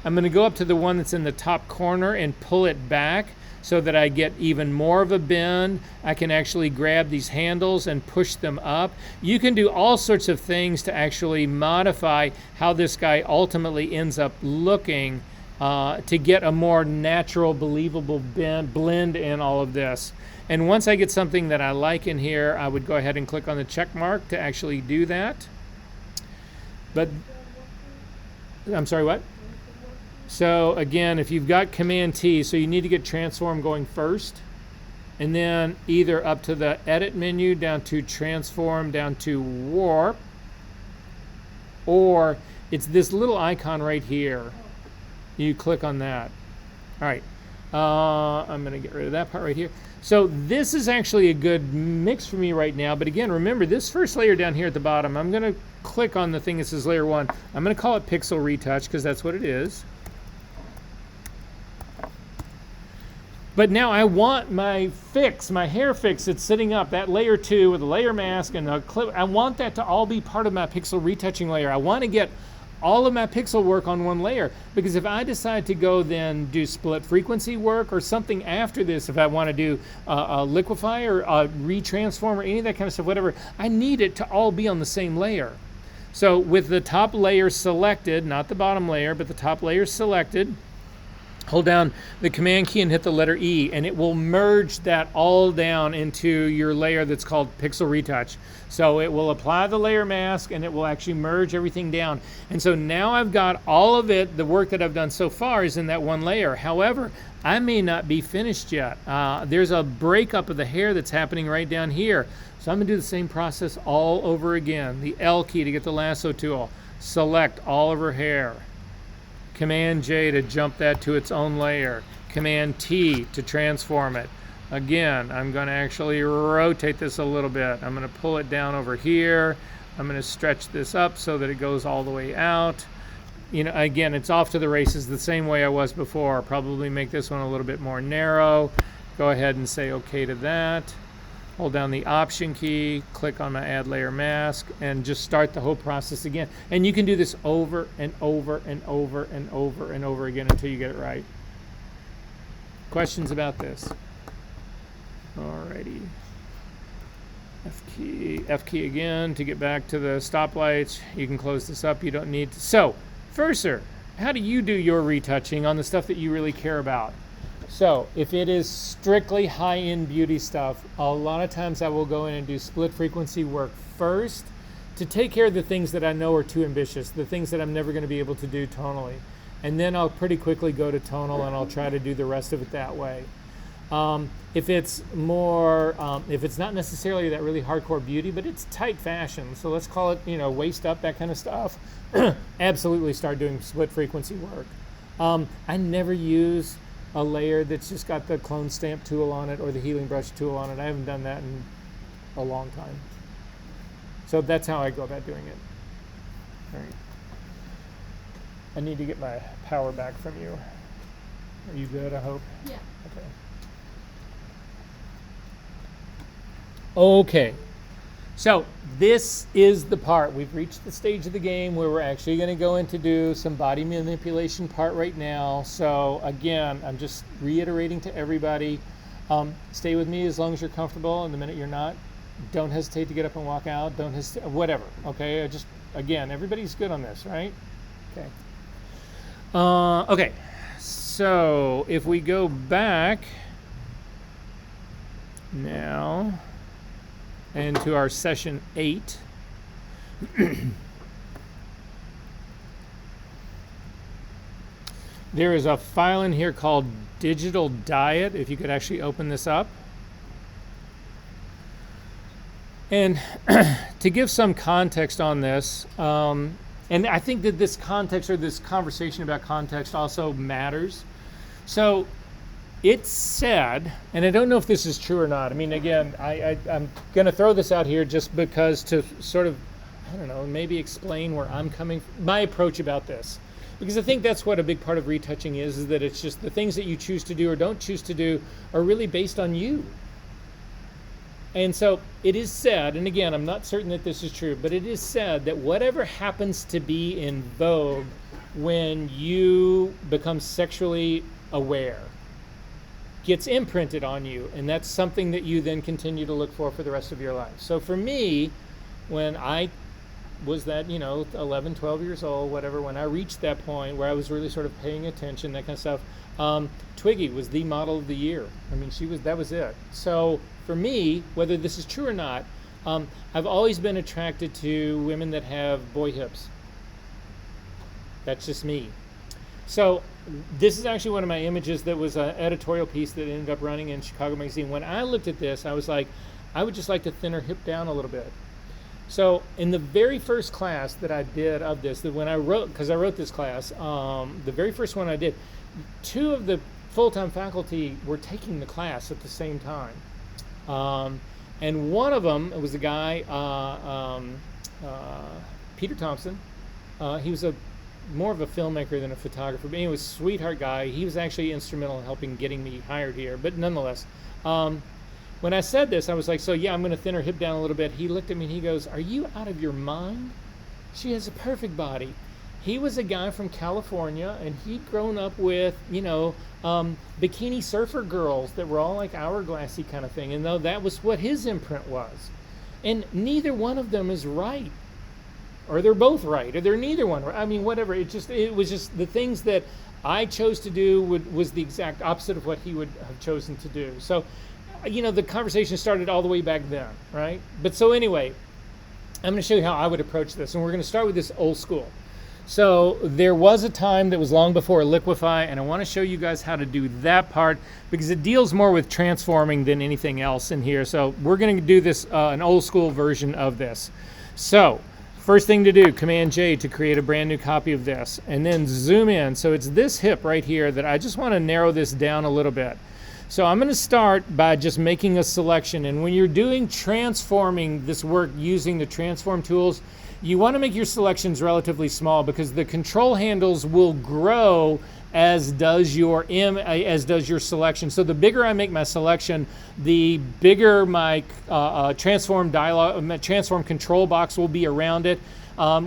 [SPEAKER 1] I'm going to go up to the one that's in the top corner and pull it back so that I get even more of a bend. I can actually grab these handles and push them up. You can do all sorts of things to actually modify how this guy ultimately ends up looking to get a more natural, believable blend in all of this. And once I get something that I like in here, I would go ahead and click on the check mark to actually do that. But, I'm sorry, what? So again, if you've got Command T, so you need to get transform going first, and then either up to the edit menu, down to transform, down to warp, or it's this little icon right here. You click on that. All right, I'm gonna get rid of that part right here. So this is actually a good mix for me right now, but again, remember this first layer down here at the bottom, I'm gonna click on the thing that says layer 1. I'm gonna call it Pixel Retouch because that's what it is. But now I want my fix, my hair fix that's sitting up, that layer 2 with a layer mask and a clip. I want that to all be part of my pixel retouching layer. I want to get all of my pixel work on one layer, because if I decide to go then do split frequency work or something after this, if I want to do a liquefy or a retransform or any of that kind of stuff, whatever, I need it to all be on the same layer. So with the top layer selected, not the bottom layer, but the top layer selected, hold down the Command key and hit the letter E, and it will merge that all down into your layer that's called Pixel Retouch. So it will apply the layer mask and it will actually merge everything down. And so now I've got all of it, the work that I've done so far is in that one layer. However, I may not be finished yet. There's a breakup of the hair that's happening right down here. So I'm gonna do the same process all over again. The L key to get the lasso tool. Select all of her hair. Command J to jump that to its own layer. Command T to transform it. Again, I'm going to actually rotate this a little bit. I'm going to pull it down over here. I'm going to stretch this up so that it goes all the way out. You know, again, it's off to the races the same way I was before. Probably make this one a little bit more narrow. Go ahead and say OK to that. Hold down the Option key, click on my Add Layer Mask, and just start the whole process again. And you can do this over and over and over and over and over again until you get it right. Questions about this? Alrighty. F key again to get back to the stoplights. You can close this up. You don't need to. So, Furser, how do you do your retouching on the stuff that you really care about? So if it is strictly high-end beauty stuff, a lot of times I will go in and do split frequency work first to take care of the things that I know are too ambitious, the things that I'm never going to be able to do tonally. And then I'll pretty quickly go to tonal and I'll try to do the rest of it that way. If it's more, if it's not necessarily that really hardcore beauty, but it's tight fashion, so let's call it, you know, waist up, that kind of stuff, absolutely start doing split frequency work. I never use a layer that's just got the clone stamp tool on it or the healing brush tool on it. I haven't done that in a long time. So that's how I go about doing it. All right. I need to get my power back from you. Are you good, I hope?
[SPEAKER 2] Yeah.
[SPEAKER 1] Okay. Okay. So this is the part. We've reached the stage of the game where we're actually going to go into do some body manipulation part right now. So again, I'm just reiterating to everybody, stay with me as long as you're comfortable, and the minute you're not, don't hesitate to get up and walk out. Don't hesitate, whatever, okay? Again, everybody's good on this, right? Okay. Okay, so if we go back now into our session 8, There is a file in here called Digital Diet, if you could actually open this up. And to give some context on this, and I think that this context or this conversation about context also matters. So it's said, and I don't know if this is true or not. I mean, again, I'm going to throw this out here just because to sort of, I don't know, maybe explain where I'm coming from, my approach about this. Because I think that's what a big part of retouching is that it's just the things that you choose to do or don't choose to do are really based on you. And so it is said, and again, I'm not certain that this is true, but it is said that whatever happens to be in vogue when you become sexually aware gets imprinted on you, and that's something that you then continue to look for the rest of your life. So for me, when I was that, 11, 12 years old, whatever, when I reached that point where I was really sort of paying attention, that kind of stuff, Twiggy was the model of the year. I mean, that was it. So for me, whether this is true or not, I've always been attracted to women that have boy hips. That's just me. So this is actually one of my images that was an editorial piece that ended up running in Chicago Magazine. When I looked at this, I was like, I would just like to thin her hip down a little bit. So in the very first class that I did of this, that when I wrote, because I wrote this class, the very first one I did, 2 of the full-time faculty were taking the class at the same time. And one of them was a guy, Peter Thompson. He was more of a filmmaker than a photographer, but he was a sweetheart guy. He was actually instrumental in helping getting me hired here, but nonetheless. When I said this, I was like, so yeah, I'm going to thin her hip down a little bit. He looked at me and he goes, are you out of your mind? She has a perfect body. He was a guy from California, and he'd grown up with, bikini surfer girls that were all like hourglassy kind of thing. And though that was what his imprint was. And neither one of them is right. Or they're both right, or they're neither one right. I mean, whatever. It was just the things that I chose to do was the exact opposite of what he would have chosen to do. So, the conversation started all the way back then, right? But so anyway, I'm going to show you how I would approach this. And we're going to start with this old school. So there was a time that was long before Liquify, and I want to show you guys how to do that part because it deals more with transforming than anything else in here. So we're going to do this, an old school version of this. So first thing to do, Command J to create a brand new copy of this, and then zoom in. So it's this hip right here that I just want to narrow this down a little bit. So I'm going to start by just making a selection. And when you're doing transforming this work using the transform tools, you want to make your selections relatively small because the control handles will grow as does your selection. So the bigger I make my selection, the bigger my transform control box will be around it,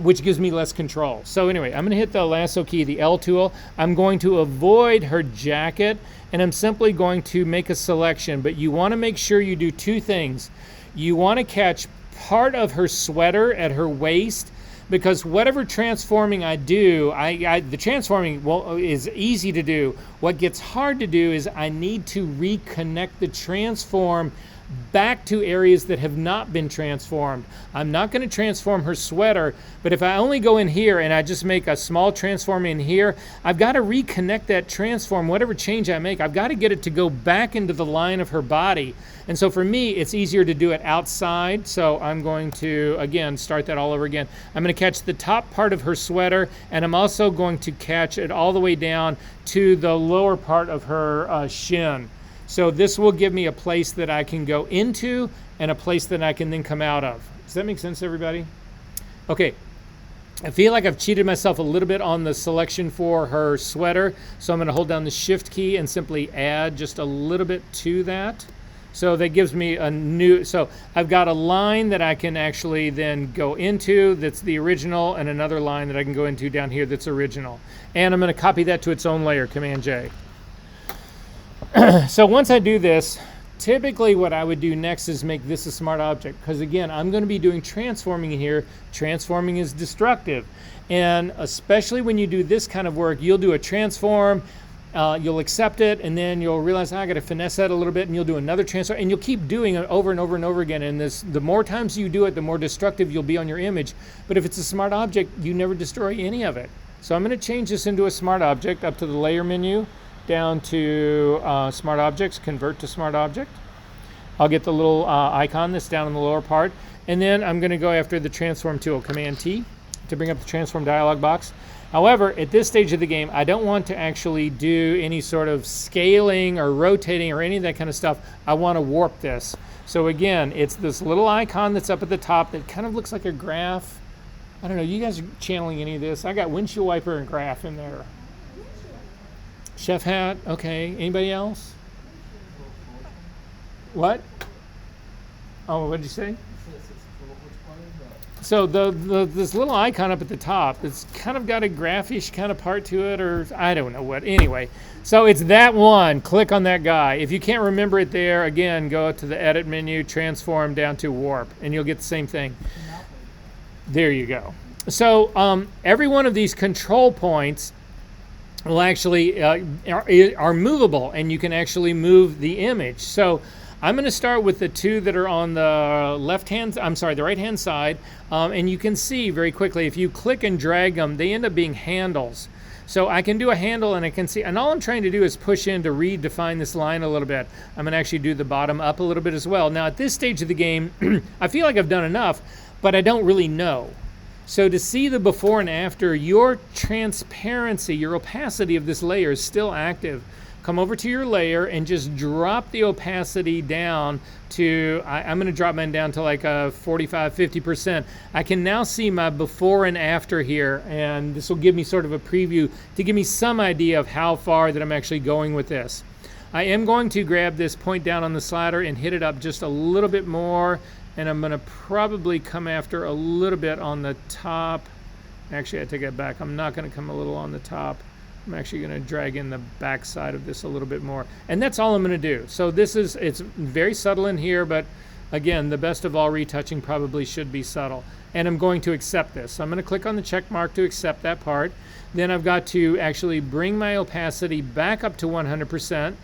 [SPEAKER 1] which gives me less control. So anyway, I'm going to hit the lasso key, the L tool. I'm going to avoid her jacket, and I'm simply going to make a selection. But you want to make sure you do 2 things. You want to catch part of her sweater at her waist, because whatever transforming I do, the transforming is easy to do. What gets hard to do is I need to reconnect the transform back to areas that have not been transformed. I'm not going to transform her sweater, but if I only go in here and I just make a small transform in here, I've got to reconnect that transform, whatever change I make, I've got to get it to go back into the line of her body. And so for me, it's easier to do it outside. So I'm going to, again, start that all over again. I'm going to catch the top part of her sweater, and I'm also going to catch it all the way down to the lower part of her shin. So this will give me a place that I can go into and a place that I can then come out of. Does that make sense, everybody? Okay. I feel like I've cheated myself a little bit on the selection for her sweater. So I'm going to hold down the Shift key and simply add just a little bit to that. So that gives me a new, so I've got a line that I can actually then go into that's the original, and another line that I can go into down here that's original. And I'm going to copy that to its own layer, Command J. So once I do this, typically what I would do next is make this a smart object, because again, I'm going to be doing transforming in here. Transforming is destructive, and especially when you do this kind of work, you'll do a transform, You'll accept it, and then you'll realize, I got to finesse that a little bit, and you'll do another transfer, and you'll keep doing it over and over and over again. And the more times you do it, the more destructive you'll be on your image. But if it's a smart object, you never destroy any of it. So I'm going to change this into a smart object, up to the layer menu, down to smart objects, convert to smart object. I'll get the little icon that's down in the lower part, and then I'm going to go after the transform tool, Command T, to bring up the transform dialog box. However, at this stage of the game, I don't want to actually do any sort of scaling or rotating or any of that kind of stuff. I want to warp this. So again, it's this little icon that's up at the top that kind of looks like a graph. I don't know, you guys are channeling any of this? I got windshield wiper and graph in there. Chef hat, okay. Anybody else? What? Oh, what did you say? So this little icon up at the top, it's kind of got a graphish kind of part to it, or I don't know what. Anyway, so it's that one. Click on that guy. If you can't remember it there, again, go to the edit menu, transform down to warp, and you'll get the same thing. There you go. So every one of these control points will actually are movable, and you can actually move the image. So I'm going to start with the two that are on the the right-hand side, and you can see very quickly, if you click and drag them, they end up being handles. So I can do a handle, and I can see, and all I'm trying to do is push in to redefine this line a little bit. I'm going to actually do the bottom up a little bit as well. Now at this stage of the game, I feel like I've done enough, but I don't really know. So to see the before and after, your transparency, your opacity of this layer is still active. Come over to your layer and just drop the opacity down to, I'm going to drop mine down to like a 45, 50%. I can now see my before and after here, and this will give me sort of a preview to give me some idea of how far that I'm actually going with this. I am going to grab this point down on the slider and hit it up just a little bit more, and I'm going to probably come after a little bit on the top. Actually, I take that back. I'm not going to come a little on the top. I'm actually going to drag in the back side of this a little bit more. And that's all I'm going to do. So it's very subtle in here, but again, the best of all retouching probably should be subtle. And I'm going to accept this. So I'm going to click on the check mark to accept that part. Then I've got to actually bring my opacity back up to 100%.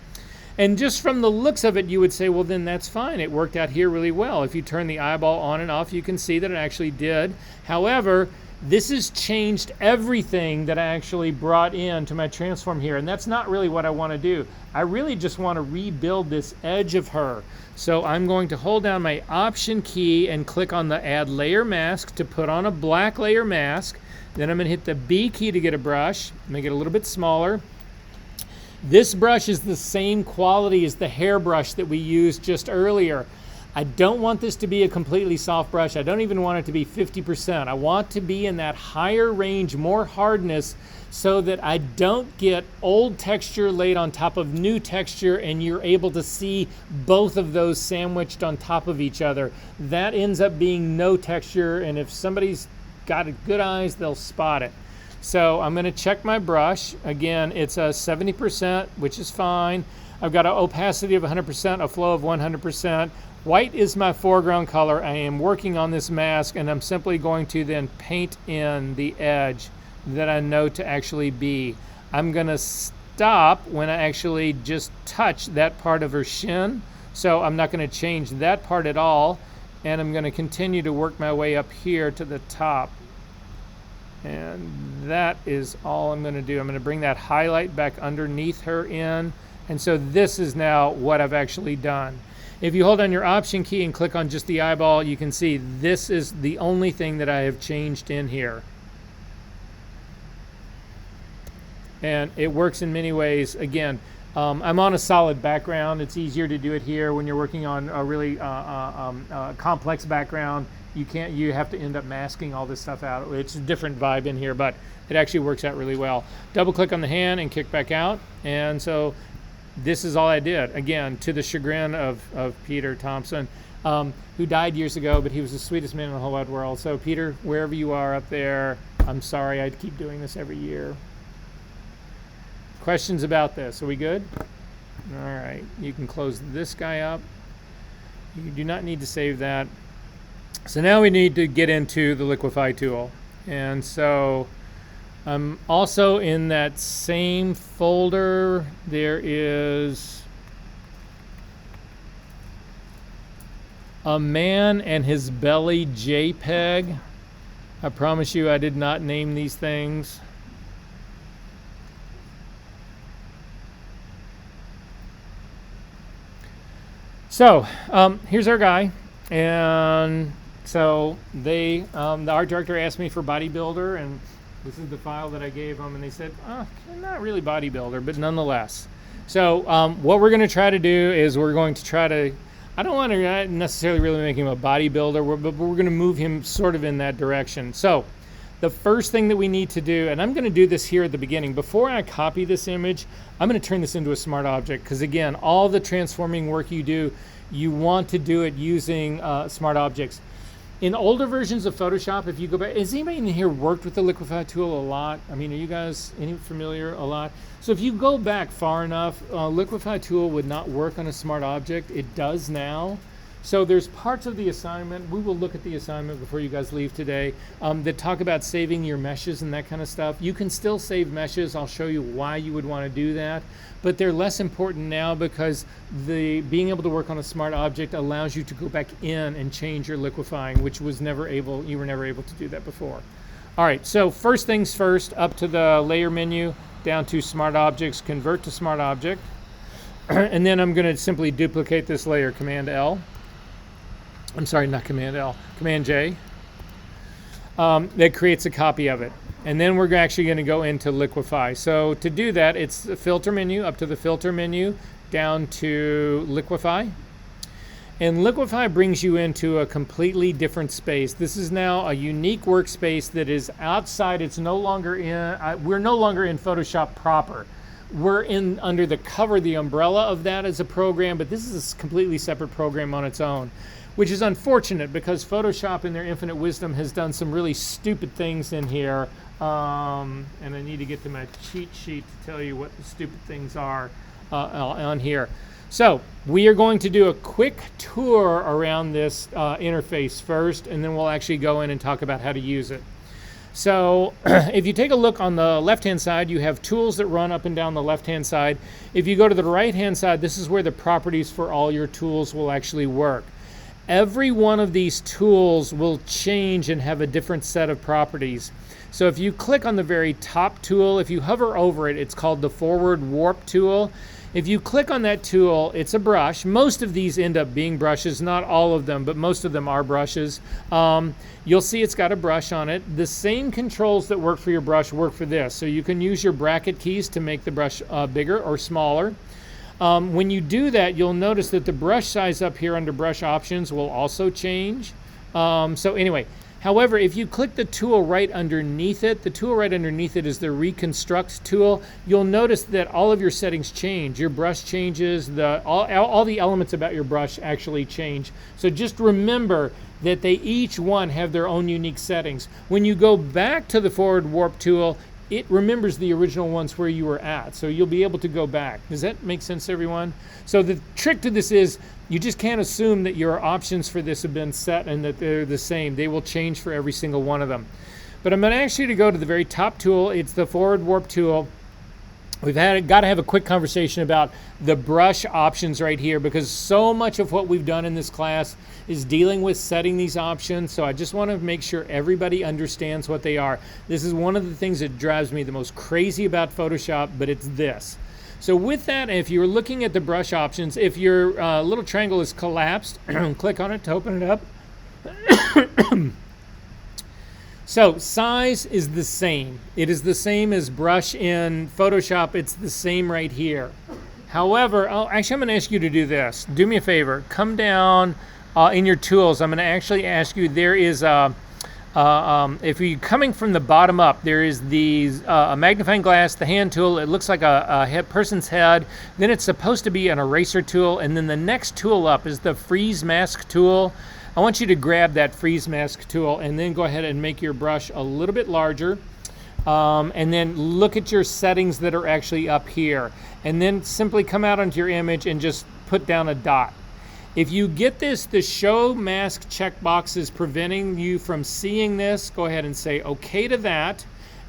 [SPEAKER 1] And just from the looks of it, you would say, well, then that's fine. It worked out here really well. If you turn the eyeball on and off, you can see that it actually did. However, this has changed everything that I actually brought into my transform here, and that's not really what I want to do. I really just want to rebuild this edge of her. So I'm going to hold down my Option key and click on the Add Layer Mask to put on a black layer mask. Then I'm going to hit the B key to get a brush, make it a little bit smaller. This brush is the same quality as the hairbrush that we used just earlier. I don't want this to be a completely soft brush. I don't even want it to be 50%. I want to be in that higher range, more hardness, so that I don't get old texture laid on top of new texture and you're able to see both of those sandwiched on top of each other. That ends up being no texture, and if somebody's got good eyes, they'll spot it. So I'm going to check my brush. Again, it's a 70%, which is fine. I've got an opacity of 100%, a flow of 100%. White is my foreground color. I am working on this mask, and I'm simply going to then paint in the edge that I know to actually be. I'm going to stop when I actually just touch that part of her shin. So I'm not going to change that part at all. And I'm going to continue to work my way up here to the top. And that is all I'm going to do. I'm going to bring that highlight back underneath her in. And so this is now what I've actually done. If you hold on your Option key and click on just the eyeball, you can see this is the only thing that I have changed in here. And it works in many ways. Again, I'm on a solid background. It's easier to do it here when you're working on a really complex background. You have to end up masking all this stuff out. It's a different vibe in here, but it actually works out really well. Double click on the hand and kick back out. And so this is all I did, again, to the chagrin of Peter Thompson, who died years ago, but he was the sweetest man in the whole wide world. So Peter, wherever you are up there, I'm sorry I keep doing this every year. Questions about this? Are we good? All right, you can close this guy up. You do not need to save that. So now we need to get into the liquify tool. And so Also in that same folder, there is a man and his belly JPEG. I promise you I did not name these things. So here's our guy, and so the art director asked me for bodybuilder, and this is the file that I gave them, and they said, oh, not really bodybuilder, but nonetheless. So what we're going to try to do is we're going to try to, I don't want to necessarily really make him a bodybuilder, but we're going to move him sort of in that direction. So the first thing that we need to do, and I'm going to do this here at the beginning, before I copy this image, I'm going to turn this into a smart object, because again, all the transforming work you do, you want to do it using smart objects. In older versions of Photoshop, if you go back, has anybody in here worked with the Liquify tool a lot? I mean, are you guys familiar a lot? So if you go back far enough, Liquify tool would not work on a smart object. It does now. So there's parts of the assignment, we will look at the assignment before you guys leave today, that talk about saving your meshes and that kind of stuff. You can still save meshes. I'll show you why you would want to do that. But they're less important now because being able to work on a smart object allows you to go back in and change your liquefying, which you were never able to do that before. All right, so first things first, up to the layer menu, down to smart objects, convert to smart object. And then I'm going to simply duplicate this layer, Command L. I'm sorry, not Command L, Command J. That creates a copy of it. And then we're actually going to go into Liquify. So to do that, it's the filter menu, up to the filter menu, down to Liquify. And Liquify brings you into a completely different space. This is now a unique workspace that is outside. It's no longer in, we're no longer in Photoshop proper. We're in under the cover, the umbrella of that as a program, but this is a completely separate program on its own, which is unfortunate because Photoshop in their infinite wisdom has done some really stupid things in here. And I need to get to my cheat sheet to tell you what the stupid things are on here. So we are going to do a quick tour around this interface first, and then we'll actually go in and talk about how to use it. So if you take a look on the left-hand side, you have tools that run up and down the left-hand side. If you go to the right-hand side, this is where the properties for all your tools will actually work. Every one of these tools will change and have a different set of properties. So if you click on the very top tool, if you hover over it, it's called the forward warp tool. If you click on that tool, it's a brush. Most of these end up being brushes, not all of them, but most of them are brushes. You'll see it's got a brush on it. The same controls that work for your brush work for this. So you can use your bracket keys to make the brush bigger or smaller. When you do that, you'll notice that the brush size up here under brush options will also change. So anyway, however, if you click the tool right underneath it, the tool right underneath it is the reconstruct tool. You'll notice that all of your settings change. Your brush changes, all the elements about your brush actually change. So just remember that they each one have their own unique settings. When you go back to the forward warp tool, it remembers the original ones where you were at, so you'll be able to go back. Does that make sense, everyone? So the trick to this is you just can't assume that your options for this have been set and that they're the same. They will change for every single one of them. But I'm going to ask you to go to the very top tool. It's the forward warp tool. We've got to have a quick conversation about the brush options right here because so much of what we've done in this class is dealing with setting these options. So I just want to make sure everybody understands what they are. This is one of the things that drives me the most crazy about Photoshop, but it's this. So with that, if you're looking at the brush options, if your little triangle is collapsed, click on it to open it up. So size is the same. It is the same as brush in Photoshop. It's the same right here. However, actually I'm going to ask you to do this. Do me a favor. Come down in your tools. I'm going to actually ask you, there is if you're coming from the bottom up, there is a magnifying glass, the hand tool. It looks like a person's head. Then it's supposed to be an eraser tool. And then the next tool up is the freeze mask tool. I want you to grab that freeze mask tool and then go ahead and make your brush a little bit larger. And then look at your settings that are actually up here. And then simply come out onto your image and just put down a dot. If you get this, the show mask checkbox is preventing you from seeing this, go ahead and say okay to that.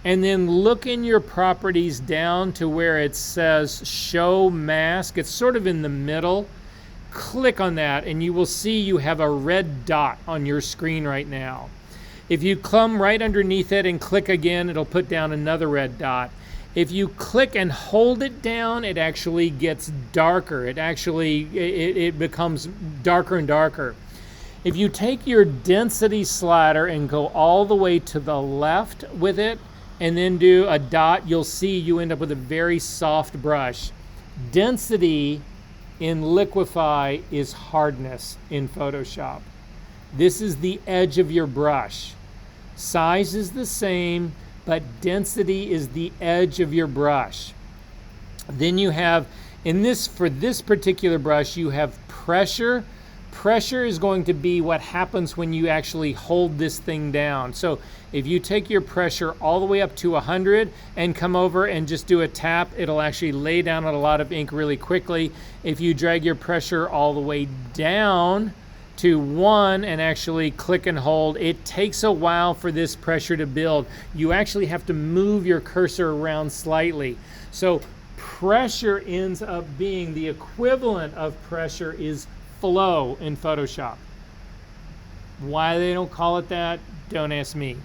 [SPEAKER 1] and then look in your properties down to where it says show mask. It's sort of in the middle. Click on that and you will see you have a red dot on your screen right now. If you come right underneath it and click again, it'll put down another red dot. If you click and hold it down, it actually gets darker. It becomes darker and darker. If you take your density slider and go all the way to the left with it and then do a dot, you'll see you end up with a very soft brush. Density in Liquify is hardness in Photoshop. This is the edge of your brush. Size is the same, but density is the edge of your brush. Then you have, for this particular brush, you have pressure. Pressure is going to be what happens when you actually hold this thing down. So if you take your pressure all the way up to 100 and come over and just do a tap, it'll actually lay down a lot of ink really quickly. If you drag your pressure all the way down to 1 and actually click and hold, it takes a while for this pressure to build. You actually have to move your cursor around slightly. So pressure ends up being the equivalent of pressure is flow in Photoshop. Why they don't call it that, don't ask me.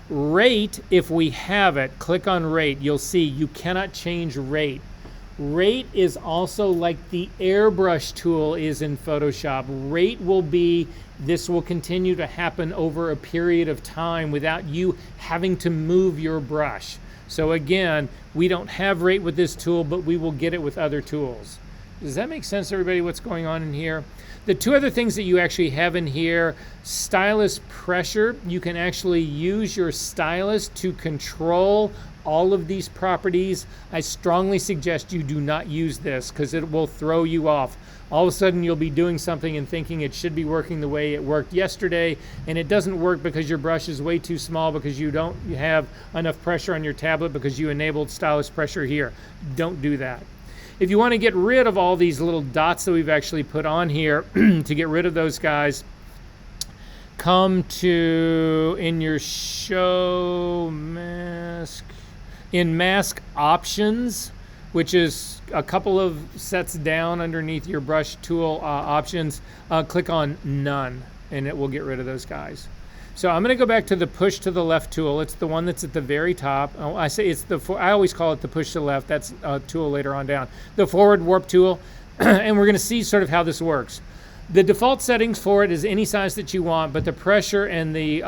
[SPEAKER 1] Rate, if we have it, click on rate, you'll see you cannot change rate. Rate is also like the airbrush tool is in Photoshop. Rate will be, this will continue to happen over a period of time without you having to move your brush. So again, we don't have rate with this tool, but we will get it with other tools. Does that make sense, everybody, what's going on in here? The two other things that you actually have in here, stylus pressure. You can actually use your stylus to control all of these properties. I strongly suggest you do not use this because it will throw you off. All of a sudden you'll be doing something and thinking it should be working the way it worked yesterday, and it doesn't work because your brush is way too small, because you don't have enough pressure on your tablet because you enabled stylus pressure here. Don't do that. If you want to get rid of all these little dots that we've actually put on here, to get rid of those guys, come to, in your show mask, in mask options, which is a couple of sets down underneath your brush tool options, click on none and it will get rid of those guys. So I'm going to go back to the push to the left tool. It's the one that's at the very top. Oh, I always call it the push to the left. That's a tool later on down. The forward warp tool. And we're going to see sort of how this works. The default settings for it is any size that you want, but the pressure and the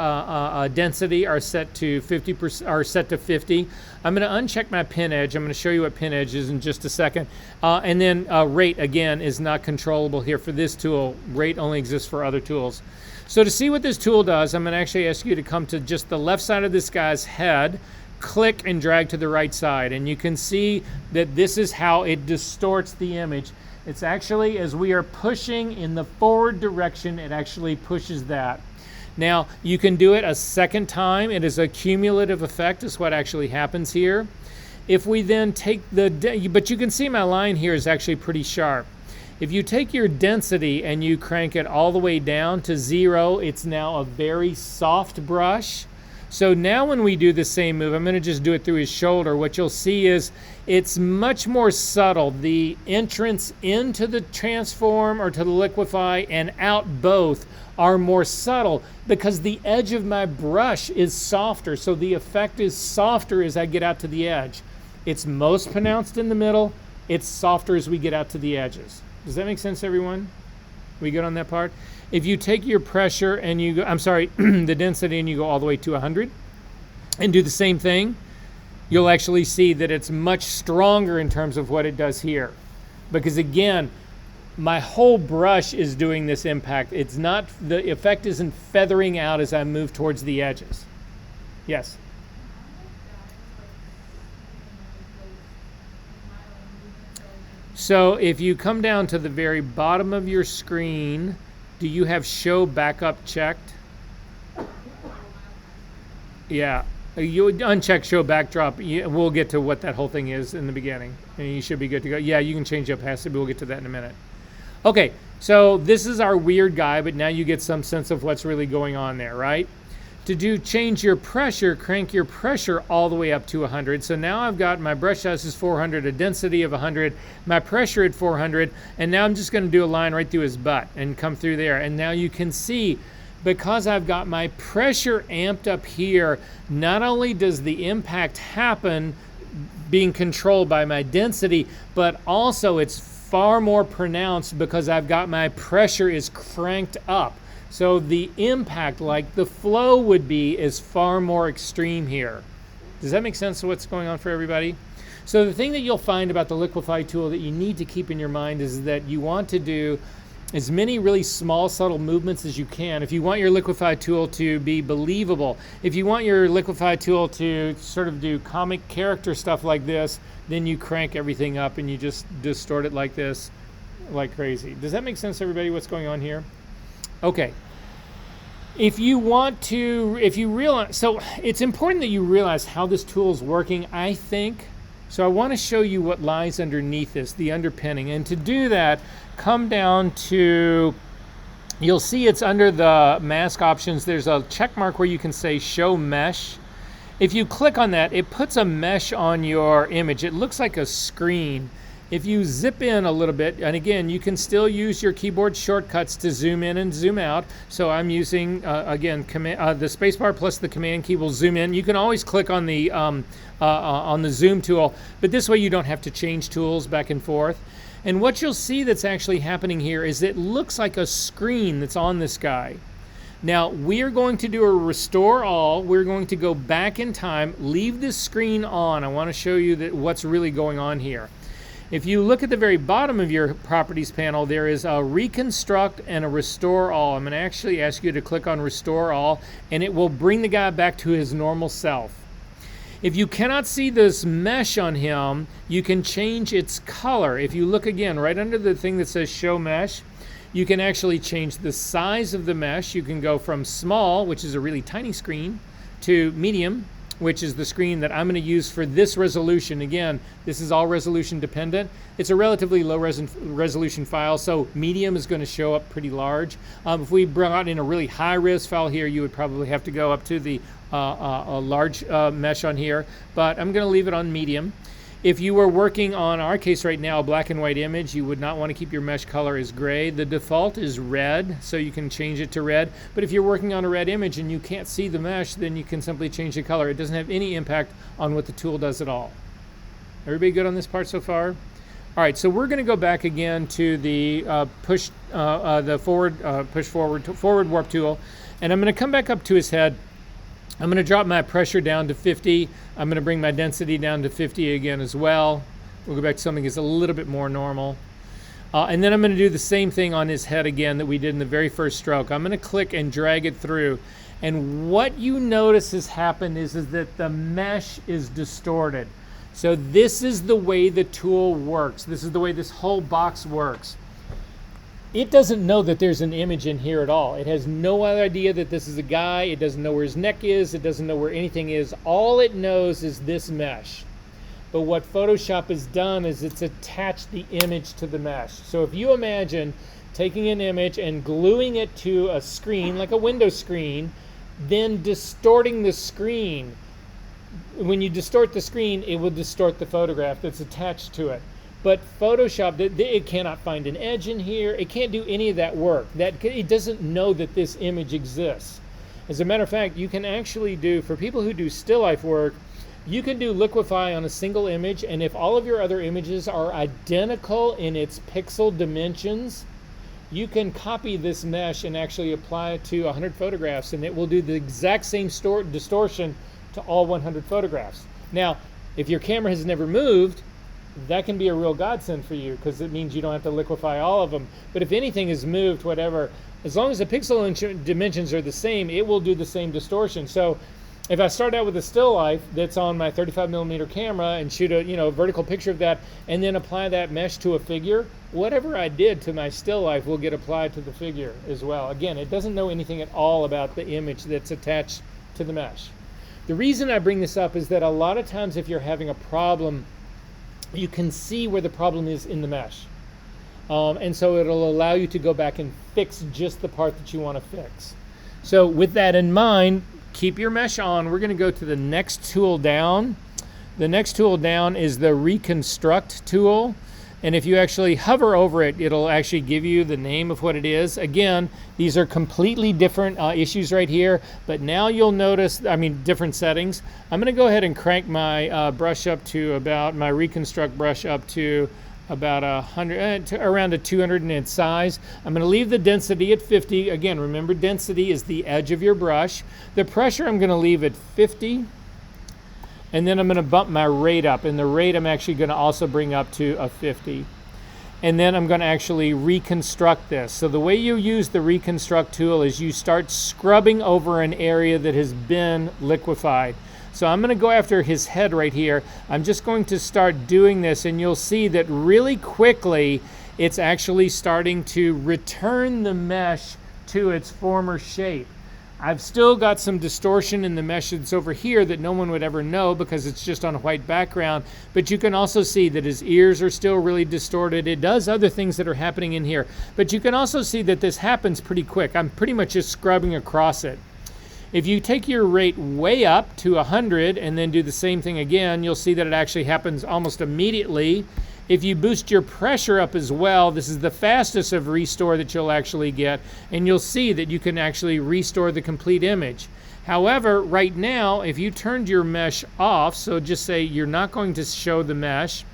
[SPEAKER 1] density are set to 50. I'm going to uncheck my pin edge. I'm going to show you what pin edge is in just a second. And then rate, again, is not controllable here for this tool. Rate only exists for other tools. So to see what this tool does, I'm going to actually ask you to come to just the left side of this guy's head, click and drag to the right side. And you can see that this is how it distorts the image. It's actually, as we are pushing in the forward direction, it actually pushes that. Now, you can do it a second time. It is a cumulative effect is what actually happens here. If we then take but you can see my line here is actually pretty sharp. If you take your density and you crank it all the way down to 0, it's now a very soft brush. So now when we do the same move, I'm going to just do it through his shoulder. What you'll see is it's much more subtle. The entrance into the transform or to the Liquify and out both are more subtle because the edge of my brush is softer. So the effect is softer as I get out to the edge. It's most pronounced in the middle. It's softer as we get out to the edges. Does that make sense, everyone? We good on that part? If you take your pressure and you go, the density, and you go all the way to 100 and do the same thing, you'll actually see that it's much stronger in terms of what it does here. Because again, my whole brush is doing this impact. It's not, the effect isn't feathering out as I move towards the edges. Yes? So if you come down to the very bottom of your screen, do you have show backup checked? Yeah, you uncheck show backdrop. We'll get to what that whole thing is in the beginning, and you should be good to go. Yeah, you can change opacity, but we'll get to that in a minute. Okay, so this is our weird guy, but now you get some sense of what's really going on there, right? To change your pressure, crank your pressure all the way up to 100. So now I've got my brush size is 400, a density of 100, my pressure at 400, and now I'm just going to do a line right through his butt and come through there. And now you can see, because I've got my pressure amped up here, not only does the impact happen being controlled by my density, but also it's far more pronounced because I've got my pressure is cranked up. So the impact, like the flow would be, is far more extreme here. Does that make sense of what's going on for everybody? So the thing that you'll find about the liquify tool that you need to keep in your mind is that you want to do as many really small, subtle movements as you can. If you want your liquify tool to be believable, if you want your liquify tool to sort of do comic character stuff like this, then you crank everything up and you just distort it like this, like crazy. Does that make sense, everybody, what's going on here? Okay. If you realize, so it's important that you realize how this tool is working, I think. So I want to show you what lies underneath this, the underpinning. And to do that, come down to, you'll see it's under the mask options. There's a check mark where you can say show mesh. If you click on that, it puts a mesh on your image. It looks like a screen. If you zip in a little bit, and again, you can still use your keyboard shortcuts to zoom in and zoom out. So I'm using, again, the spacebar plus the command key will zoom in. You can always click on the zoom tool, but this way you don't have to change tools back and forth. And what you'll see that's actually happening here is it looks like a screen that's on this guy. Now, we're going to do a restore all. We're going to go back in time, leave this screen on. I want to show you that what's really going on here. If you look at the very bottom of your properties panel, there is a reconstruct and a restore all. I'm going to actually ask you to click on restore all, and it will bring the guy back to his normal self. If you cannot see this mesh on him, you can change its color. If you look again right under the thing that says show mesh, you can actually change the size of the mesh. You can go from small, which is a really tiny screen, to medium, which is the screen that I'm going to use for this resolution. Again, this is all resolution dependent. It's a relatively low resolution file, so medium is going to show up pretty large. If we brought in a really high res file here, you would probably have to go up to the a large mesh on here, but I'm going to leave it on medium. If you were working on our case right now, a black and white image, you would not want to keep your mesh color as gray. The default is red, so you can change it to red. But if you're working on a red image and you can't see the mesh, then you can simply change the color. It doesn't have any impact on what the tool does at all. Everybody good on this part so far? All right, so we're going to go back again to the forward warp tool, and I'm going to come back up to his head. I'm going to drop my pressure down to 50. I'm going to bring my density down to 50 again as well. We'll go back to something that's a little bit more normal. And then I'm going to do the same thing on his head again that we did in the very first stroke. I'm going to click and drag it through. And what you notice has happened is that the mesh is distorted. So this is the way the tool works. This is the way this whole box works. It doesn't know that there's an image in here at all. It has no idea that this is a guy. It doesn't know where his neck is. It doesn't know where anything is. All it knows is this mesh. But what Photoshop has done is it's attached the image to the mesh. So if you imagine taking an image and gluing it to a screen, like a window screen, then distorting the screen. When you distort the screen, it will distort the photograph that's attached to it. But Photoshop, it cannot find an edge in here. It can't do any of that work. It doesn't know that this image exists. As a matter of fact, you can actually do, for people who do still life work, you can do liquify on a single image, and if all of your other images are identical in its pixel dimensions, you can copy this mesh and actually apply it to 100 photographs, and it will do the exact same distortion to all 100 photographs. Now, if your camera has never moved, that can be a real godsend for you because it means you don't have to liquify all of them. But if anything is moved, whatever, as long as the pixel dimensions are the same, it will do the same distortion. So if I start out with a still life that's on my 35mm camera and shoot a vertical picture of that and then apply that mesh to a figure, whatever I did to my still life will get applied to the figure as well. Again, it doesn't know anything at all about the image that's attached to the mesh. The reason I bring this up is that a lot of times if you're having a problem, you can see where the problem is in the mesh. And so it'll allow you to go back and fix just the part that you want to fix. So with that in mind, keep your mesh on. We're going to go to the next tool down. The next tool down is the Reconstruct tool. And if you actually hover over it, it'll actually give you the name of what it is. Again, these are completely different issues right here, but now you'll notice, different settings. I'm gonna go ahead and crank my brush up to about, my Reconstruct brush up to about 100, around a 200 in its size. I'm gonna leave the density at 50. Again, remember density is the edge of your brush. The pressure I'm gonna leave at 50. And then I'm going to bump my rate up, and the rate I'm actually going to also bring up to a 50. And then I'm going to actually reconstruct this. So the way you use the Reconstruct tool is you start scrubbing over an area that has been liquefied. So I'm going to go after his head right here. I'm just going to start doing this, and you'll see that really quickly it's actually starting to return the mesh to its former shape. I've still got some distortion in the mesh that's over here that no one would ever know because it's just on a white background, but you can also see that his ears are still really distorted. It does other things that are happening in here, but you can also see that this happens pretty quick. I'm pretty much just scrubbing across it. If you take your rate way up to 100 and then do the same thing again, you'll see that it actually happens almost immediately. If you boost your pressure up as well, this is the fastest of restore that you'll actually get, and you'll see that you can actually restore the complete image. However, right now, if you turned your mesh off, so just say you're not going to show the mesh,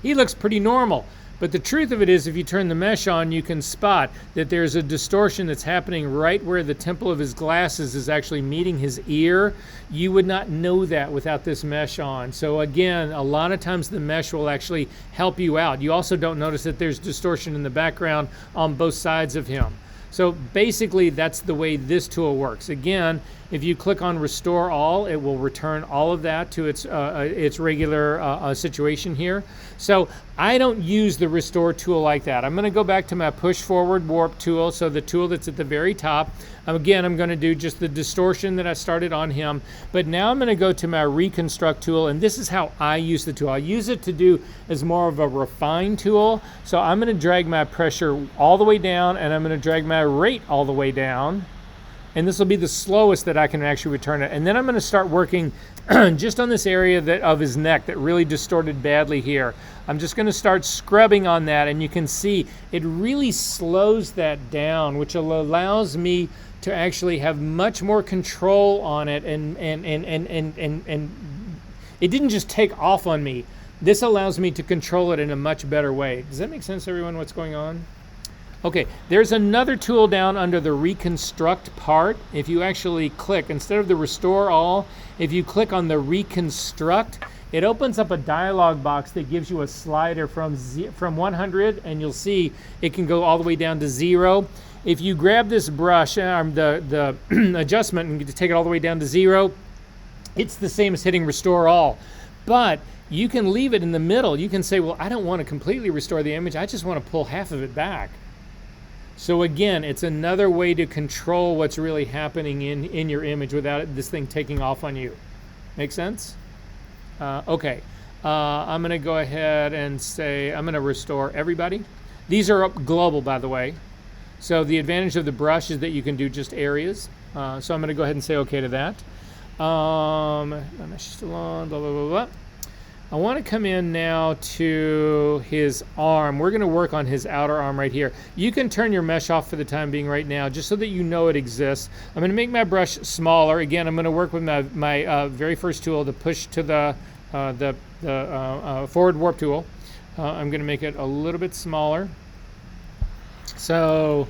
[SPEAKER 1] he looks pretty normal. But the truth of it is, if you turn the mesh on, you can spot that there's a distortion that's happening right where the temple of his glasses is actually meeting his ear. You would not know that without this mesh on. So again, a lot of times the mesh will actually help you out. You also don't notice that there's distortion in the background on both sides of him. So basically, that's the way this tool works. Again, if you click on Restore All, it will return all of that to its regular situation here. So I don't use the Restore tool like that. I'm going to go back to my Push Forward Warp tool, so the tool that's at the very top. Again, I'm going to do just the distortion that I started on him, but now I'm going to go to my Reconstruct tool, and this is how I use the tool. I use it to do as more of a refine tool. So I'm going to drag my pressure all the way down, and I'm going to drag my rate all the way down. And this will be the slowest that I can actually return it. And then I'm going to start working just on this area of his neck that really distorted badly here. I'm just going to start scrubbing on that, and you can see it really slows that down, which allows me to actually have much more control on it, and it didn't just take off on me. This allows me to control it in a much better way. Does that make sense, everyone, what's going on? Okay, there's another tool down under the Reconstruct part. If you actually click, instead of the Restore All, if you click on the Reconstruct, it opens up a dialog box that gives you a slider from 100, and you'll see it can go all the way down to 0. If you grab this brush, the adjustment, and take it all the way down to 0, it's the same as hitting Restore All. But you can leave it in the middle. You can say, well, I don't want to completely restore the image. I just want to pull half of it back. So again, it's another way to control what's really happening in your image without this thing taking off on you. Make sense? Okay. I'm going to go ahead and say I'm going to restore everybody. These are global, by the way. So the advantage of the brush is that you can do just areas. So I'm going to go ahead and say okay to that. My mesh is still on, blah, blah, blah, blah. I want to come in now to his arm. We're going to work on his outer arm right here. You can turn your mesh off for the time being right now, just so that you know it exists. I'm going to make my brush smaller. Again, I'm going to work with my very first tool to push to the forward warp tool. I'm going to make it a little bit smaller. So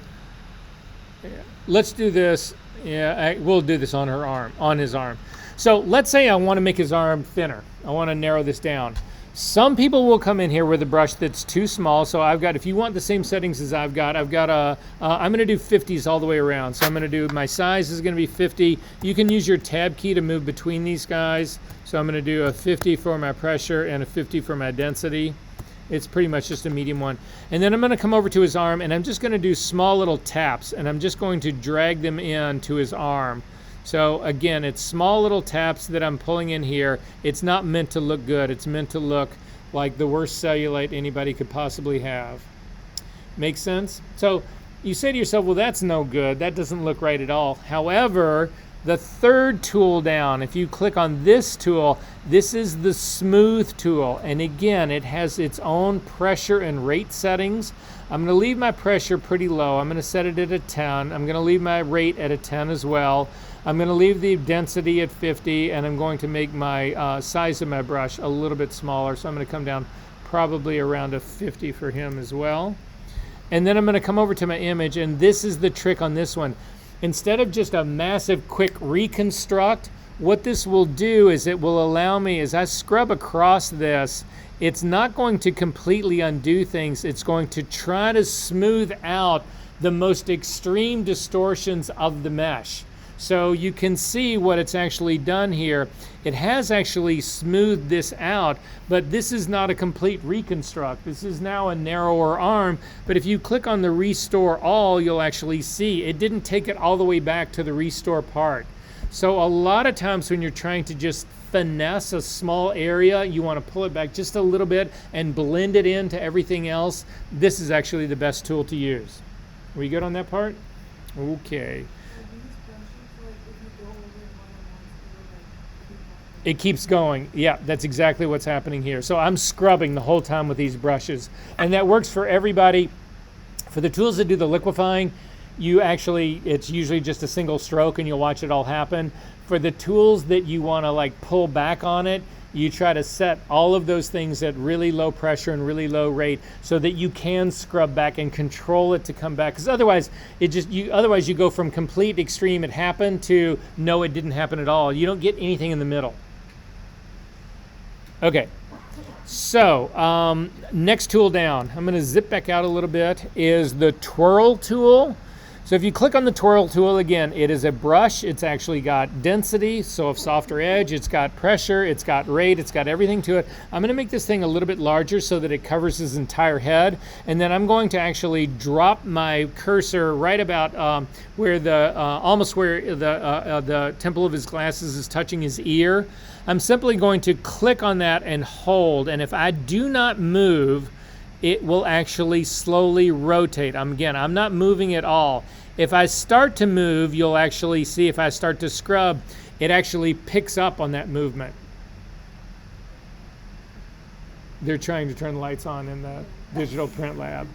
[SPEAKER 1] let's do this. Yeah, we'll do this on her arm, on his arm. So let's say I want to make his arm thinner. I want to narrow this down. Some people will come in here with a brush that's too small. So I've got, if you want the same settings as I'm going to do 50s all the way around. So I'm going to do, my size is going to be 50. You can use your tab key to move between these guys. So I'm going to do a 50 for my pressure and a 50 for my density. It's pretty much just a medium one. And then I'm going to come over to his arm, and I'm just going to do small little taps, and I'm just going to drag them in to his arm. So again, it's small little taps that I'm pulling in here. It's not meant to look good. It's meant to look like the worst cellulite anybody could possibly have. Make sense? So you say to yourself, well, that's no good. That doesn't look right at all. However, The third tool down, if you click on this tool, this is the smooth tool. And again, it has its own pressure and rate settings. I'm going to leave my pressure pretty low. I'm going to set it at a 10. I'm going to leave my rate at a 10 as well. I'm going to leave the density at 50, and I'm going to make my size of my brush a little bit smaller. So I'm going to come down probably around a 50 for him as well. And then I'm going to come over to my image, and this is the trick on this one. Instead of just a massive quick reconstruct, what this will do is it will allow me, as I scrub across this, it's not going to completely undo things. It's going to try to smooth out the most extreme distortions of the mesh. So you can see what it's actually done here. It has actually smoothed this out, but this is not a complete reconstruct. This is now a narrower arm, but if you click on the restore all, you'll actually see it didn't take it all the way back to the restore part. So a lot of times when you're trying to just finesse a small area, you want to pull it back just a little bit and blend it into everything else. This is actually the best tool to use. Are we good on that part? Okay. It keeps going. Yeah, that's exactly what's happening here. So I'm scrubbing the whole time with these brushes. And that works for everybody. For the tools that do the liquefying, it's usually just a single stroke and you'll watch it all happen. For the tools that you want to like pull back on it, you try to set all of those things at really low pressure and really low rate so that you can scrub back and control it to come back. Because otherwise, you go from complete extreme it happened to no, it didn't happen at all. You don't get anything in the middle. Okay, so next tool down, I'm going to zip back out a little bit, is the twirl tool. So if you click on the twirl tool, again, it is a brush. It's actually got density, so a softer edge. It's got pressure. It's got rate. It's got everything to it. I'm going to make this thing a little bit larger so that it covers his entire head. And then I'm going to actually drop my cursor right about where almost where the temple of his glasses is touching his ear. I'm simply going to click on that and hold. And if I do not move, it will actually slowly rotate. I'm not moving at all. If I start to move, you'll actually see if I start to scrub, it actually picks up on that movement. They're trying to turn the lights on in the digital print lab.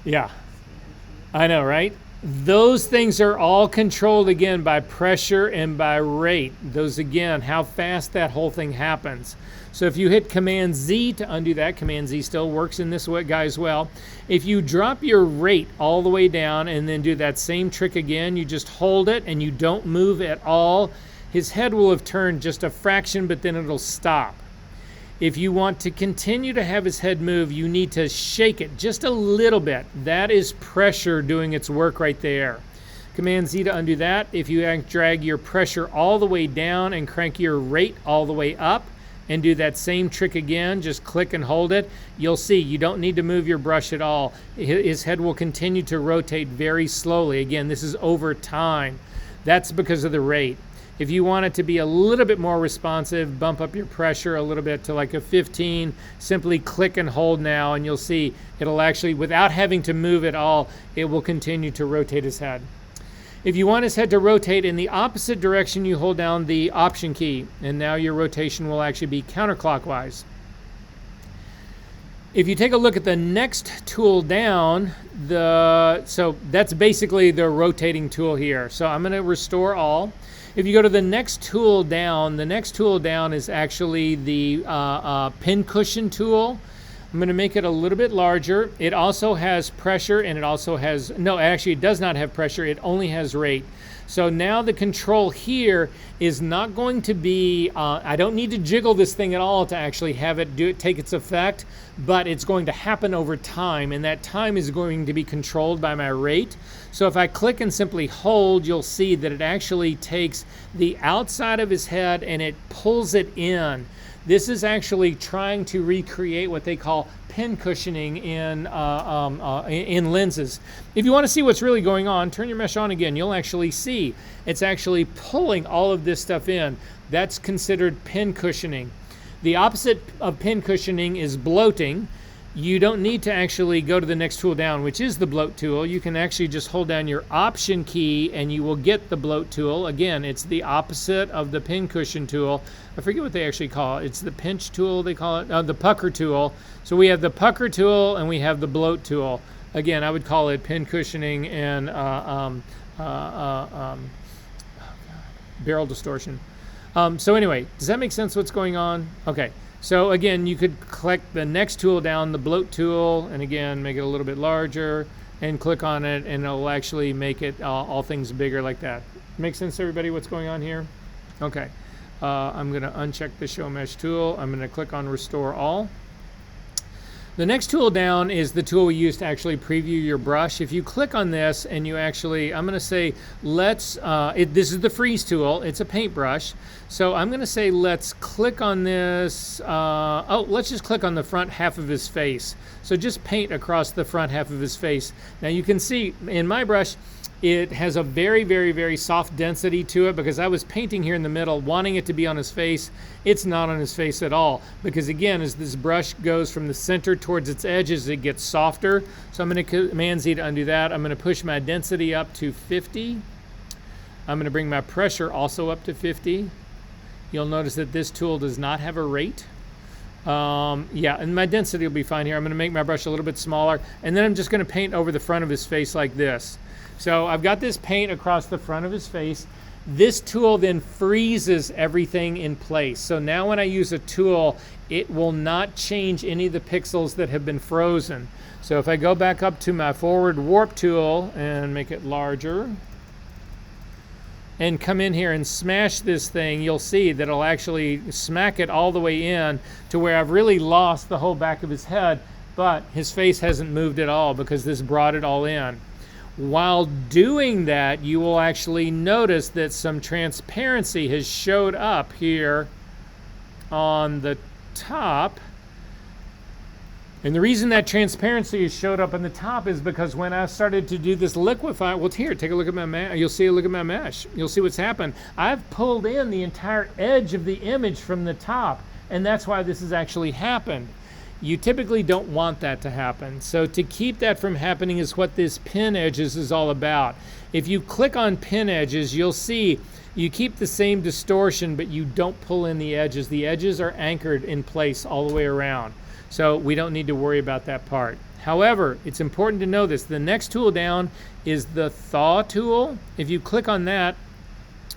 [SPEAKER 1] Yeah, I know, right? Those things are all controlled again by pressure and by rate. Those again, how fast that whole thing happens. So if you hit Command Z to undo that, Command Z still works in this guy as well. If you drop your rate all the way down and then do that same trick again, you just hold it and you don't move at all, his head will have turned just a fraction, but then it'll stop. If you want to continue to have his head move, you need to shake it just a little bit. That is pressure doing its work right there. Command Z to undo that. If you drag your pressure all the way down and crank your rate all the way up and do that same trick again, just click and hold it, you'll see you don't need to move your brush at all. His head will continue to rotate very slowly. Again, this is over time. That's because of the rate. If you want it to be a little bit more responsive, bump up your pressure a little bit to like a 15, simply click and hold now, and you'll see it'll actually, without having to move at all, it will continue to rotate his head. If you want his head to rotate in the opposite direction, you hold down the Option key, and now your rotation will actually be counterclockwise. If you take a look at the next tool down, so that's basically the rotating tool here. So I'm going to restore all. If you go to the next tool down is actually the pin cushion tool. I'm going to make it a little bit larger. It also has pressure, and it also has, no, actually it does not have pressure. It only has rate. So now the control here is not going to be, I don't need to jiggle this thing at all to actually have it take its effect, but it's going to happen over time, and that time is going to be controlled by my rate. So if I click and simply hold, you'll see that it actually takes the outside of his head and it pulls it in. This is actually trying to recreate what they call pin cushioning in lenses. If you want to see what's really going on, turn your mesh on again. You'll actually see it's actually pulling all of this stuff in. That's considered pin cushioning. The opposite of pin cushioning is bloating. you don't need to actually go to the next tool down, which is the bloat tool. You can actually just hold down your Option key and you will get the bloat tool. Again, it's the opposite of the pin cushion tool. I forget what they actually call it. It's the pinch tool, they call it, the pucker tool. So we have the pucker tool and we have the bloat tool. Again, I would call it pin cushioning and barrel distortion. So anyway, does that make sense what's going on? Okay. So again, you could click the next tool down, the bloat tool, and again, make it a little bit larger, and click on it, and it'll actually make it all things bigger like that. Make sense, everybody, what's going on here? Okay. I'm going to uncheck the Show Mesh tool. I'm going to click on Restore All. The next tool down is the tool we use to actually preview your brush. If you click on this and you actually, I'm going to say, this is the freeze tool. It's a paintbrush. So I'm going to say, let's click on this. Let's just click on the front half of his face. So just paint across the front half of his face. Now you can see in my brush, it has a very, very, very soft density to it because I was painting here in the middle, wanting it to be on his face. It's not on his face at all because, again, as this brush goes from the center towards its edges, it gets softer. So I'm going to Command Z to undo that. I'm going to push my density up to 50. I'm going to bring my pressure also up to 50. You'll notice that this tool does not have a rate. Yeah, and my density will be fine here. I'm going to make my brush a little bit smaller, and then I'm just going to paint over the front of his face like this. So I've got this paint across the front of his face. This tool then freezes everything in place. So now when I use a tool, it will not change any of the pixels that have been frozen. So if I go back up to my forward warp tool and make it larger, and come in here and smash this thing, you'll see that it'll actually smack it all the way in to where I've really lost the whole back of his head, but his face hasn't moved at all because this brought it all in. While doing that, you will actually notice that some transparency has showed up here on the top. And the reason that transparency has showed up on the top is because when I started to do this liquefy, well, here, take a look at my mesh. You'll see a look at my mesh. You'll see what's happened. I've pulled in the entire edge of the image from the top, and that's why this has actually happened. You typically don't want that to happen. So to keep that from happening is what this pin edges is all about. If you click on pin edges, you'll see you keep the same distortion, but you don't pull in the edges. The edges are anchored in place all the way around. So we don't need to worry about that part. However, it's important to know this. The next tool down is the thaw tool. If you click on that,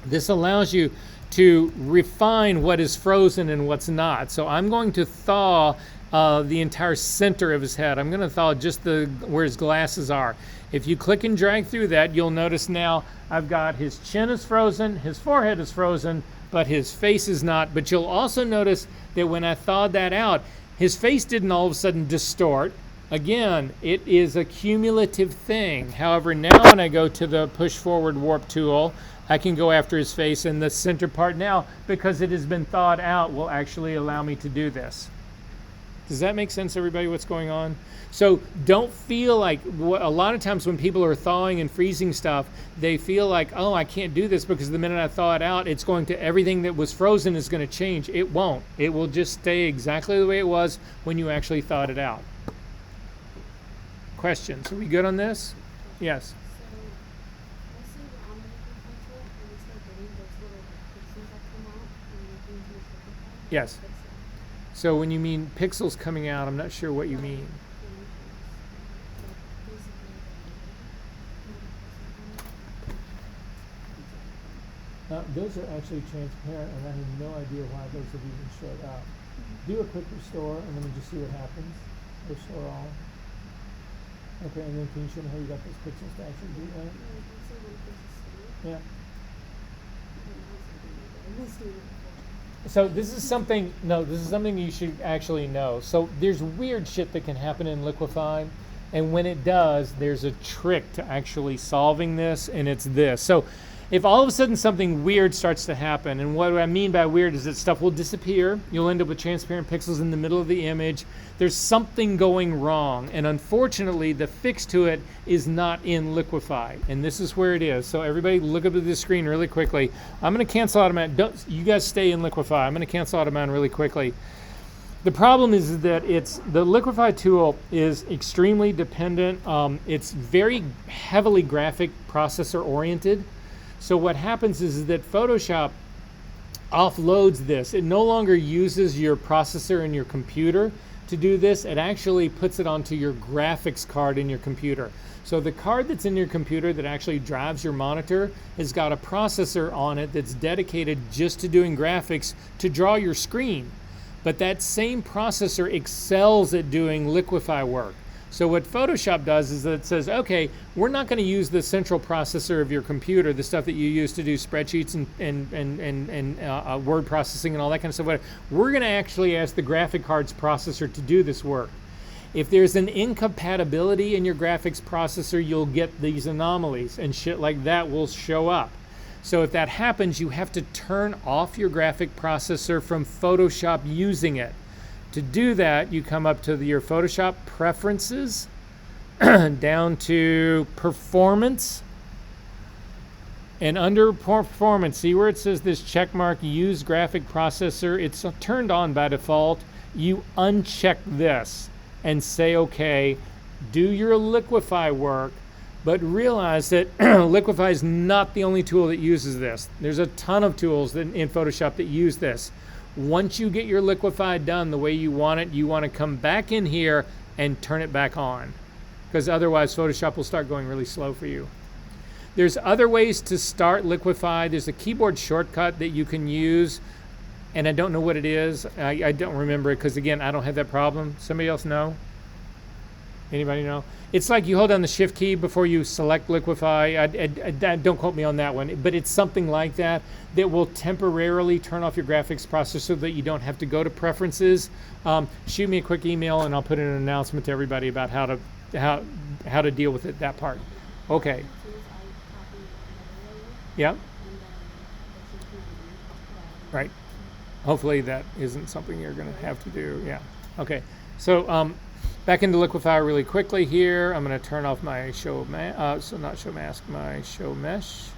[SPEAKER 1] this allows you to refine what is frozen and what's not. So I'm going to thaw the entire center of his head. I'm going to thaw just where his glasses are. If you click and drag through that, you'll notice now I've got his chin is frozen, his forehead is frozen, but his face is not. But you'll also notice that when I thawed that out, his face didn't all of a sudden distort. Again, it is a cumulative thing. However, now when I go to the push forward warp tool, I can go after his face, and the center part now, because it has been thawed out, will actually allow me to do this. Does that make sense, everybody, what's going on? So don't feel like, a lot of times when people are thawing and freezing stuff, they feel like, oh, I can't do this because the minute I thaw it out, it's going to, everything that was frozen is going to change. It won't. It will just stay exactly the way it was when you actually thawed it out. Questions? Are we good on this? Yes. Yes. So when you mean pixels coming out, I'm not sure what you mean. Those are actually transparent, and I have no idea why those have even showed up. Do a quick restore, and then just see what happens. Restore all. Okay, and then can you show me how you got those pixels to actually do that? Yeah. So this is something, this is something you should actually know. So there's weird shit that can happen in Liquify, and when it does, there's a trick to actually solving this, and it's this. So if all of a sudden something weird starts to happen, and what I mean by weird is that stuff will disappear, you'll end up with transparent pixels in the middle of the image, there's something going wrong, and unfortunately the fix to it is not in Liquify, and this is where it is. So everybody look up at this screen really quickly. I'm going to cancel out of mine. You guys stay in Liquify. I'm going to cancel out of mine really quickly. The problem is that the Liquify tool is extremely dependent. It's very heavily graphic processor oriented. So what happens is that Photoshop offloads this. It no longer uses your processor in your computer to do this. It actually puts it onto your graphics card in your computer. So the card that's in your computer that actually drives your monitor has got a processor on it that's dedicated just to doing graphics to draw your screen. But that same processor excels at doing Liquify work. So what Photoshop does is that it says, okay, we're not going to use the central processor of your computer, the stuff that you use to do spreadsheets and word processing and all that kind of stuff. We're going to actually ask the graphic card's processor to do this work. If there's an incompatibility in your graphics processor, you'll get these anomalies and shit like that will show up. So if that happens, you have to turn off your graphic processor from Photoshop using it. To do that, you come up to your Photoshop preferences, down to performance, and under performance, see where it says this check mark, use graphic processor. It's turned on by default. You uncheck this and say, okay, do your Liquify work, but realize that Liquify is not the only tool that uses this. There's a ton of tools in Photoshop that use this. Once you get your Liquify done the way you want it, you want to come back in here and turn it back on, because otherwise Photoshop will start going really slow for you. There's other ways to start Liquify. There's a keyboard shortcut that you can use, and I don't know what it is. I don't remember it because, again, I don't have that problem. Somebody else know? Anybody know? It's like you hold down the shift key before you select Liquify. Don't quote me on that one, but it's something like that that will temporarily turn off your graphics processor so that you don't have to go to preferences. Shoot me a quick email and I'll put in an announcement to everybody about how to deal with it, that part. Okay. Yeah. Right. Hopefully that isn't something you're going to have to do. Yeah. Okay. So back into Liquify really quickly here. I'm going to turn off my show mask. Not show mask, my show mesh.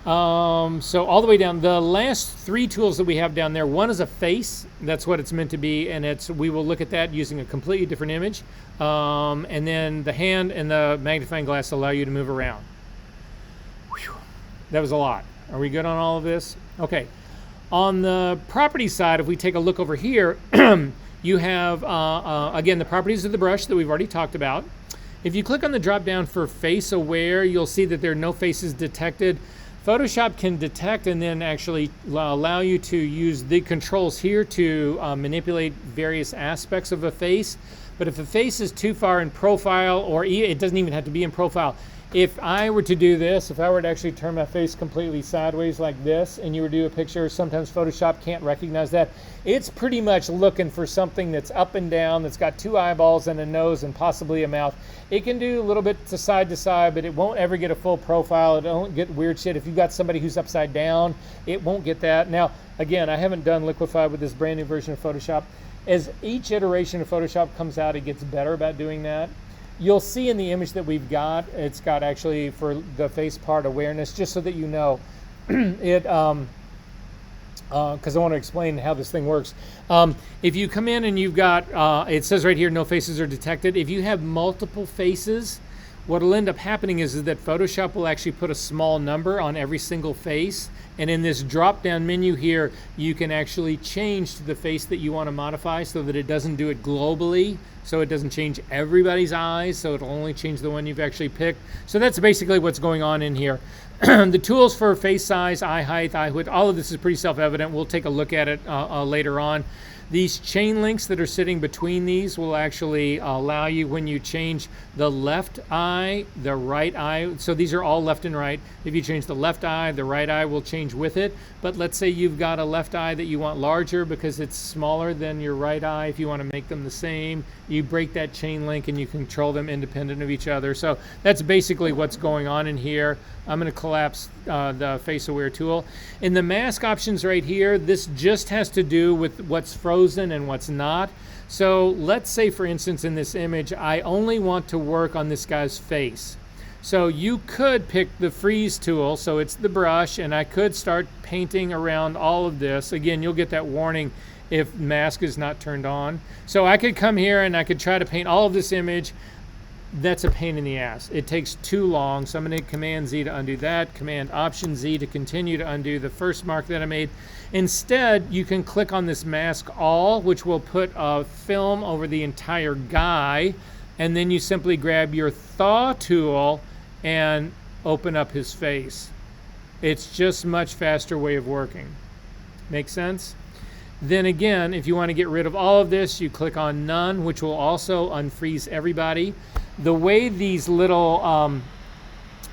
[SPEAKER 1] So all the way down, the last three tools that we have down there, one is a face. That's what it's meant to be, and we will look at that using a completely different image. And then the hand and the magnifying glass allow you to move around. Whew. That was a lot. Are we good on all of this? Okay. On the property side, if we take a look over here, you have, again, the properties of the brush that we've already talked about. If you click on the drop down for face aware, you'll see that there are no faces detected. Photoshop can detect and then actually allow you to use the controls here to manipulate various aspects of a face. But if a face is too far in profile, or it doesn't even have to be in profile, if I were to do this, if I were to actually turn my face completely sideways like this, and you were to do a picture, sometimes Photoshop can't recognize that. It's pretty much looking for something that's up and down, that's got two eyeballs and a nose and possibly a mouth. It can do a little bit to side, but it won't ever get a full profile. It won't get weird shit. If you've got somebody who's upside down, it won't get that. Now, again, I haven't done Liquify with this brand new version of Photoshop. As each iteration of Photoshop comes out, it gets better about doing that. You'll see in the image that we've got, it's got actually for the face part awareness, just so that you know it, because I want to explain how this thing works. If you come in and you've got, it says right here, no faces are detected. If you have multiple faces, what will end up happening is that Photoshop will actually put a small number on every single face. And in this drop-down menu here, you can actually change to the face that you want to modify so that it doesn't do it globally. So it doesn't change everybody's eyes, so it'll only change the one you've actually picked. So that's basically what's going on in here. The tools for face size, eye height, eye width, all of this is pretty self-evident. We'll take a look at it later on. These chain links that are sitting between these will actually allow you, when you change the left eye, the right eye, so these are all left and right. If you change the left eye, the right eye will change with it. But let's say you've got a left eye that you want larger because it's smaller than your right eye. If you want to make them the same, you break that chain link and you control them independent of each other. So that's basically what's going on in here. I'm going to collapse the face aware tool. In the mask options right here, this just has to do with what's frozen and what's not. So let's say, for instance, in this image, I only want to work on this guy's face. So you could pick the freeze tool, so it's the brush, and I could start painting around all of this. Again, you'll get that warning if mask is not turned on. So I could come here and I could try to paint all of this image. That's a pain in the ass. It takes too long. So I'm going to hit Command Z to undo that, Command Option Z to continue to undo the first mark that I made. Instead, you can click on this Mask All, which will put a film over the entire guy, and then you simply grab your Thaw tool and open up his face. It's just a much faster way of working. Make sense? Then again, if you want to get rid of all of this, you click on None, which will also unfreeze everybody. The way these little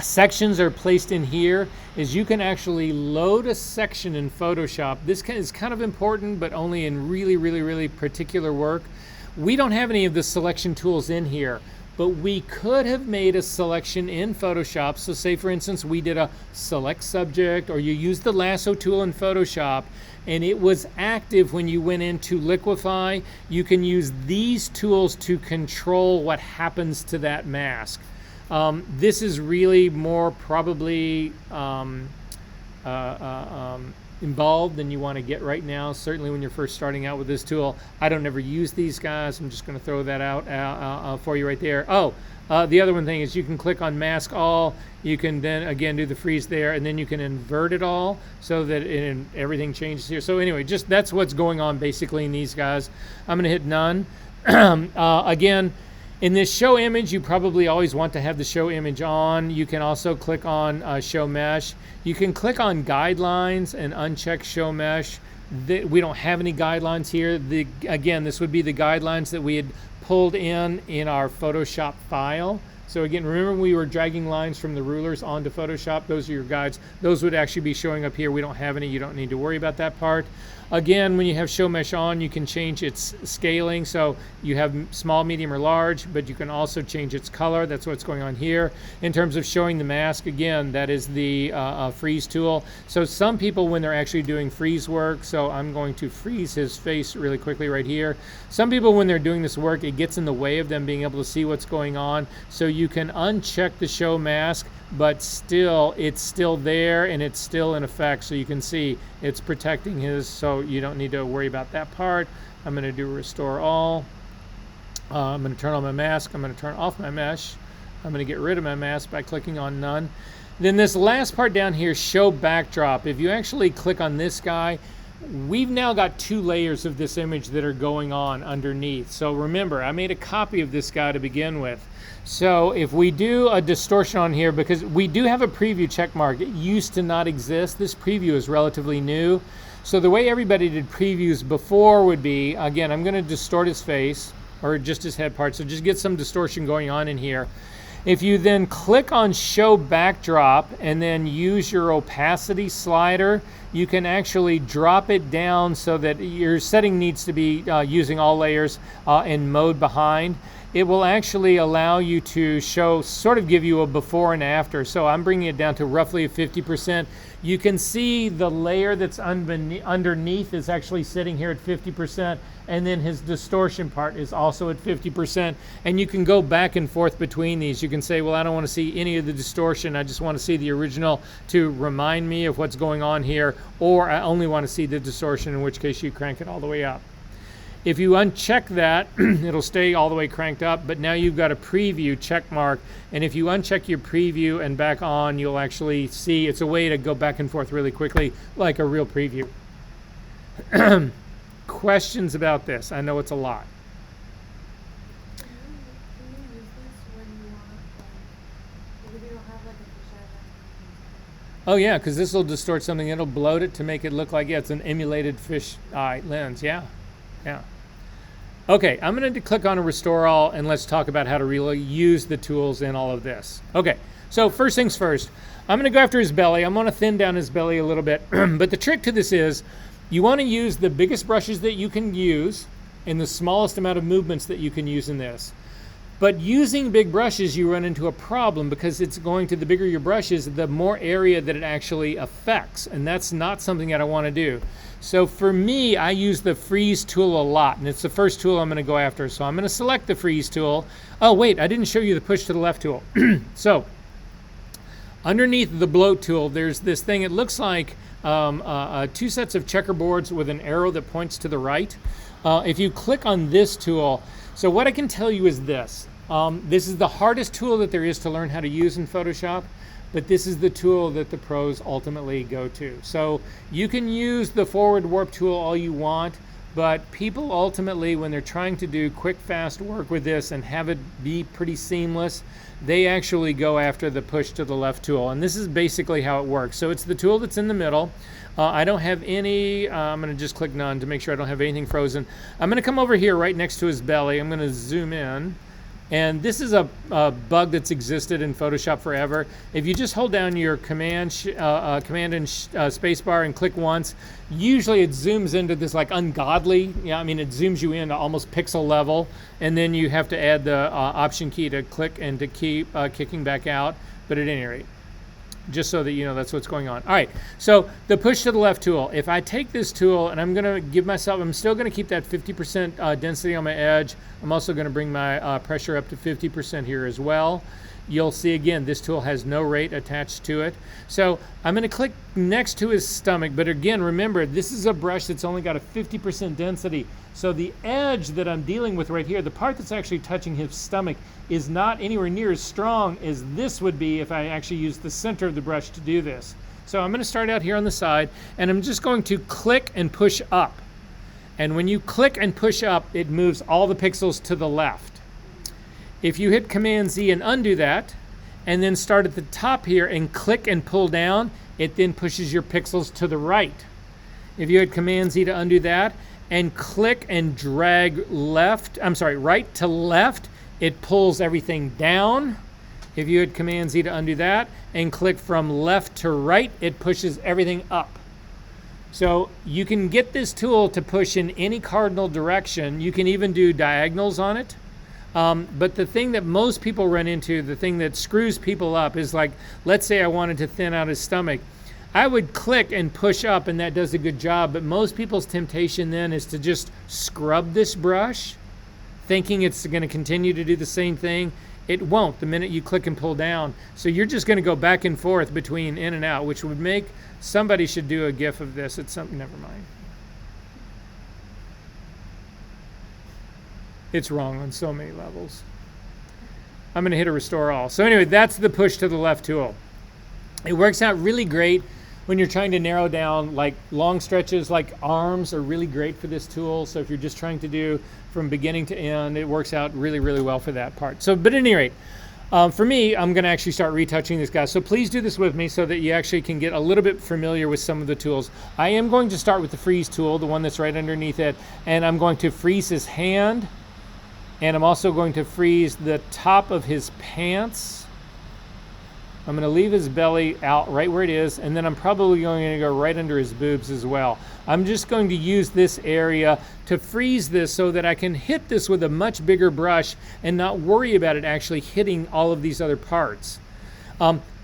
[SPEAKER 1] sections are placed in here is you can actually load a section in Photoshop. This is kind of important, but only in really particular work. We don't have any of the selection tools in here, but we could have made a selection in Photoshop. So say for instance, we did a select subject, or you used the lasso tool in Photoshop, and it was active when you went into liquefy. You can use these tools to control what happens to that mask. This is really more probably involved than you want to get right now, certainly when you're first starting out with this tool. I don't ever use these guys. I'm just going to throw that out for you right there. The other one thing is you can click on Mask All. You can then again do the freeze there, and then you can invert it all so that everything changes here. So anyway, just that's what's going on basically in these guys. I'm going to hit None. Again, in this show image, you probably always want to have the show image on. You can also click on show mesh. You can click on guidelines and uncheck show mesh. We don't have any guidelines here. Again, this would be the guidelines that we had pulled in our Photoshop file. So again, remember we were dragging lines from the rulers onto Photoshop. Those are your guides. Those would actually be showing up here. We don't have any. You don't need to worry about that part. Again, when you have show mesh on, you can change its scaling. So you have small, medium, or large, but you can also change its color. That's what's going on here. In terms of showing the mask, again, that is the freeze tool. So some people, when they're actually doing freeze work, so I'm going to freeze his face really quickly right here. Some people, when they're doing this work, it gets in the way of them being able to see what's going on. So you can uncheck the show mask, but still it's still there and it's still in effect, so you can see it's protecting his, so you don't need to worry about that part. I'm going to do restore all. I'm going to turn on my mask. I'm going to turn off my mesh. I'm going to get rid of my mask by clicking on None. Then this last part down here, show backdrop. If you actually click on this guy, we've now got two layers of this image that are going on underneath. So remember, I made a copy of this guy to begin with. So if we do a distortion on here, because we do have a preview check mark, it used to not exist. This preview is relatively new. So the way everybody did previews before would be, again, I'm going to distort his face, or just his head part, so just get some distortion going on in here. If you then click on show backdrop and then use your opacity slider, you can actually drop it down so that your setting needs to be using all layers in mode behind. It will actually allow you to show, sort of give you a before and after. So I'm bringing it down to roughly a 50%. You can see the layer that's underneath is actually sitting here at 50%, and then his distortion part is also at 50%. And you can go back and forth between these. You can say, well, I don't want to see any of the distortion. I just want to see the original to remind me of what's going on here, or I only want to see the distortion, in which case you crank it all the way up. If you uncheck that, it'll stay all the way cranked up, but now you've got a preview check mark. And if you uncheck your preview and back on, you'll actually see it's a way to go back and forth really quickly, like a real preview. Questions about this? I know it's a lot.
[SPEAKER 3] Can you use this when you want, like, if you don't have like a fisheye lens?
[SPEAKER 1] Oh yeah, because this will distort something. It'll bloat it to make it look like, yeah, it's an emulated fish eye lens. Yeah. Okay, I'm going to click on a restore all, and let's talk about how to really use the tools in all of this. Okay, so first things first, I'm going to go after his belly. I'm going to thin down his belly a little bit, but the trick to this is you want to use the biggest brushes that you can use and the smallest amount of movements that you can use in this. But using big brushes, you run into a problem, because it's going to, the bigger your brush is, the more area that it actually affects, and that's not something that I want to do. So for me, I use the freeze tool a lot, and it's the first tool I'm going to go after. So I'm going to select the freeze tool. Oh wait, I didn't show you the push to the left tool. So underneath the bloat tool, there's this thing, it looks like two sets of checkerboards with an arrow that points to the right. If you click on this tool, so what I can tell you is this. This is the hardest tool that there is to learn how to use in Photoshop, but this is the tool that the pros ultimately go to. So you can use the forward warp tool all you want, but people ultimately, when they're trying to do quick, fast work with this and have it be pretty seamless, they actually go after the push to the left tool. And this is basically how it works. So it's the tool that's in the middle. I don't have any, I'm gonna just click none to make sure I don't have anything frozen. I'm gonna come over here right next to his belly. I'm gonna zoom in. And this is a bug that's existed in Photoshop forever. If you just hold down your command and spacebar and click once, usually it zooms into this like ungodly, it zooms you in to almost pixel level, and then you have to add the option key to click and to keep kicking back out. But at any rate, just so that you know that's what's going on. All right, so the push to the left tool. If I take this tool and I'm gonna give myself, I'm still gonna keep that 50% density on my edge. I'm also gonna bring my pressure up to 50% here as well. You'll see again, this tool has no rate attached to it. So I'm gonna click next to his stomach, but again, remember, this is a brush that's only got a 50% density. So the edge that I'm dealing with right here, the part that's actually touching his stomach, is not anywhere near as strong as this would be if I actually used the center of the brush to do this. So I'm gonna start out here on the side, and I'm just going to click and push up. And when you click and push up, it moves all the pixels to the left. If you hit Command Z and undo that, and then start at the top here and click and pull down, it then pushes your pixels to the right. If you hit Command Z to undo that, and click and drag right to left, it pulls everything down. If you hit Command Z to undo that, and click from left to right, it pushes everything up. So you can get this tool to push in any cardinal direction. You can even do diagonals on it. But the thing that most people run into, the thing that screws people up is like, let's say I wanted to thin out his stomach. I would click and push up and that does a good job, but most people's temptation then is to just scrub this brush, thinking it's gonna continue to do the same thing. It won't the minute you click and pull down. So you're just gonna go back and forth between in and out, which would make, somebody should do a GIF of this. It's something, never mind. It's wrong on so many levels. I'm gonna hit a restore all. So anyway, that's the push to the left tool. It works out really great when you're trying to narrow down like long stretches, like arms are really great for this tool. So if you're just trying to do from beginning to end, it works out really, really well for that part. So, but at any rate, for me, I'm gonna actually start retouching this guy. So please do this with me so that you actually can get a little bit familiar with some of the tools. I am going to start with the freeze tool, the one that's right underneath it, and I'm going to freeze his hand. And I'm also going to freeze the top of his pants. I'm gonna leave his belly out right where it is, and then I'm probably going to go right under his boobs as well. I'm just going to use this area to freeze this so that I can hit this with a much bigger brush and not worry about it actually hitting all of these other parts.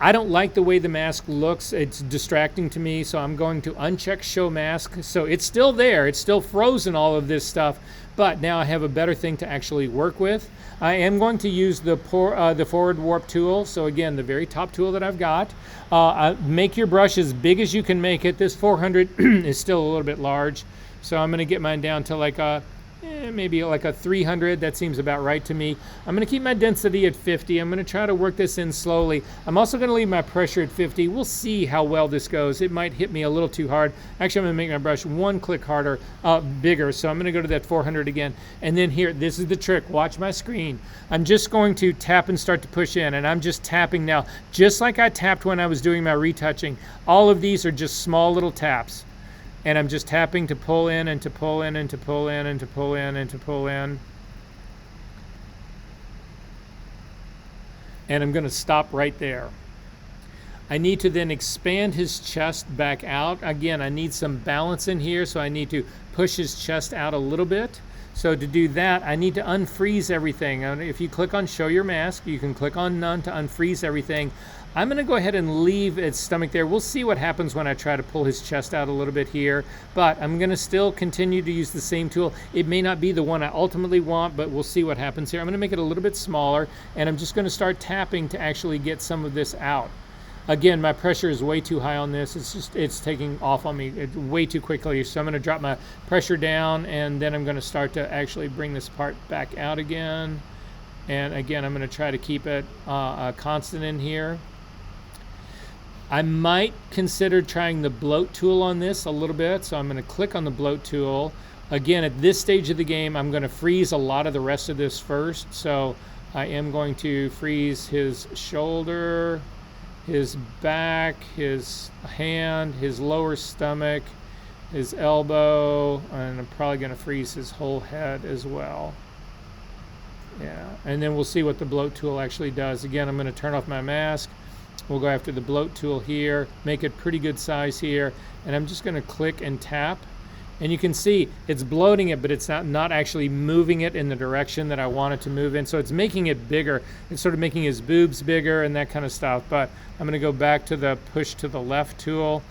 [SPEAKER 1] I don't like the way the mask looks. It's distracting to me, so I'm going to uncheck show mask. So it's still there, it's still frozen, all of this stuff, but now I have a better thing to actually work with. I am going to use the forward warp tool. So again, the very top tool that I've got. Make your brush as big as you can make it. This 400 is still a little bit large, so I'm gonna get mine down to like a maybe like a 300. That seems about right to me. I'm gonna keep my density at 50. I'm gonna try to work this in slowly. I'm also gonna leave my pressure at 50. We'll see how well this goes. It might hit me a little too hard. Actually, I'm gonna make my brush one click harder, bigger. So I'm gonna go to that 400 again. And then here, this is the trick. Watch my screen. I'm just going to tap and start to push in, and I'm just tapping now, just like I tapped when I was doing my retouching. All of these are just small little taps. And I'm just tapping to pull in and to pull in and to pull in and to pull in and to pull in. And I'm going to stop right there. I need to then expand his chest back out. Again, I need some balance in here, so I need to push his chest out a little bit. So to do that, I need to unfreeze everything. And if you click on show your mask, you can click on none to unfreeze everything. I'm gonna go ahead and leave its stomach there. We'll see what happens when I try to pull his chest out a little bit here, but I'm gonna still continue to use the same tool. It may not be the one I ultimately want, but we'll see what happens here. I'm gonna make it a little bit smaller, and I'm just gonna start tapping to actually get some of this out. Again, my pressure is way too high on this. It's taking off on me way too quickly. So I'm going to drop my pressure down, and then I'm going to start to actually bring this part back out again. And again, I'm going to try to keep it constant in here. I might consider trying the bloat tool on this a little bit. So I'm going to click on the bloat tool. Again, at this stage of the game, I'm going to freeze a lot of the rest of this first. So I am going to freeze his shoulder, his back, his hand, his lower stomach, his elbow, and I'm probably going to freeze his whole head as well. Yeah, and then we'll see what the bloat tool actually does. Again, I'm going to turn off my mask. We'll go after the bloat tool here, make it pretty good size here, and I'm just going to click and tap. And you can see it's bloating it, but it's not actually moving it in the direction that I want it to move in. So it's making it bigger. It's sort of making his boobs bigger and that kind of stuff. But I'm going to go back to the push to the left tool,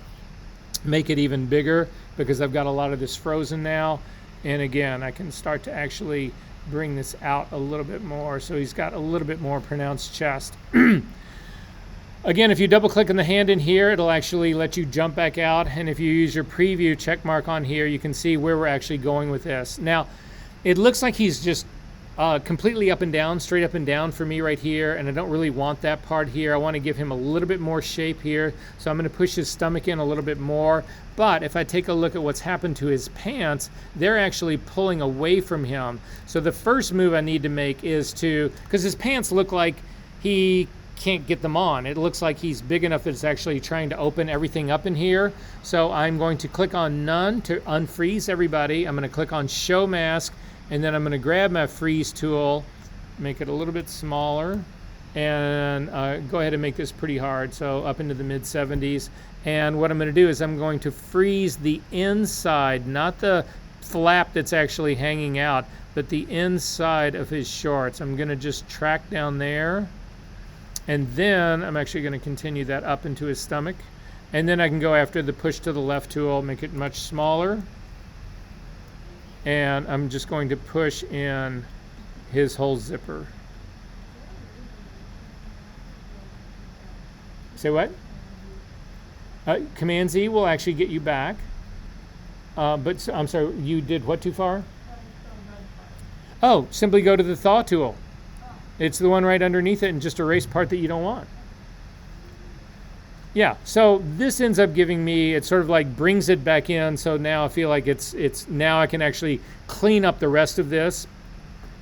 [SPEAKER 1] make it even bigger because I've got a lot of this frozen now. And again, I can start to actually bring this out a little bit more. So he's got a little bit more pronounced chest. Again, if you double click on the hand in here, it'll actually let you jump back out. And if you use your preview check mark on here, you can see where we're actually going with this. Now, it looks like he's just completely up and down, straight up and down for me right here. And I don't really want that part here. I want to give him a little bit more shape here. So I'm going to push his stomach in a little bit more. But if I take a look at what's happened to his pants, they're actually pulling away from him. So the first move I need to make is to, because his pants look like he can't get them on. It looks like he's big enough that it's actually trying to open everything up in here. So I'm going to click on none to unfreeze everybody. I'm going to click on show mask, and then I'm going to grab my freeze tool, make it a little bit smaller, and go ahead and make this pretty hard, so up into the mid 70s. And what I'm going to do is I'm going to freeze the inside, not the flap that's actually hanging out, but the inside of his shorts. I'm going to just track down there. And then I'm actually going to continue that up into his stomach. And then I can go after the push to the left tool, make it much smaller. And I'm just going to push in his whole zipper. Say what? Command Z will actually get you back. But I'm sorry, you did what too far? Oh, simply go to the thaw tool. It's the one right underneath it and just erase part that you don't want. Yeah, so this ends up giving me, it sort of like brings it back in. So now I feel like it's now I can actually clean up the rest of this.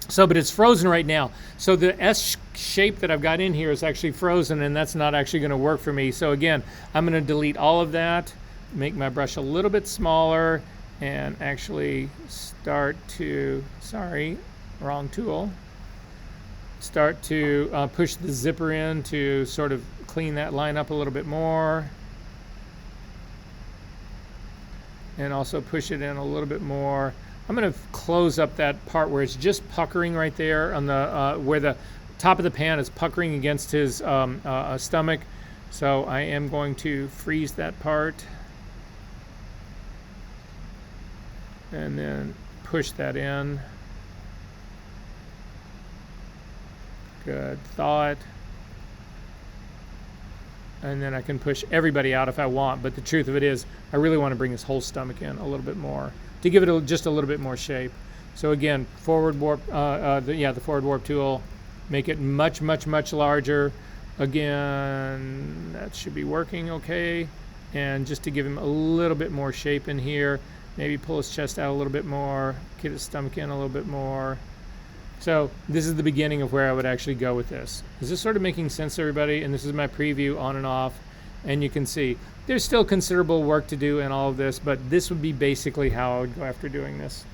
[SPEAKER 1] So, but it's frozen right now. So the S shape that I've got in here is actually frozen, and that's not actually going to work for me. So again, I'm going to delete all of that, make my brush a little bit smaller, and actually start to, sorry, wrong tool. Start to push the zipper in to sort of clean that line up a little bit more. And also push it in a little bit more. I'm going to close up that part where it's just puckering right there on the where the top of the pan is puckering against his stomach. So I am going to freeze that part. And then push that in. Good, thaw it. And then I can push everybody out if I want, but the truth of it is I really want to bring his whole stomach in a little bit more to give it just a little bit more shape. So again, forward warp, the forward warp tool, make it much larger. Again, that should be working okay. And just to give him a little bit more shape in here, maybe pull his chest out a little bit more, get his stomach in a little bit more. So this is the beginning of where I would actually go with this. Is this sort of making sense to everybody? And this is my preview on and off. And you can see there's still considerable work to do in all of this, but this would be basically how I would go after doing this.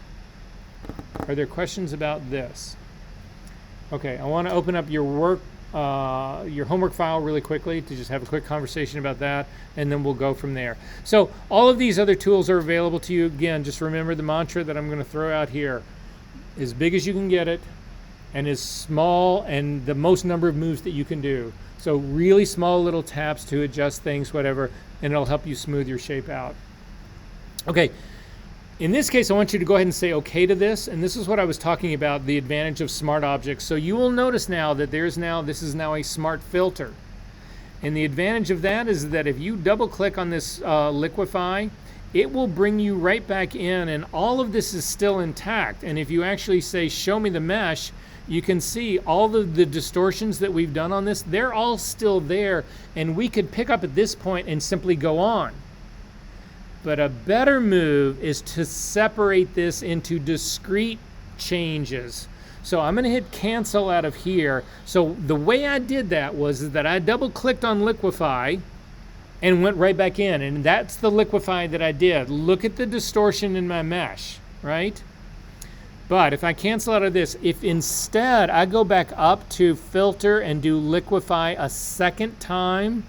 [SPEAKER 1] Are there questions about this? Okay, I want to open up your homework file really quickly to just have a quick conversation about that, and then we'll go from there. So all of these other tools are available to you. Again, just remember the mantra that I'm going to throw out here. As big as you can get it, and as small and the most number of moves that you can do. So really small little taps to adjust things, whatever, and it'll help you smooth your shape out. Okay, in this case, I want you to go ahead and say okay to this, and this is what I was talking about, the advantage of smart objects. So you will notice now that this is now a smart filter. And the advantage of that is that if you double click on this liquefy, it will bring you right back in, and all of this is still intact. And if you actually say, show me the mesh, you can see all the distortions that we've done on this, they're all still there, and we could pick up at this point and simply go on. But a better move is to separate this into discrete changes. So I'm going to hit cancel out of here. So the way I did that was that I double clicked on liquefy and went right back in, and that's the liquefy that I did. Look at the distortion in my mesh, right? But if I cancel out of this, if instead I go back up to filter and do liquefy a second time,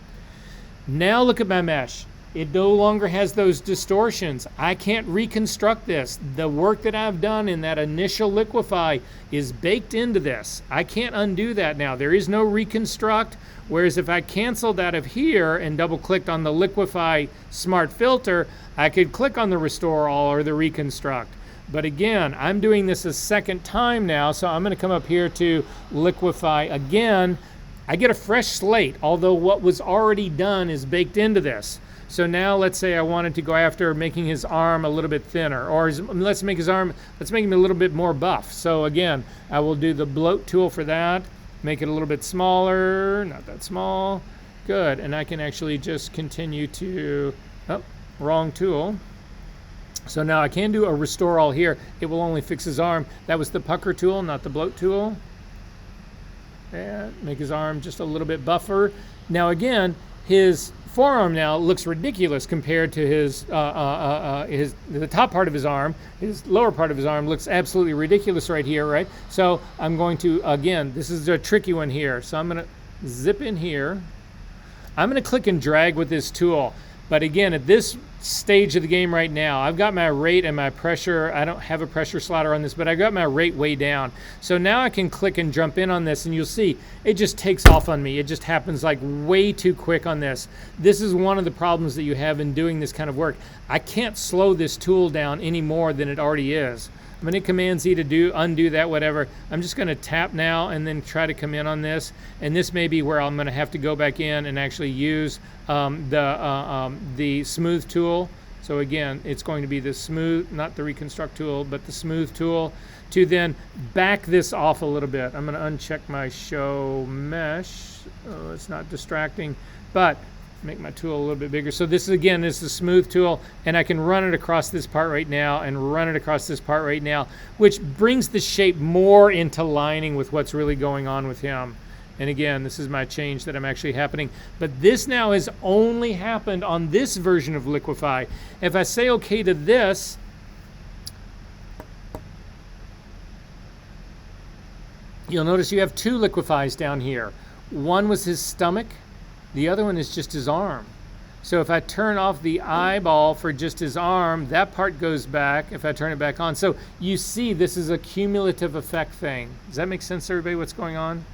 [SPEAKER 1] now look at my mesh. It no longer has those distortions. I can't reconstruct this. The work that I've done in that initial liquefy is baked into this. I can't undo that now. There is no reconstruct. Whereas if I canceled out of here and double clicked on the liquefy smart filter, I could click on the restore all or the reconstruct. But again, I'm doing this a second time now, so I'm going to come up here to liquefy again. I get a fresh slate, although what was already done is baked into this. So now let's say I wanted to go after making his arm a little bit thinner, or let's make him a little bit more buff. So again, I will do the bloat tool for that, make it a little bit smaller, not that small, good. And I can actually just continue to, oh, wrong tool. So now I can do a restore all here. It will only fix his arm. That was the pucker tool, not the bloat tool. And make his arm just a little bit buffer. Now again, his forearm now looks ridiculous compared to the top part of his arm. His lower part of his arm looks absolutely ridiculous right here, right? So I'm going to, again, this is a tricky one here. So I'm going to zip in here. I'm going to click and drag with this tool. But again, at this stage of the game right now, I've got my rate and my pressure. I don't have a pressure slider on this, but I got my rate way down. So now I can click and jump in on this, and you'll see it just takes off on me. It just happens like way too quick on this. This is one of the problems that you have in doing this kind of work. I can't slow this tool down any more than it already is. I'm going to Command Z to undo that, whatever. I'm just going to tap now and then try to come in on this. And this may be where I'm going to have to go back in and actually use the smooth tool. So again, it's going to be the smooth, not the reconstruct tool, but the smooth tool to then back this off a little bit. I'm going to uncheck my show mesh. Oh, it's not distracting, but make my tool a little bit bigger. So this again is the smooth tool, and I can run it across this part right now and run it across this part right now, which brings the shape more into lining with what's really going on with him. And again, this is my change that I'm actually happening. But this now has only happened on this version of Liquefy. If I say okay to this, you'll notice you have two liquefies down here. One was his stomach. The other one is just his arm. So if I turn off the eyeball for just his arm, that part goes back if I turn it back on. So you see this is a cumulative effect thing. Does that make sense to everybody what's going on?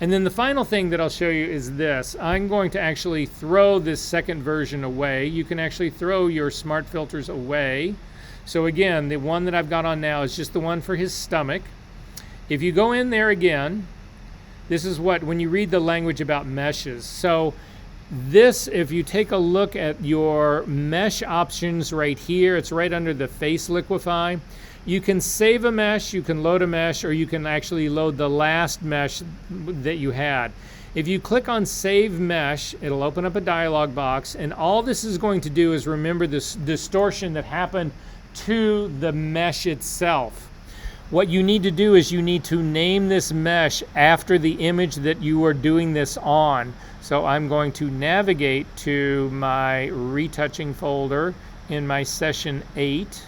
[SPEAKER 1] And then the final thing that I'll show you is this. I'm going to actually throw this second version away. You can actually throw your smart filters away. So again, the one that I've got on now is just the one for his stomach. If you go in there again, this is what, when you read the language about meshes. So this, if you take a look at your mesh options right here, it's right under the face liquefy. You can save a mesh, you can load a mesh, or you can actually load the last mesh that you had. If you click on Save Mesh, it'll open up a dialog box, and all this is going to do is remember this distortion that happened to the mesh itself. What you need to do is you need to name this mesh after the image that you are doing this on. So I'm going to navigate to my retouching folder in my session 8,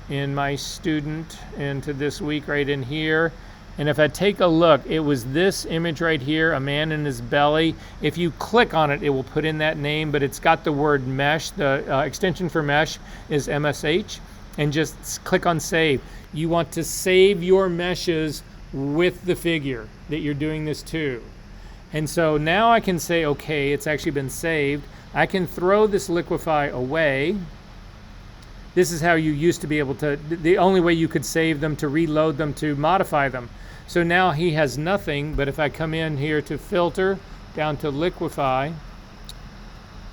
[SPEAKER 1] in my student, into this week right in here. And if I take a look, it was this image right here, a man in his belly. If you click on it, it will put in that name, but it's got the word mesh. The extension for mesh is MSH, and just click on save. You want to save your meshes with the figure that you're doing this to. And so now I can say, okay, it's actually been saved. I can throw this liquefy away. This is how you used to be able to, the only way you could save them, to reload them, to modify them. So now he has nothing, but if I come in here to filter, down to liquefy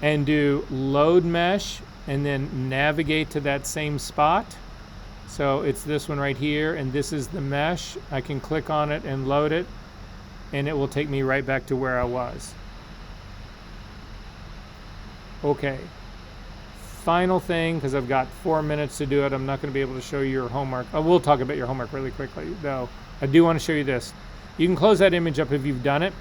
[SPEAKER 1] and do load mesh and then navigate to that same spot. So it's this one right here, and this is the mesh. I can click on it and load it, and it will take me right back to where I was. Okay. Final thing, because I've got 4 minutes to do it, I'm not going to be able to show you your homework. I will talk about your homework really quickly, though. I do want to show you this. You can close that image up if you've done it.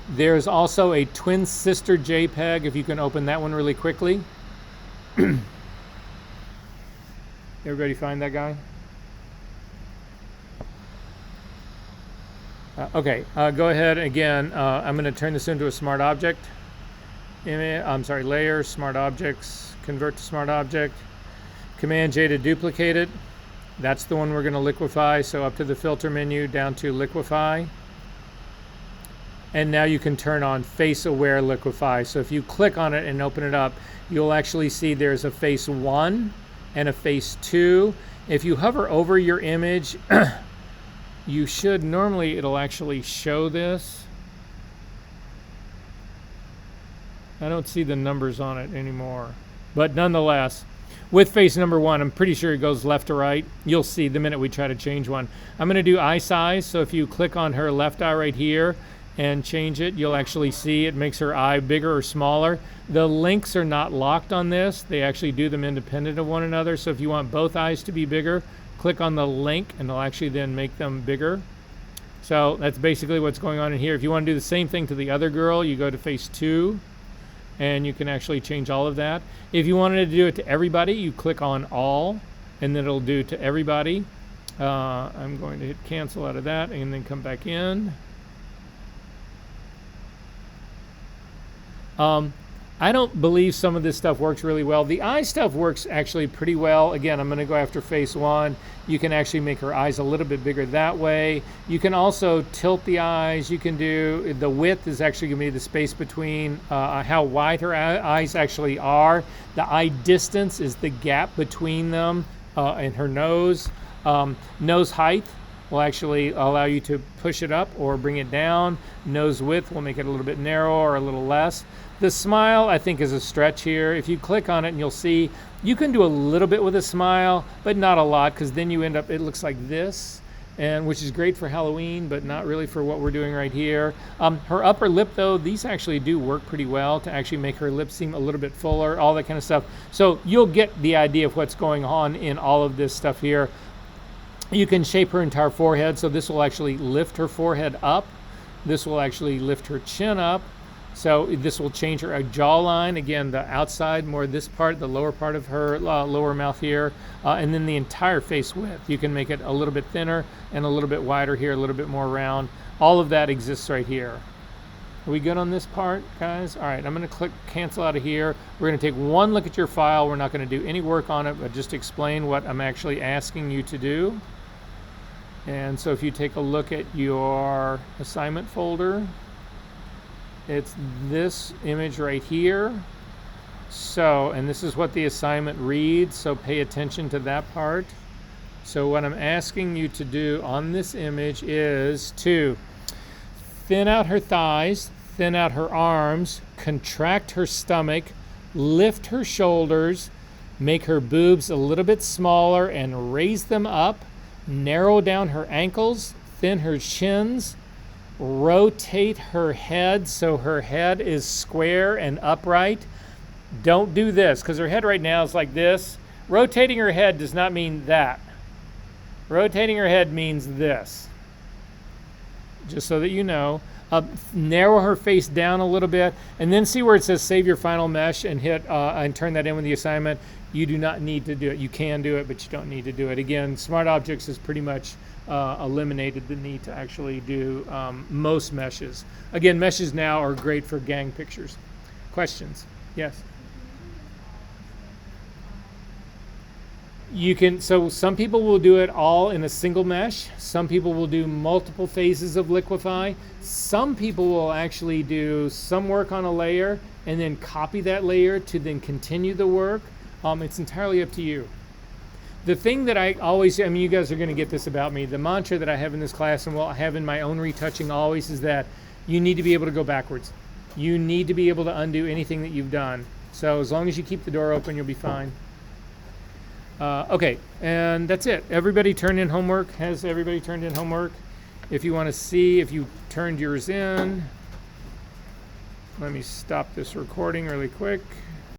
[SPEAKER 1] There's also a twin sister JPEG, if you can open that one really quickly. Everybody find that guy? Okay, go ahead again. I'm going to turn this into a smart object. Layer, smart objects, convert to smart object. Command J to duplicate it. That's the one we're going to liquefy. So up to the filter menu, down to liquefy. And now you can turn on face aware liquefy. So if you click on it and open it up, you'll actually see there's a face 1 and a face 2. If you hover over your image, you should, normally it'll actually show this. I don't see the numbers on it anymore. But nonetheless, with face number 1, I'm pretty sure it goes left to right. You'll see the minute we try to change one. I'm going to do eye size. So if you click on her left eye right here and change it, you'll actually see it makes her eye bigger or smaller. The links are not locked on this. They actually do them independent of one another. So if you want both eyes to be bigger, click on the link and it'll actually then make them bigger. So that's basically what's going on in here. If you want to do the same thing to the other girl, you go to face 2. And you can actually change all of that. If you wanted to do it to everybody, you click on all, and then it'll do to everybody. I'm going to hit cancel out of that and then come back in. I don't believe some of this stuff works really well. The eye stuff works actually pretty well. Again, I'm going to go after face 1. You can actually make her eyes a little bit bigger that way. You can also tilt the eyes. You can do, the width is actually going to be the space between how wide her eyes actually are. The eye distance is the gap between them and her nose. Nose height will actually allow you to push it up or bring it down. Nose width will make it a little bit narrower or a little less. The smile, I think, is a stretch here. If you click on it, and you'll see you can do a little bit with a smile, but not a lot, because then you end up, it looks like this, and which is great for Halloween, but not really for what we're doing right here. Her upper lip, though, these actually do work pretty well to actually make her lips seem a little bit fuller, all that kind of stuff. So you'll get the idea of what's going on in all of this stuff here. You can shape her entire forehead, so this will actually lift her forehead up. This will actually lift her chin up. So this will change her jawline. Again, the outside, more this part, the lower part of her lower mouth here, and then the entire face width. You can make it a little bit thinner and a little bit wider here, a little bit more round. All of that exists right here. Are we good on this part, guys? All right, I'm going to click cancel out of here. We're going to take one look at your file. We're not going to do any work on it, but just explain what I'm actually asking you to do. And so if you take a look at your assignment folder, it's this image right here. So, and this is what the assignment reads, so pay attention to that part. So what I'm asking you to do on this image is to thin out her thighs, thin out her arms, contract her stomach, lift her shoulders, make her boobs a little bit smaller and raise them up, narrow down her ankles, thin her shins, rotate her head so her head is square and upright. Don't do this, because her head right now is like this. Rotating her head does not mean that. Rotating her head means this. Just so that you know. Narrow her face down a little bit, and then see where it says save your final mesh and hit and turn that in with the assignment. You do not need to do it. You can do it, but you don't need to do it. Again, Smart Objects has pretty much eliminated the need to actually do most meshes. Again, meshes now are great for gang pictures. Questions? Yes? You can, so some people will do it all in a single mesh. Some people will do multiple phases of liquefy. Some people will actually do some work on a layer and then copy that layer to then continue the work. It's entirely up to you. The thing that I always, I mean, you guys are going to get this about me. The mantra that I have in this class and will have in my own retouching always is that you need to be able to go backwards. You need to be able to undo anything that you've done. So as long as you keep the door open, you'll be fine. Okay, and that's it. Everybody turned in homework. Has everybody turned in homework? If you want to see if you turned yours in, let me stop this recording really quick.